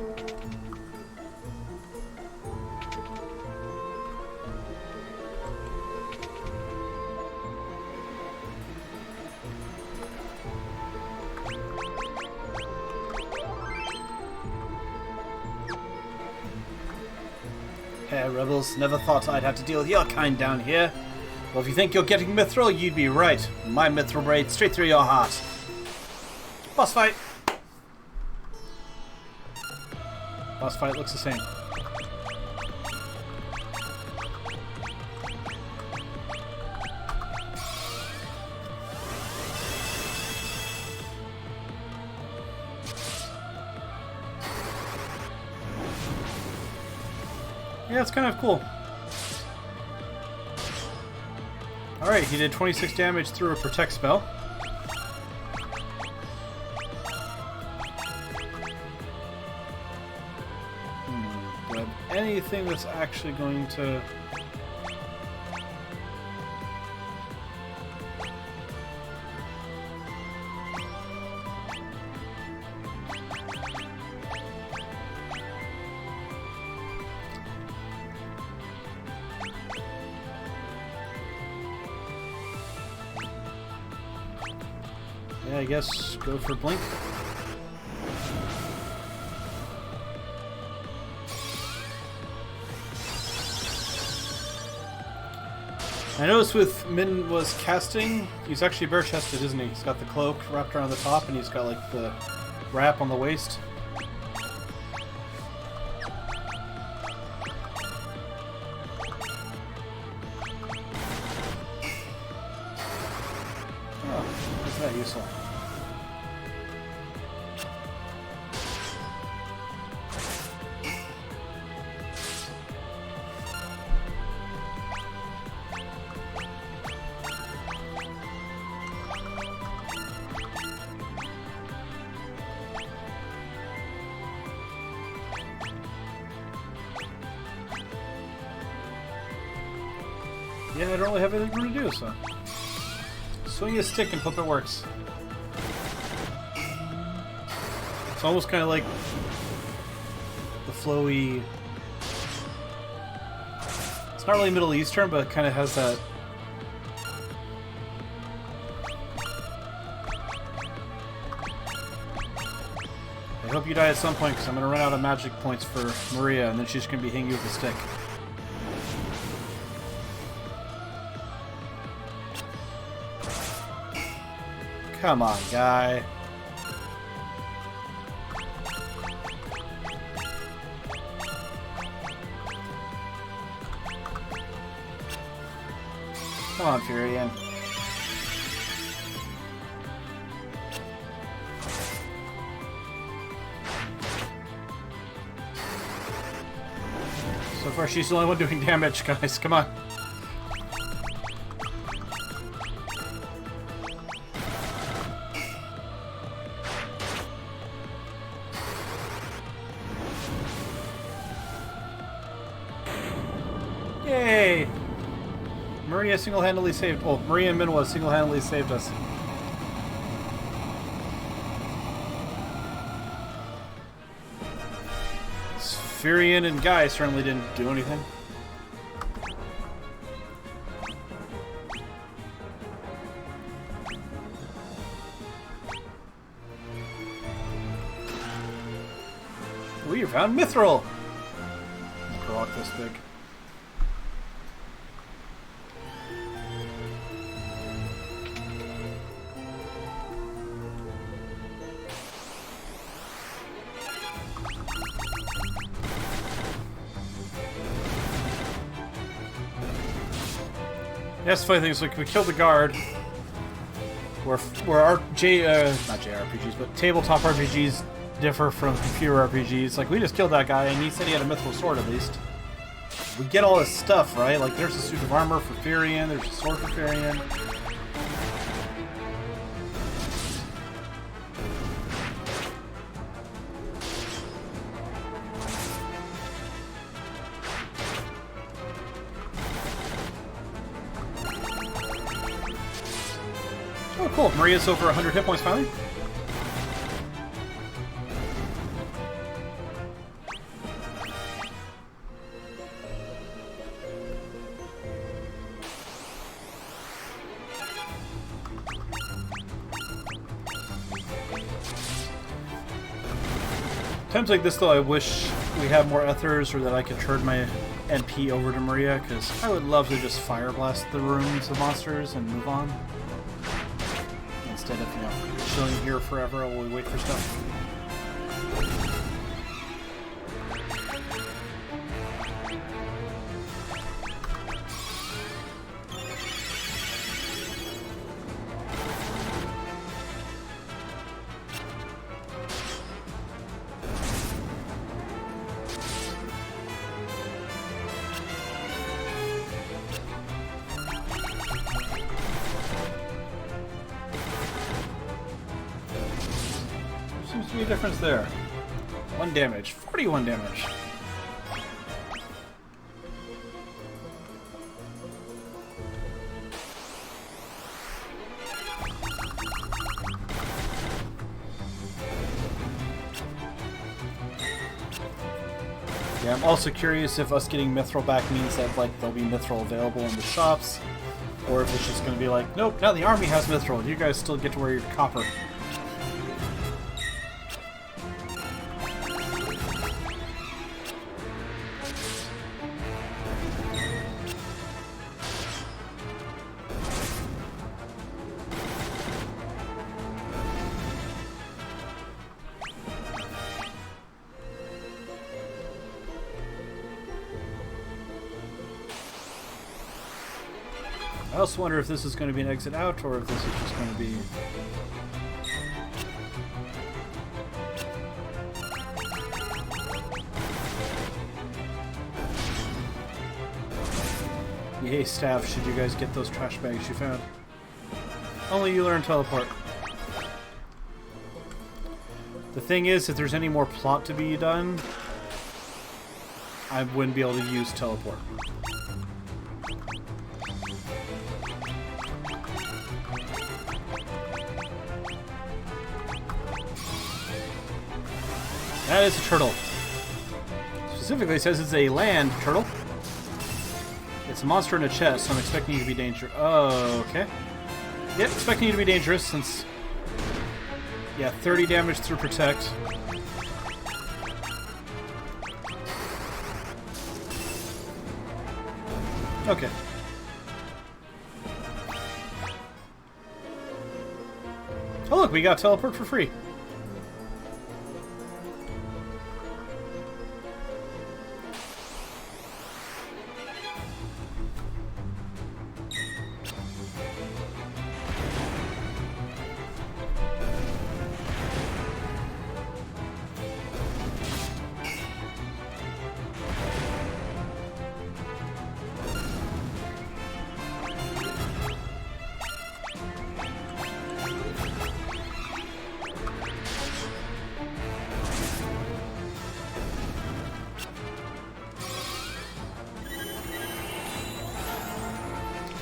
Hey, rebels, never thought I'd have to deal with your kind down here. Well, if you think you're getting mithril, you'd be right. My mithril braid straight through your heart. Boss fight! Boss fight looks the same. Yeah, it's kind of cool. Alright, he did 26 damage through a protect spell. But anything that's actually going to... Yeah, I guess go for blink. I noticed with Min was casting, he's actually bare-chested, isn't he? He's got the cloak wrapped around the top, and he's got like the wrap on the waist. Oh, isn't that useful? Yeah, I don't really have anything to do, so... Swing a stick and hope it works. It's almost kind of like the flowy... It's not really Middle Eastern, but it kind of has that... I hope you die at some point, because I'm going to run out of magic points for Maria, and then she's going to be hitting you with a stick. Come on, guy. Come on, Furion. So far, she's the only one doing damage, guys. Come on. Yay! Maria single-handedly saved... Oh, Maria and Minwa single-handedly saved us. Furion and Guy certainly didn't do anything. We found mithril! A rock this big. Yes, the funny thing is, like, we killed the guard. Where our not JRPGs, but tabletop RPGs differ from computer RPGs. Like, we just killed that guy, and he said he had a mithril sword at least. We get all this stuff, right? Like, there's a suit of armor for Firion, there's a sword for Firion. Oh, cool. Maria's over 100 hit points finally. Times like this, though, I wish we had more ethers or that I could turn my NP over to Maria, because I would love to just fire blast the rooms of monsters and move on. Instead of, you know, chilling here forever while we wait for stuff. Seems to be a difference there. 1 damage. 41 damage. Yeah, I'm also curious if us getting mithril back means that, like, there'll be mithril available in the shops, or if it's just going to be like, nope, now the army has mithril. You guys still get to wear your copper. I also wonder if this is going to be an exit out, or if this is just going to be... Yay, staff, should you guys get those trash bags you found. Only you learn teleport. The thing is, if there's any more plot to be done, I wouldn't be able to use teleport. That is a turtle. Specifically, it says it's a land turtle. It's a monster in a chest, so I'm expecting you to be dangerous. Oh, okay. Yep, expecting you to be dangerous since... Yeah, 30 damage through protect. Okay. Oh look, we got teleport for free.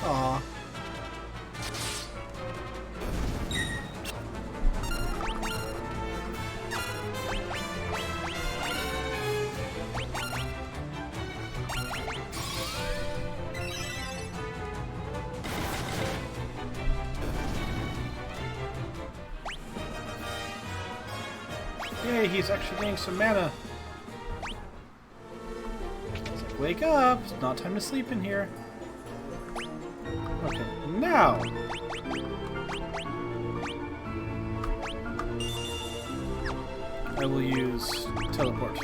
Aw. Yay, he's actually getting some mana. Wake up! It's not time to sleep in here. Okay, now! I will use teleport.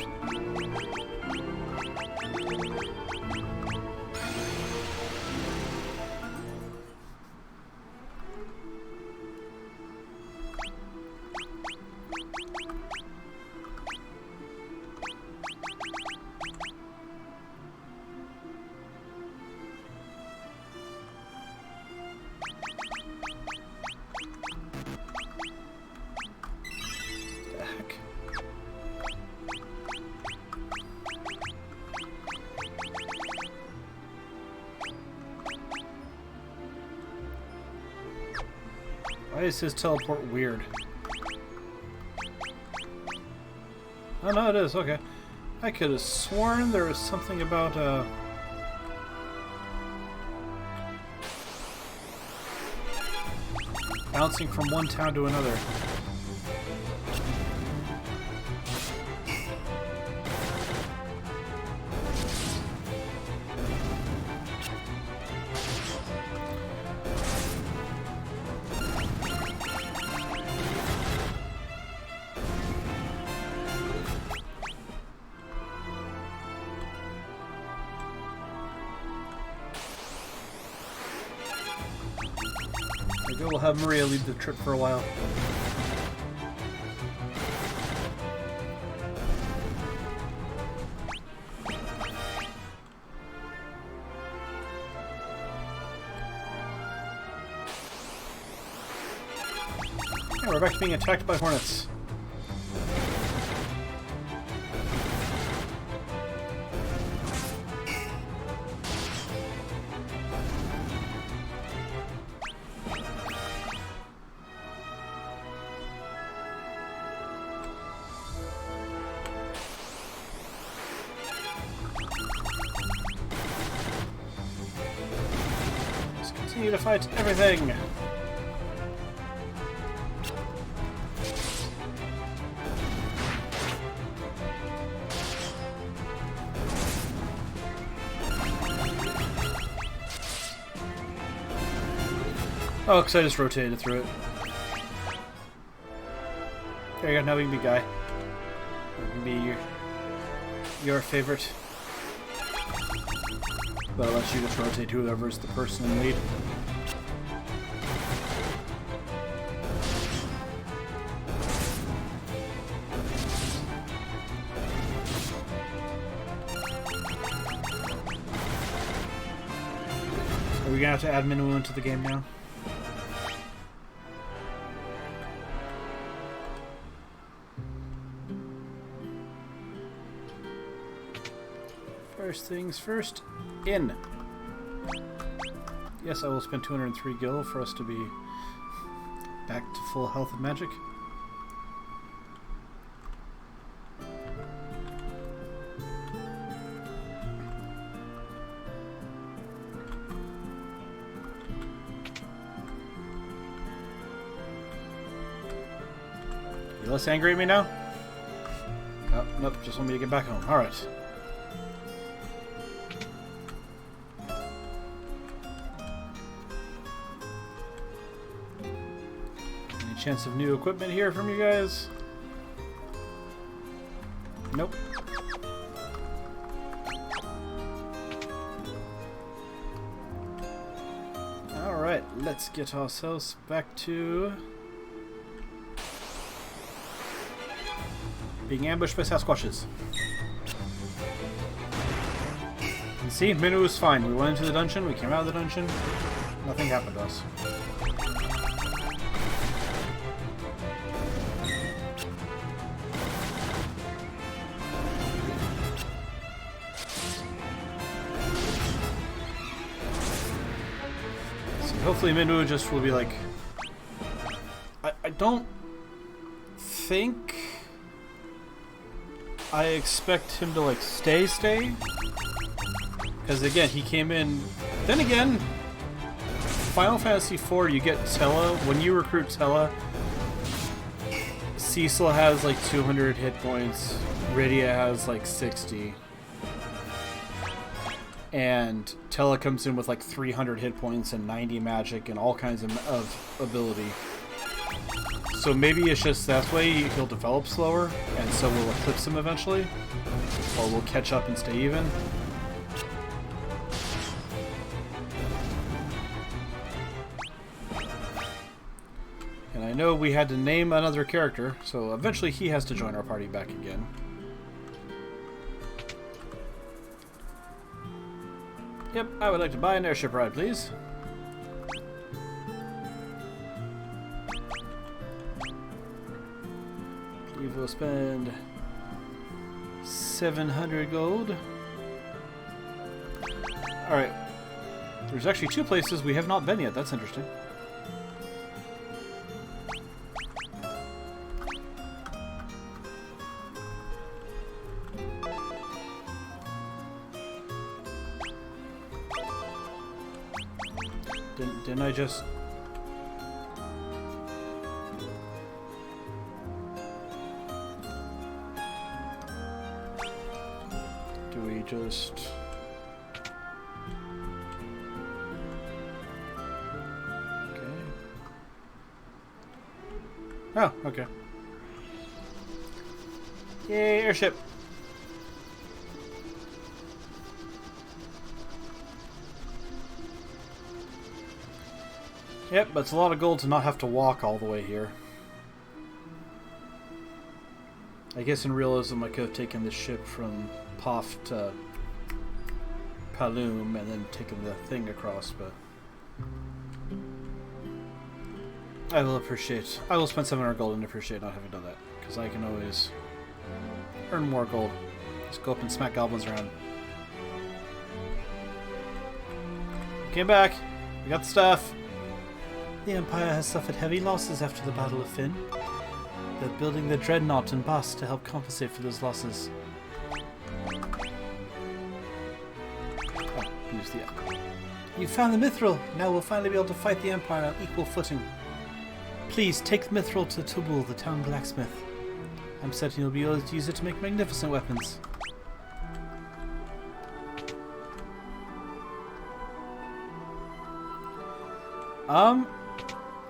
Why is his teleport weird? Oh no, it is, okay. I could have sworn there was something about, bouncing from one town to another. Maybe we'll have Maria lead the trip for a while. Yeah, we're back to being attacked by hornets. Continue to fight everything! Oh, because I just rotated through it. There you go, now we can be Guy. We can be your favorite. But I'll let you just rotate to whoever's the person in lead. Are we gonna have to add Minwu into the game now? First things first, in. Yes, I will spend 203 gil for us to be back to full health and magic. You less angry at me now? Oh, nope, just want me to get back home. Alright. Chance of new equipment here from you guys? Nope. Alright, let's get ourselves back to being ambushed by Sasquatches. And see, Minwu was fine. We went into the dungeon, we came out of the dungeon, nothing happened to us. Hopefully Minwu just will be like... I don't think I expect him to like stay. Because again, he came in... Then again, Final Fantasy IV, you get Tella. When you recruit Tella, Cecil has like 200 hit points. Rydia has like 60. and Tella comes in with like 300 hit points and 90 magic and all kinds of ability. So maybe it's just that way he'll develop slower, and so we'll eclipse him eventually, or we'll catch up and stay even. And I know we had to name another character, so eventually he has to join our party back again. Yep, I would like to buy an airship ride, please. We will spend 700 gold. Alright. There's actually 2 places we have not been yet. That's interesting. Didn't I just... Do we just... Okay. Oh, okay. Yay, airship! Yep, but it's a lot of gold to not have to walk all the way here. I guess in realism I could have taken the ship from Poff to Paloom and then taken the thing across, but... I will spend 700 gold and appreciate not having done that, because I can always earn more gold. Just go up and smack goblins around. Came back! We got the stuff! The Empire has suffered heavy losses after the Battle of Fynn. They're building the Dreadnought and bus to help compensate for those losses. Oh, use the echo. You found the Mithril! Now we'll finally be able to fight the Empire on equal footing. Please, take the Mithril to Tubul, the town blacksmith. I'm certain you'll be able to use it to make magnificent weapons.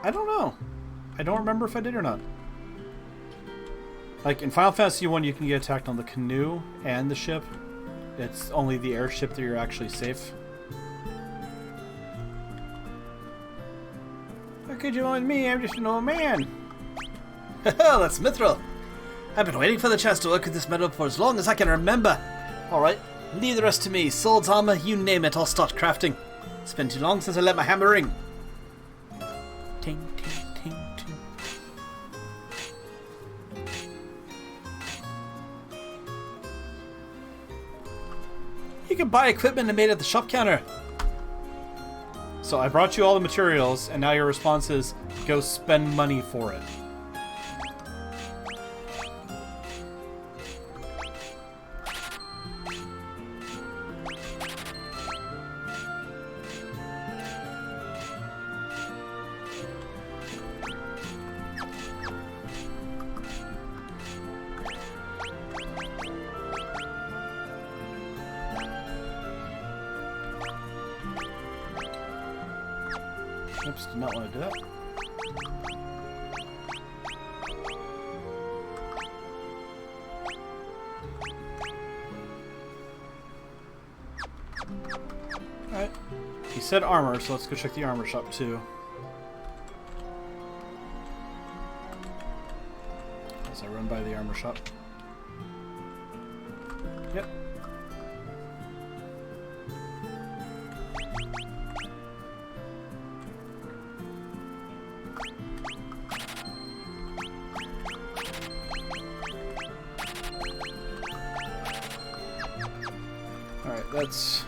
I don't know. I don't remember if I did or not. Like, in Final Fantasy 1, you can get attacked on the canoe and the ship. It's only the airship that you're actually safe. How could you join me? I'm just an old man. Haha, that's Mithril. I've been waiting for the chance to work with this metal for as long as I can remember. Alright, leave the rest to me. Swords, armor, you name it, I'll start crafting. It's been too long since I let my hammer ring. Ting, ting, ting, ting. You can buy equipment and made at the shop counter. So I brought you all the materials, and now your response is, go spend money for it. Oops, did not want to do that. Alright. He said armor, so let's go check the armor shop too. As I run by the armor shop. Yep. That's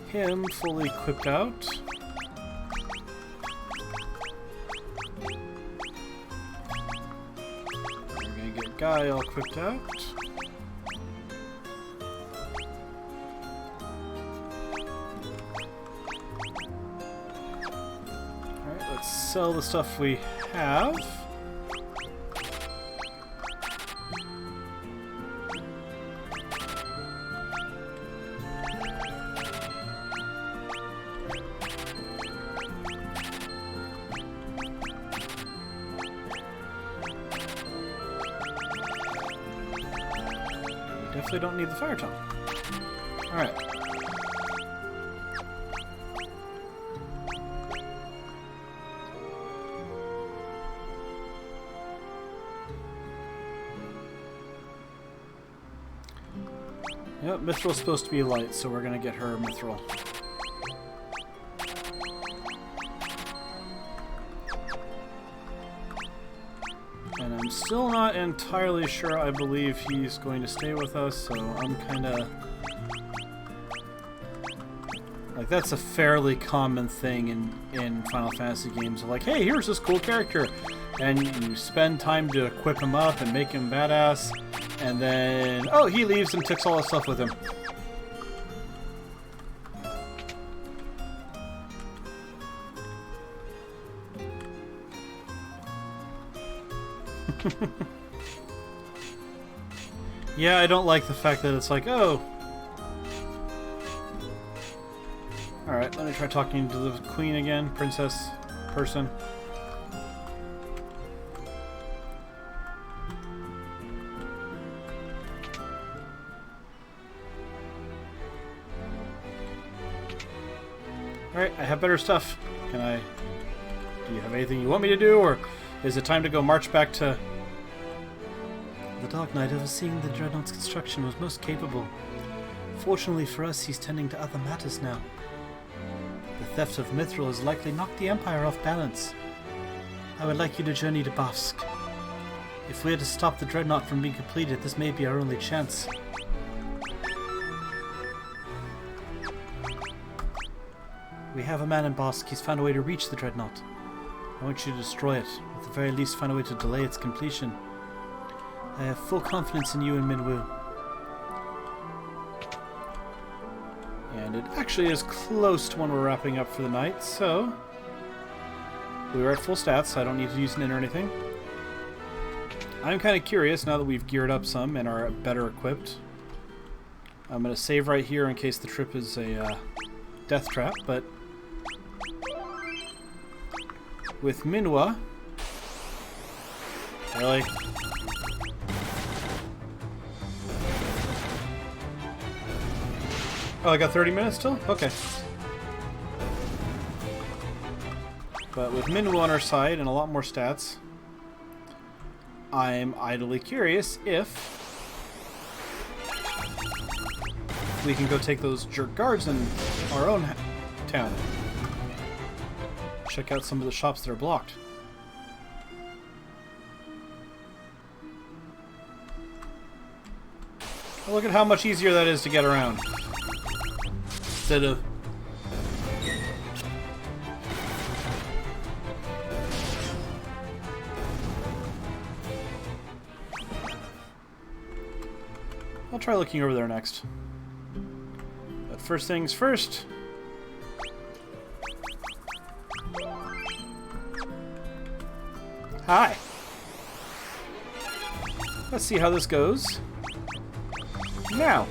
him fully equipped out. We're gonna get Guy all equipped out. Alright, let's sell the stuff we have. Definitely don't need the fire tongue. Alright. Yep, Mithril's supposed to be light, so we're gonna get her Mithril. And I'm still not entirely sure I believe he's going to stay with us, so I'm kinda... Like, that's a fairly common thing in Final Fantasy games. Like, hey, here's this cool character! And you spend time to equip him up and make him badass, and then, oh, he leaves and takes all his stuff with him. Yeah, I don't like the fact that it's like, oh. Alright, let me try talking to the queen again, princess person. Alright, I have better stuff. Can I... Do you have anything you want me to do, or is it time to go march back to... The Dark Knight overseeing the Dreadnought's construction was most capable. Fortunately for us, he's tending to other matters now. The theft of Mithril has likely knocked the Empire off balance. I would like you to journey to Bafsk. If we are to stop the Dreadnought from being completed, this may be our only chance. We have a man in Bafsk. He's found a way to reach the Dreadnought. I want you to destroy it. At the very least, find a way to delay its completion. I have full confidence in you and Minwu. And it actually is close to when we're wrapping up for the night, so... We were at full stats, so I don't need to use an in or anything. I'm kind of curious, now that we've geared up some and are better equipped. I'm going to save right here in case the trip is a death trap, but... With Minwa... Really? Oh, I got 30 minutes still? Okay. But with Minwu on our side and a lot more stats, I'm idly curious if we can go take those jerk guards in our own town. Check out some of the shops that are blocked. Look at how much easier that is to get around. Instead of... I'll try looking over there next. But first things first... Hi! Let's see how this goes. Now!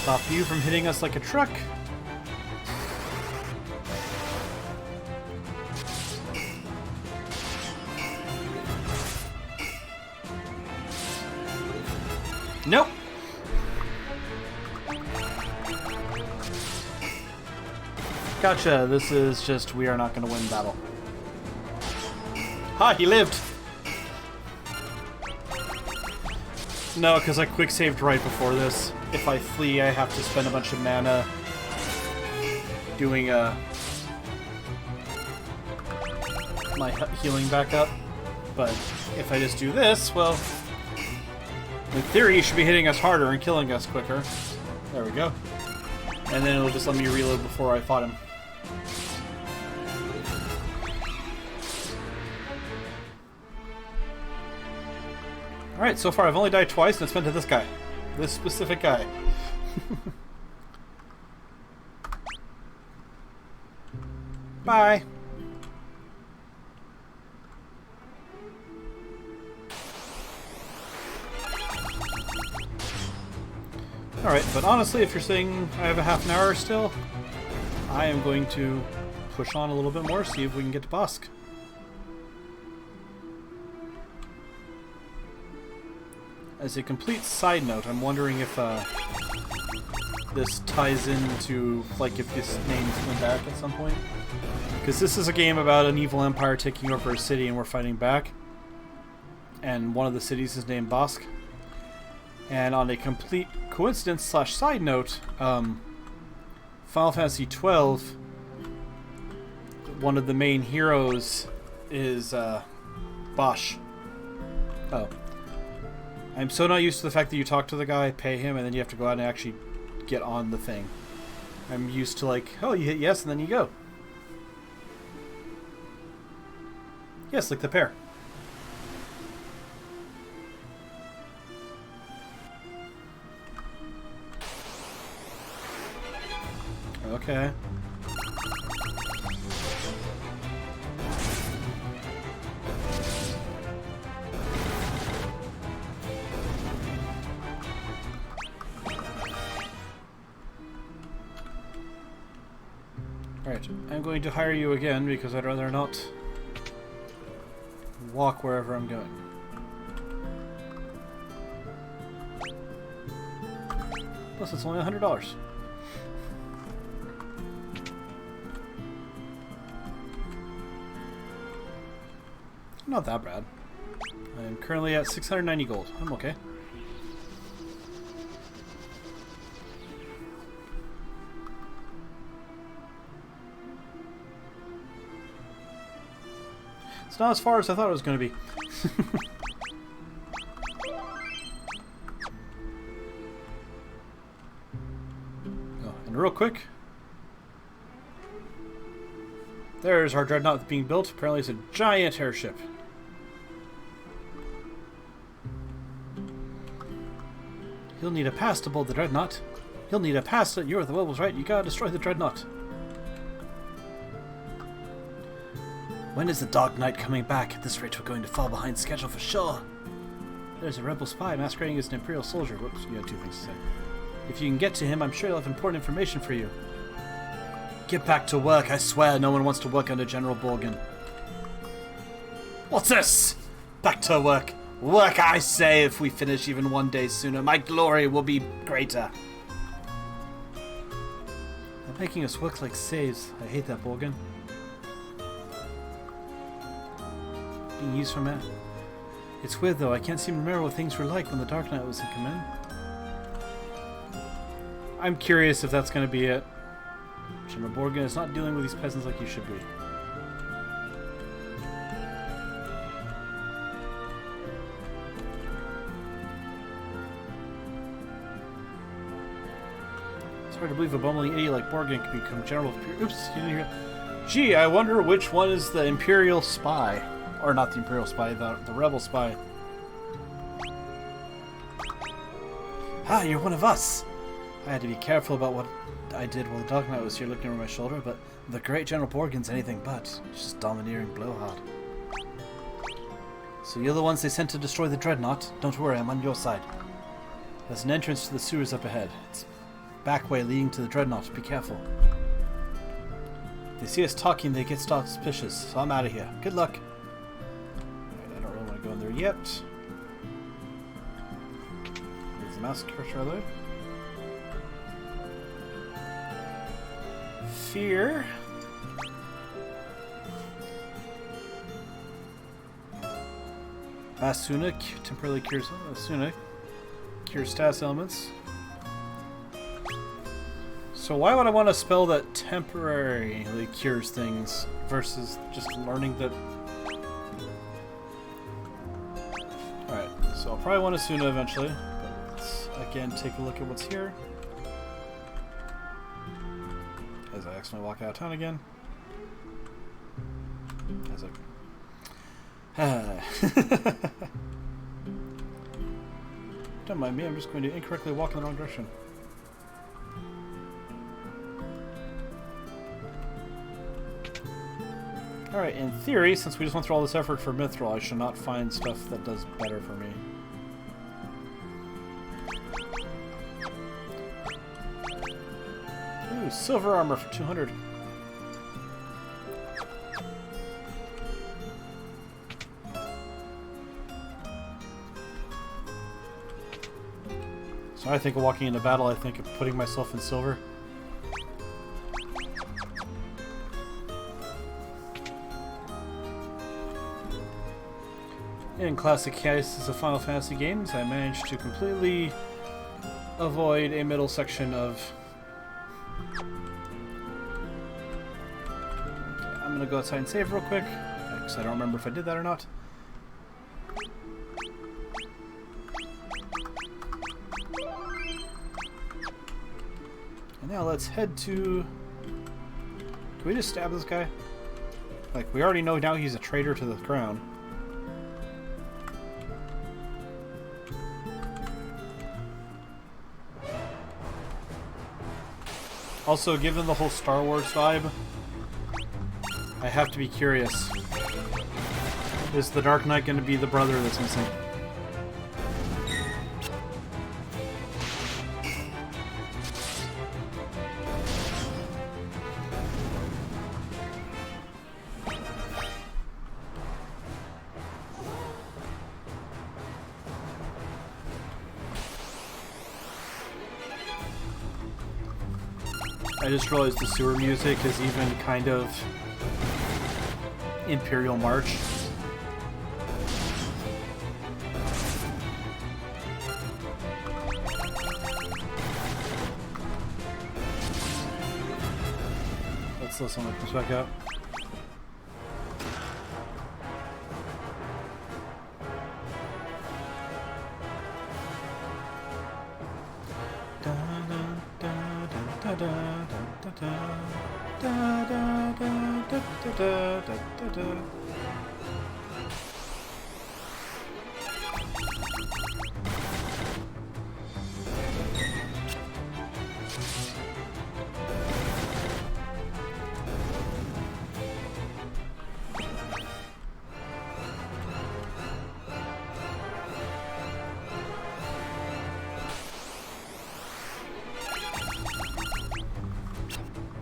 Stop you from hitting us like a truck. Nope. Gotcha. This is just, we are not going to win battle. Ha! He lived! No, because I quick-saved right before this. If I flee, I have to spend a bunch of mana doing my healing back up. But if I just do this, well, in theory, he should be hitting us harder and killing us quicker. There we go. And then it'll just let me reload before I fought him. Alright, so far I've only died twice, and it's been to this guy. This specific guy. Bye! Alright, but honestly, if you're saying I have a half an hour still, I am going to push on a little bit more, see if we can get to Bosk. As a complete side note, I'm wondering if this ties into, like, if this name's coming back at some point. Because this is a game about an evil empire taking over a city and we're fighting back. And one of the cities is named Bosk. And on a complete coincidence slash side note, Final Fantasy XII, one of the main heroes is Bosch. Oh. I'm so not used to the fact that you talk to the guy, pay him, and then you have to go out and actually get on the thing. I'm used to, like, oh, you hit yes and then you go. Yes, like the pair. Okay. Alright, I'm going to hire you again because I'd rather not walk wherever I'm going. Plus, it's only $100. Not that bad. I am currently at 690 gold. I'm okay. It's not as far as I thought it was going to be. Oh, and real quick, there's our dreadnought being built. Apparently it's a giant airship. You'll need a pass to board the dreadnought. You'll need a pass to... You're the Webbles, right? You gotta destroy the dreadnought. When is the Dark Knight coming back? At this rate we're going to fall behind schedule for sure. There's a rebel spy masquerading as an Imperial soldier. Whoops, you had two things to say. If you can get to him, I'm sure he'll have important information for you. Get back to work. I swear no one wants to work under General Borgen. What's this? Back to work. Work, I say. If we finish even one day sooner, my glory will be greater. They're making us work like slaves. I hate that, Borgen. Being used for man. It's weird though. I can't seem to remember what things were like when the Dark Knight was in command. I'm curious if that's going to be it. General Borgen is not dealing with these peasants like you should be. It's hard to believe a bumbling idiot like Borgen could become general of... Oops, you didn't hear... Gee, I wonder which one is the Imperial spy. Or not the Imperial spy, the rebel spy. Ah, you're one of us! I had to be careful about what I did while the Dark Knight was here looking over my shoulder, but the great General Borgen's anything but. He's just domineering blowhard. So you're the ones they sent to destroy the dreadnought? Don't worry, I'm on your side. There's an entrance to the sewers up ahead. It's a back way leading to the dreadnought. Be careful. If they see us talking, they get suspicious, so I'm out of here. Good luck. Alright, I don't really want to go in there yet. There's the mouse cursor there. Fear. Asuna temporarily cures Asuna cures status elements. So why would I want a spell that temporarily cures things versus just learning that? Alright, so I'll probably want Asuna eventually, but let's again take a look at what's here. As I accidentally walk out of town again. As I... Don't mind me, I'm just going to incorrectly walk in the wrong direction. Alright, in theory, since we just went through all this effort for Mithril, I should not find stuff that does better for me. Ooh, silver armor for 200. So I think of walking into battle, I think of putting myself in silver. In classic cases of Final Fantasy games, I managed to completely avoid a middle section of... I'm gonna go outside and save real quick, because I don't remember if I did that or not. And now let's head to... Can we just stab this guy? Like, we already know now he's a traitor to the crown. Also, given the whole Star Wars vibe, I have to be curious. Is the Dark Knight going to be the brother that's missing? I just realized the sewer music is even kind of Imperial March. Let's listen when it comes back out.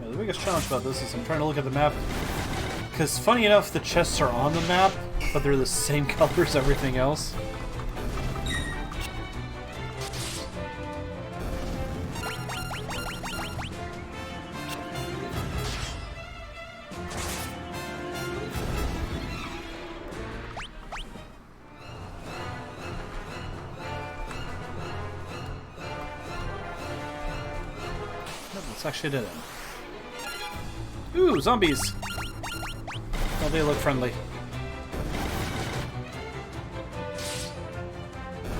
The biggest challenge about this is I'm trying to look at the map, because funny enough the chests are on the map, but they're the same color as everything else. Let's actually do it. Ooh, zombies! Oh, they look friendly.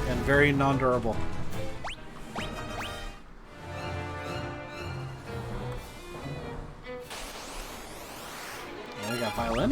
And very non-durable. And we got violin.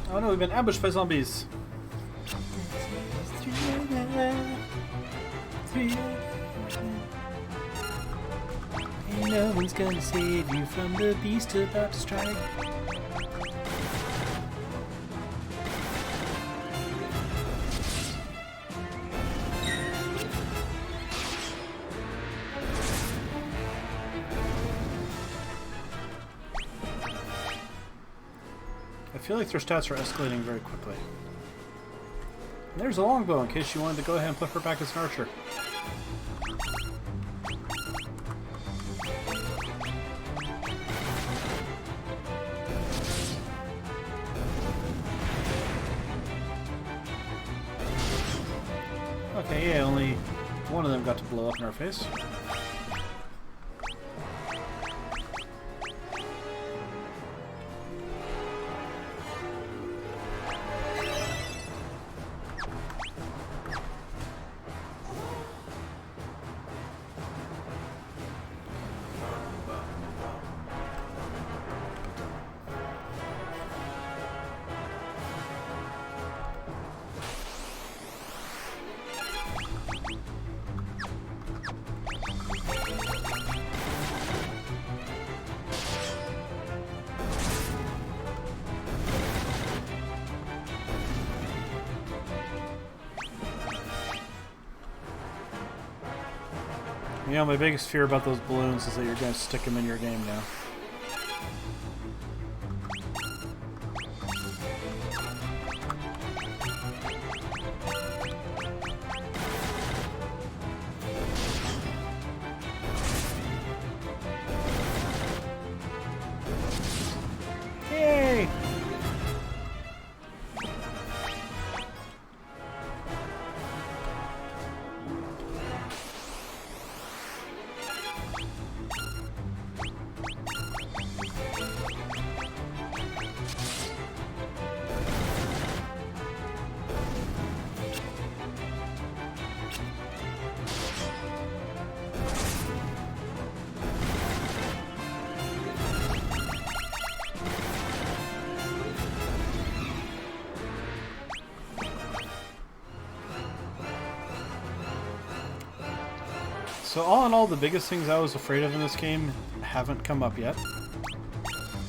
Oh no, we've been ambushed by zombies. And no one's gonna save you from the beast about to strike. I feel like their stats are escalating very quickly. And there's a longbow in case you wanted to go ahead and put her back as an archer. Okay, yeah, only one of them got to blow up in our face. You know, my biggest fear about those balloons is that you're going to stick them in your game now. Yay! So all in all, the biggest things I was afraid of in this game haven't come up yet,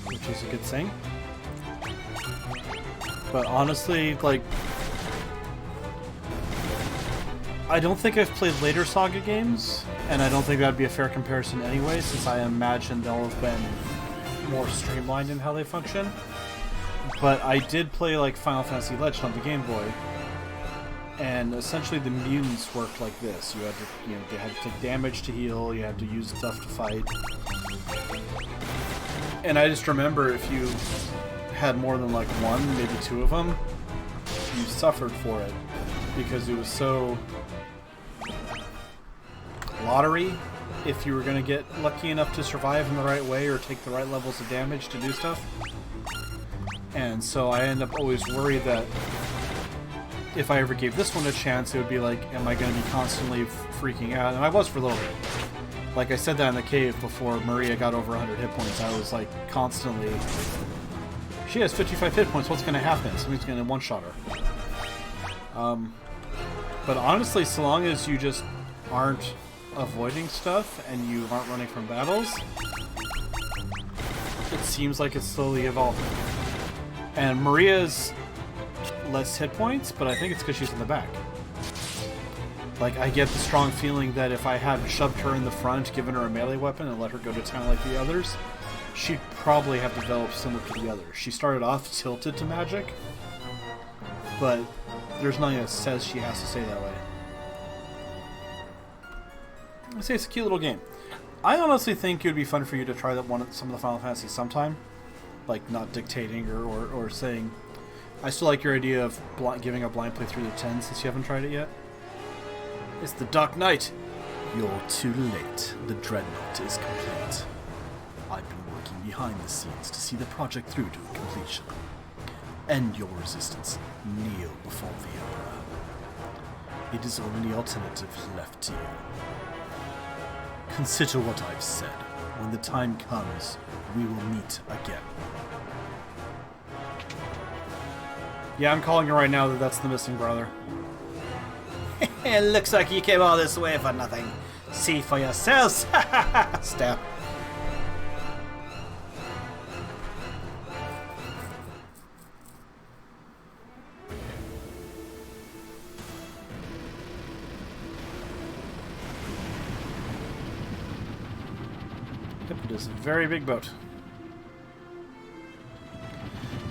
which is a good thing. But honestly, like, I don't think I've played later SaGa games, and I don't think that'd be a fair comparison anyway, since I imagine they'll have been more streamlined in how they function. But I did play like Final Fantasy Legend on the Game Boy, and essentially the mutants worked like this. You had to, they had to take damage to heal, you had to use stuff to fight. And I just remember if you had more than like one, maybe two of them, you suffered for it because it was so lottery if you were going to get lucky enough to survive in the right way or take the right levels of damage to do stuff. And so I end up always worried that if I ever gave this one a chance, it would be like, am I going to be constantly freaking out? And I was for a little bit. Like I said that in the cave before Maria got over 100 hit points. I was like constantly, she has 55 hit points, what's going to happen? Somebody's going to one-shot her. But honestly, so long as you just aren't avoiding stuff and you aren't running from battles, it seems like it's slowly evolving. And Maria's less hit points, but I think it's because she's in the back. Like, I get the strong feeling that if I had shoved her in the front, given her a melee weapon, and let her go to town like the others, she'd probably have developed similar to the others. She started off tilted to magic, but there's nothing that says she has to stay that way. I say it's a cute little game. I honestly think it would be fun for you to try some of the Final Fantasy sometime. Like, not dictating or saying... I still like your idea of giving a blind playthrough to 10 since you haven't tried it yet. It's the Dark Knight. You're too late. The Dreadnought is complete. I've been working behind the scenes to see the project through to completion. End your resistance. Kneel before the Emperor. It is only alternative left to you. Consider what I've said. When the time comes, we will meet again. Yeah, I'm calling you right now that that's the missing brother. It looks like you came all this way for nothing. See for yourselves. Step. Yep, it is a very big boat.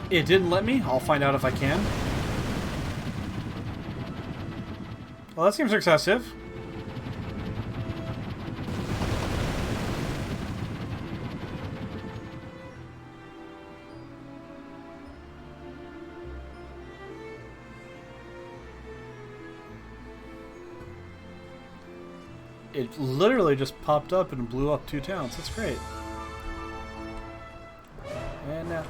It didn't let me. I'll find out if I can. Well, that seems excessive. It literally just popped up and blew up 2 towns. That's great. And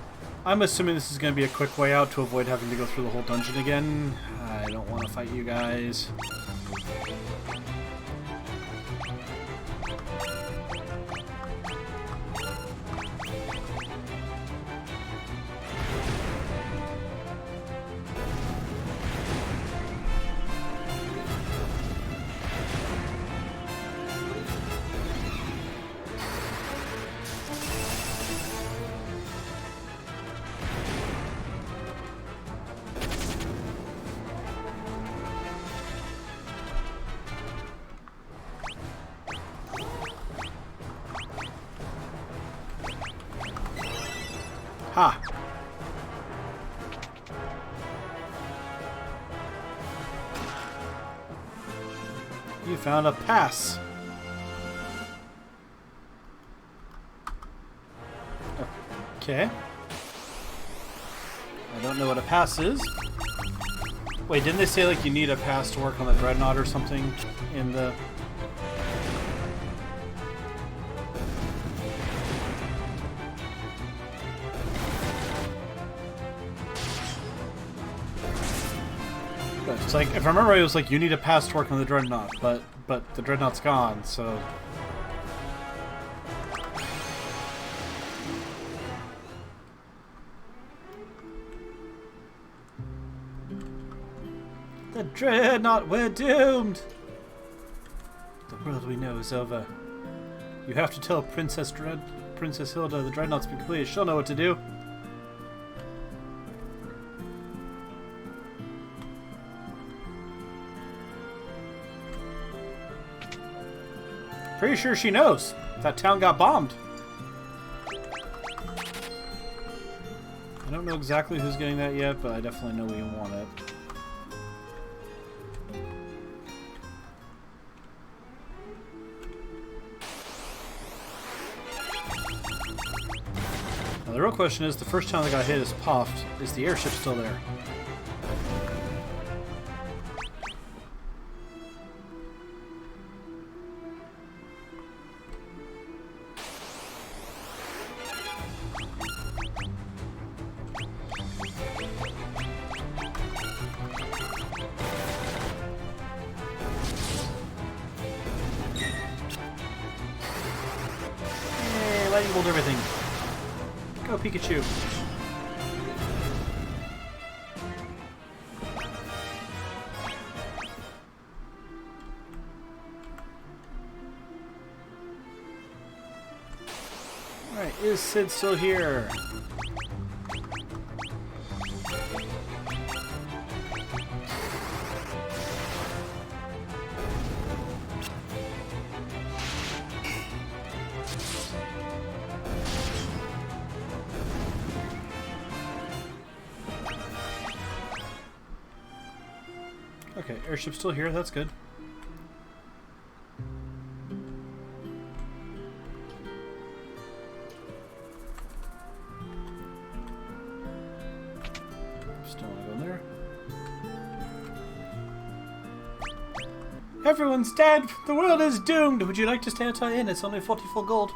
I'm assuming this is going to be a quick way out to avoid having to go through the whole dungeon again. I don't want to fight you guys. Ha! You found a pass. Okay. I don't know what a pass is. Wait, didn't they say like you need a pass to work on the dreadnought or something in the... It's like, if I remember right, it was like you need a pass to work on the dreadnought, but the dreadnought's gone, so... The dreadnought, we're doomed! The world we know is over. You have to tell Princess Hilda the dreadnought's been completed. She'll know what to do. Pretty sure she knows. That town got bombed. I don't know exactly who's getting that yet, but I definitely know we want it. Now the real question is, the first town that got hit is Puffed. Is the airship still there? Lightning bolt everything. Go Pikachu. Alright, is Sid still here? Okay, airship's still here, that's good. Still wanna go in there. Everyone's dead! The world is doomed! Would you like to stay at our inn? It's only 44 gold.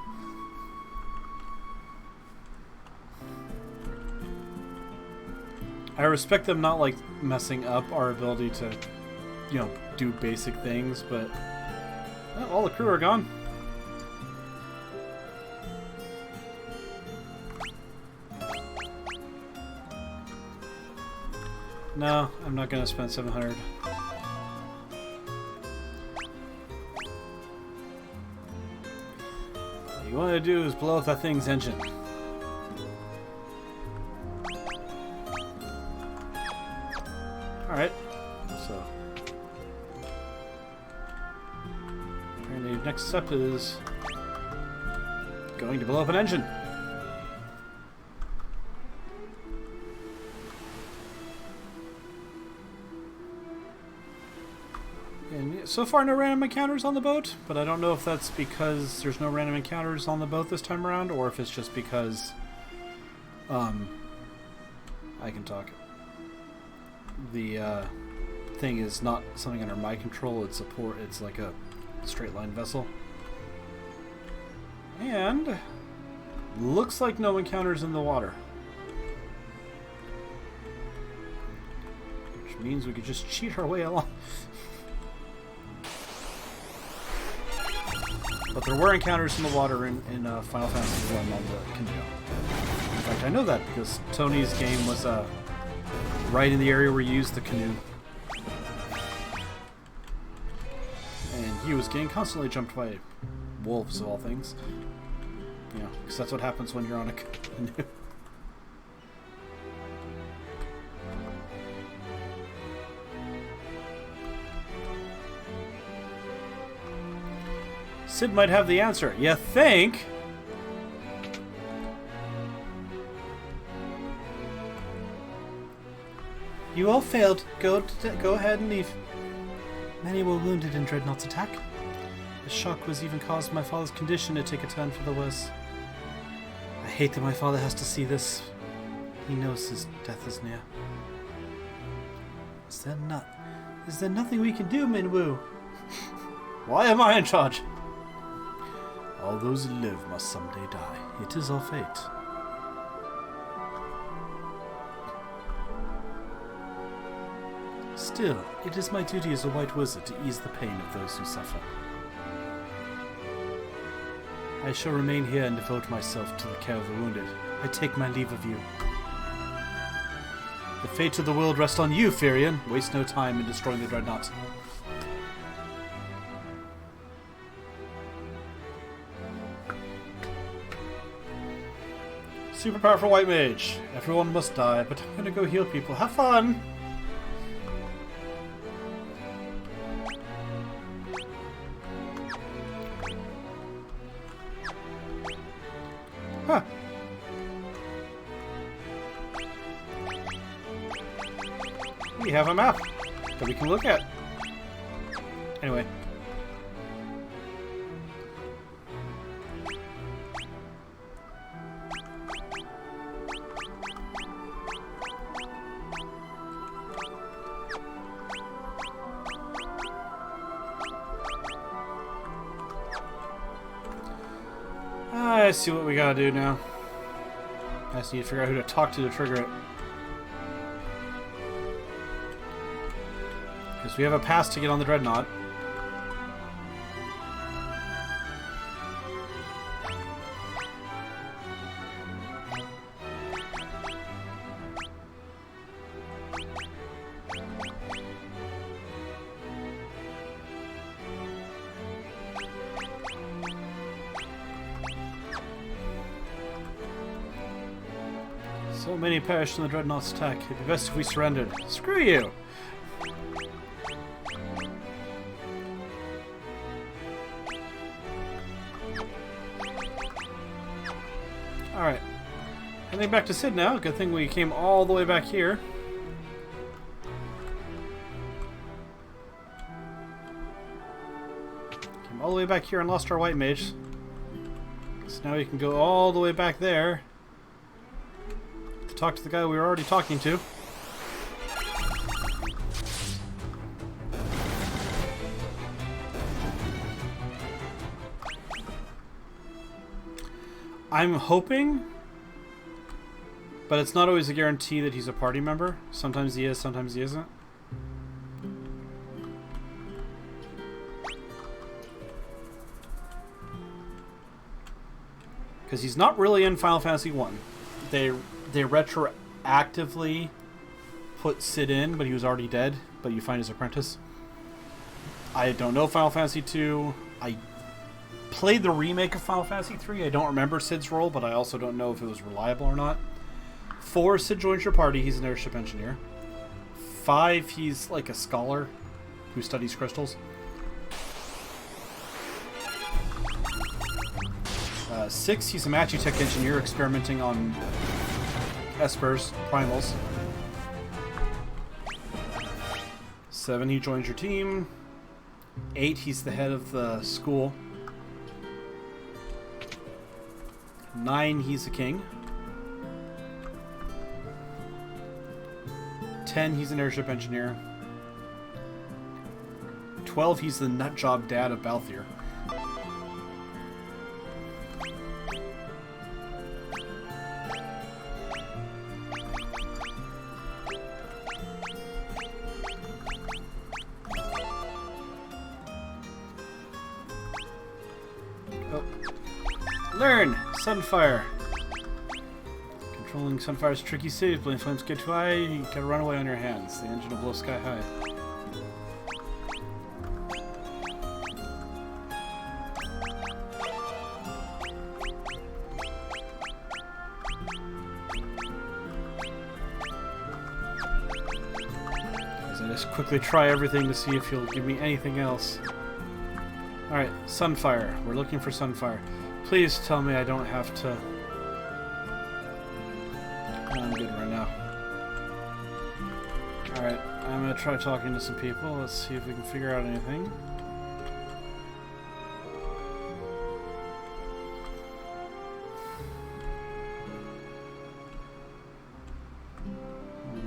I respect them not, like, messing up our ability to, you know, do basic things, but... well, all the crew are gone. No, I'm not gonna spend 700. What you want to do is blow up that thing's engine. Alright, so apparently next step is going to blow up an engine. And so far no random encounters on the boat, but I don't know if that's because there's no random encounters on the boat this time around, or if it's just because I can talk. The thing is not something under my control, it's like a straight line vessel. And looks like no encounters in the water. Which means we could just cheat our way along. But there were encounters in the water in Final Fantasy 1 on the canoe. In fact, I know that because Tony's game was right in the area where you used the canoe. And he was getting constantly jumped by wolves, of all things. You know, because that's what happens when you're on a canoe. Sid might have the answer. You think? You all failed. Go ahead and leave. Many were wounded in Dreadnought's attack. The shock was even caused my father's condition to take a turn for the worse. I hate that my father has to see this. He knows his death is near. Is there nothing we can do, Minwoo? Why am I in charge? All those who live must someday die. It is our fate. Still, it is my duty as a white wizard to ease the pain of those who suffer. I shall remain here and devote myself to the care of the wounded. I take my leave of you. The fate of the world rests on you, Firion. Waste no time in destroying the Dreadnought. Super powerful white mage. Everyone must die, but I'm gonna go heal people. Have fun! Huh. We have a map that we can look at. Anyway. I see what we gotta do now. I just need to figure out who to talk to trigger it. Because we have a pass to get on the Dreadnought. So many perished in the Dreadnought's attack. It'd be best if we surrendered. Screw you! Alright. Heading back to Sid now. Good thing we came all the way back here. Came all the way back here and lost our white mage. So now we can go all the way back there. Talk to the guy we were already talking to. I'm hoping, but it's not always a guarantee that he's a party member. Sometimes he is, sometimes he isn't. Because he's not really in Final Fantasy 1. They retroactively put Sid in, but he was already dead, but you find his apprentice. I don't know Final Fantasy 2. I played the remake of Final Fantasy 3. I don't remember Sid's role, but I also don't know if it was reliable or not. 4, Sid joins your party. He's an airship engineer. 5, he's like a scholar who studies crystals. 6, he's a Matutech engineer experimenting on Espers, primals. 7, he joins your team. 8, he's the head of the school. 9, he's the king. 10, he's an airship engineer. 12, he's the nutjob dad of Balthier. Learn! Sunfire. Controlling Sunfire's tricky save. When flames get too high, you gotta run away on your hands. The engine will blow sky high. As I just quickly try everything to see if he'll give me anything else. Alright, Sunfire. We're looking for Sunfire. Please tell me I don't have to... No, I'm good right now. Alright, I'm gonna try talking to some people. Let's see if we can figure out anything.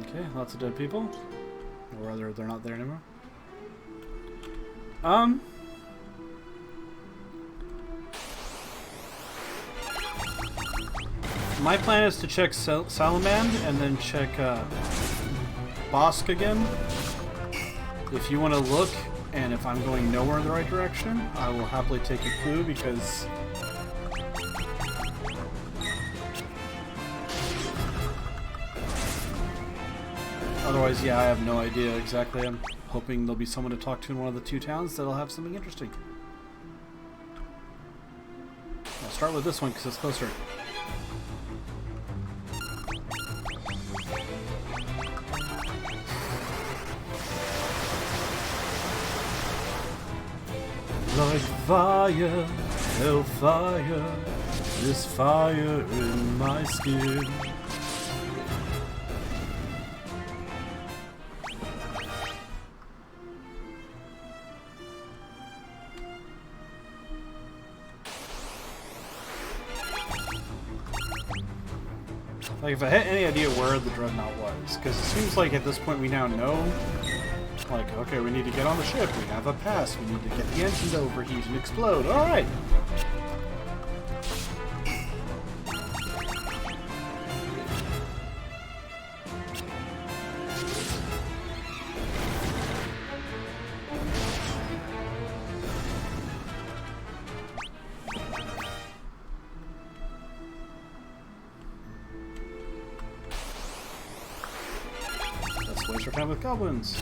Okay, lots of dead people. Or rather, they're not there anymore. My plan is to check Salamand and then check Bosk again. If you want to look, and if I'm going nowhere in the right direction, I will happily take a clue because otherwise, yeah, I have no idea exactly. I'm hoping there'll be someone to talk to in one of the two towns that'll have something interesting. I'll start with this one because it's closer. Like fire, hellfire, this fire in my skin. Like, if I had any idea where the Dreadnought was, because it seems like at this point we now know. Like, okay, we need to get on the ship, we have a pass, we need to get the engine to overheat and explode. Alright! Let's waste our time with goblins.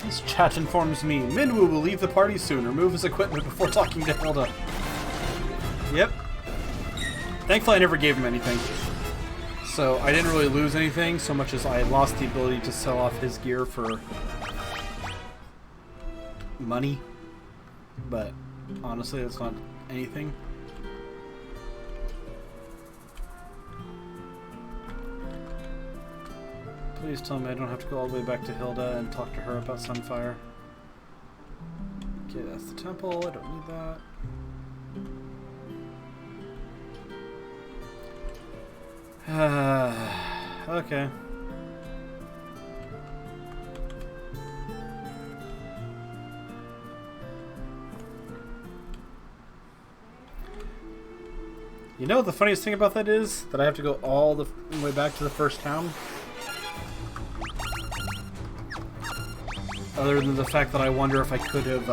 This chat informs me Minwu will leave the party soon. Remove his equipment before talking to Hilda. Yep. Thankfully, I never gave him anything. So I didn't really lose anything so much as I lost the ability to sell off his gear for money. But honestly, that's not anything. Please tell me I don't have to go all the way back to Hilda and talk to her about Sunfire. Okay, that's the temple. I don't need that. Okay. You know what the funniest thing about that is? That I have to go all the way back to the first town? Other than the fact that I wonder if I could have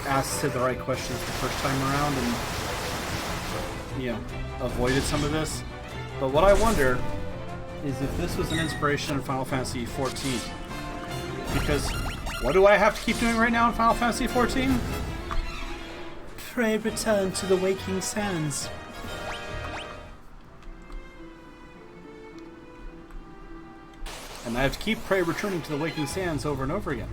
asked Sid the right questions the first time around and, you know, avoided some of this. But what I wonder is if this was an inspiration in Final Fantasy XIV. Because what do I have to keep doing right now in Final Fantasy XIV? Pray return to the waking sands. And I have to keep Prey returning to the Waking Sands over and over again.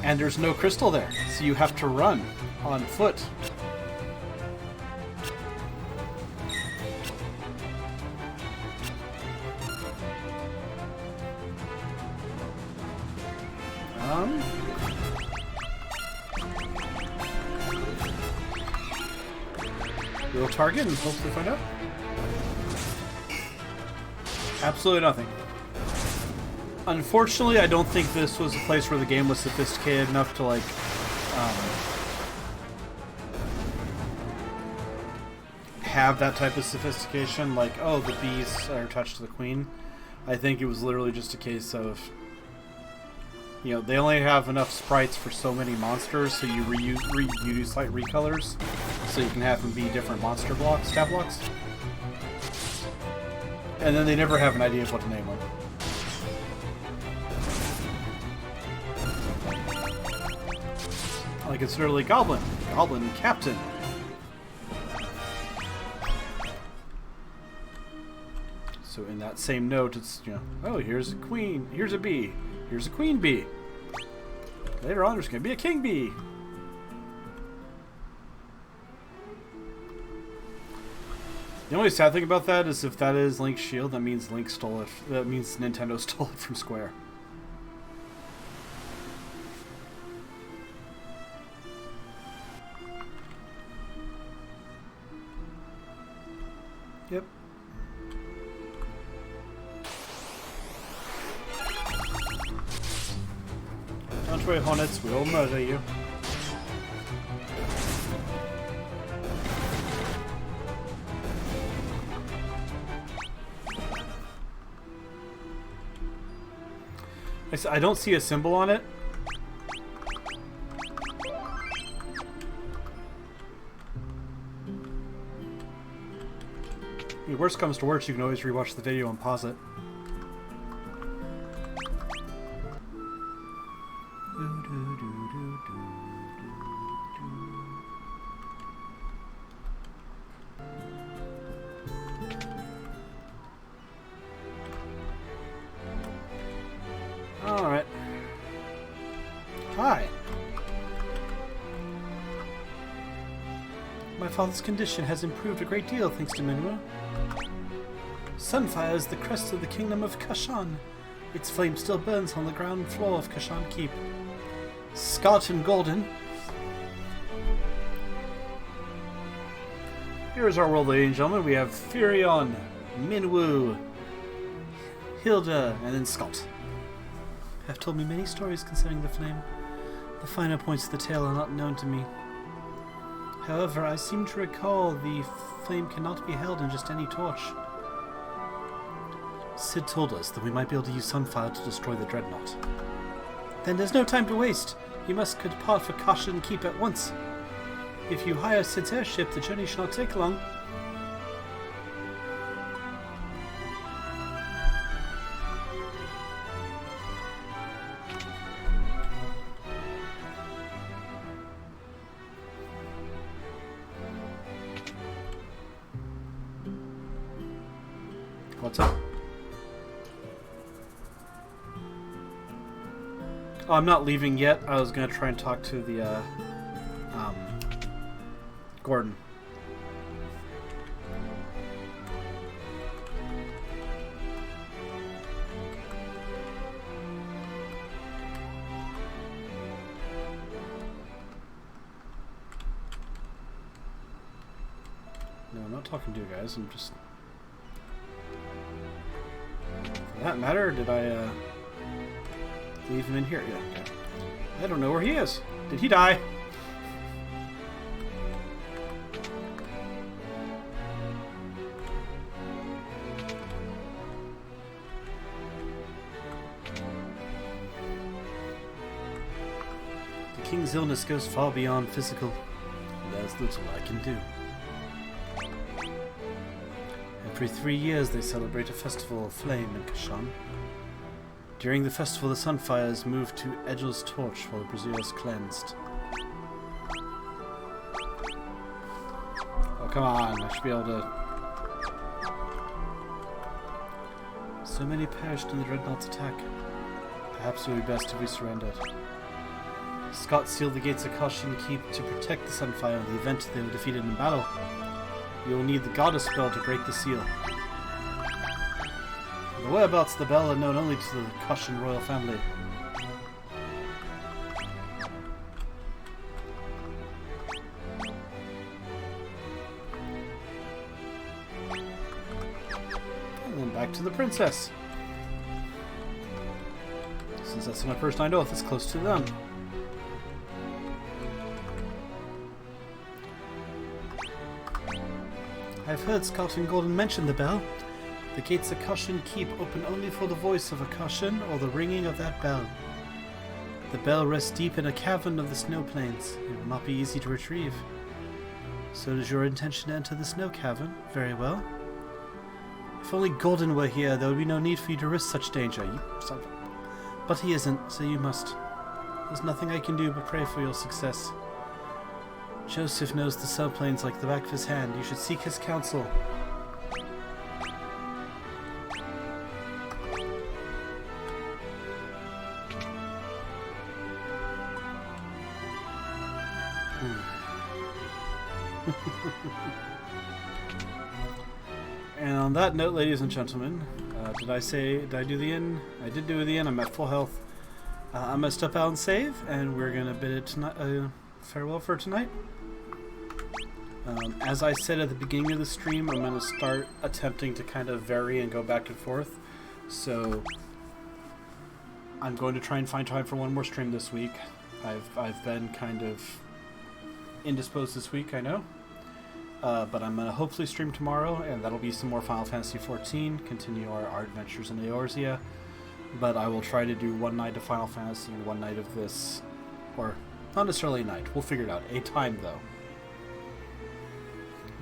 And there's no crystal there, so you have to run on foot. We'll target and hopefully find out. Absolutely nothing. Unfortunately, I don't think this was a place where the game was sophisticated enough to, like, have that type of sophistication, like, oh, the bees are attached to the queen. I think it was literally just a case of, you know, they only have enough sprites for so many monsters, so you reuse slight recolors, so you can have them be different monster blocks, stat blocks. And then they never have an idea of what to name them. Like, it's literally Goblin. Goblin Captain. So in that same note, it's, you know, oh, here's a queen, here's a bee, here's a queen bee. Later on, there's going to be a king bee. The only sad thing about that is if that is Link's shield, that means Link stole it. That means Nintendo stole it from Square. Yep. Don't worry, Hornets, we'll murder you. I don't see a symbol on it. I mean, worst comes to worst, you can always rewatch the video and pause it. Alright. Hi. My father's condition has improved a great deal thanks to Minwu. Sunfire is the crest of the kingdom of Kashan. Its flame still burns on the ground floor of Kashan Keep. Scott and Golden. Here's our world, ladies and gentlemen. We have Furion, Minwu, Hilda, and then Scott. Have told me many stories concerning the flame. The finer points of the tale are not known to me. However, I seem to recall the flame cannot be held in just any torch. Sid told us that we might be able to use Sunfire to destroy the Dreadnought. Then there's no time to waste. You must depart for Kashan Keep at once. If you hire Sid's airship, the journey should not take long. What's up? Oh, I'm not leaving yet. I was gonna try and talk to the, Gordon. No, I'm not talking to you guys. I'm just... For that matter, did I, leave him in here? Yeah, okay. I don't know where he is. Did he die? The king's illness goes far beyond physical. There's little I can do. Every 3 years they celebrate a festival of flame in Kashan. During the festival, the Sunfires move to Edgel's torch while the brazier is cleansed. Oh, come on, I should be able to... So many perished in the Dreadnought's attack. Perhaps it would be best if we surrendered. Scott sealed the gates of Kashan Keep to protect the Sunfire in the event they were defeated in battle. You will need the Goddess Spell to break the seal. The whereabouts of the bell are known only to the Kashan royal family. And then back to the princess. Since that's my first I know if it's close to them. I've heard Scott and Gordon mention the bell. The gates of Kashan Keep open only for the voice of a Kashan or the ringing of that bell. The bell rests deep in a cavern of the snow plains. It will not be easy to retrieve. So it is your intention to enter the snow cavern? Very well. If only Gordon were here, there would be no need for you to risk such danger. But he isn't, so you must. There's nothing I can do but pray for your success. Joseph knows the snow plains like the back of his hand. You should seek his counsel. And on that note, ladies and gentlemen, did I do the end? I did do the end. I'm at full health. I'm going to step out and save, and we're going to bid it tonight, farewell for tonight. As I said at the beginning of the stream, I'm going to start attempting to kind of vary and go back and forth. So I'm going to try and find time for one more stream this week. I've been kind of indisposed this week, I know. But I'm going to hopefully stream tomorrow, and that'll be some more Final Fantasy XIV, continue our adventures in Eorzea. But I will try to do one night of Final Fantasy and one night of this, or not necessarily a night, we'll figure it out. A time, though.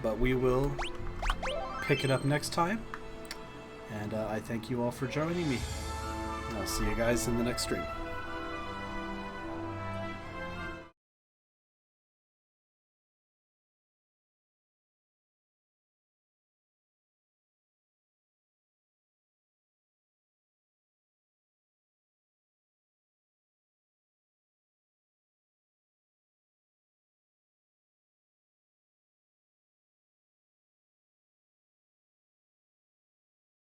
But we will pick it up next time, and I thank you all for joining me. I'll see you guys in the next stream.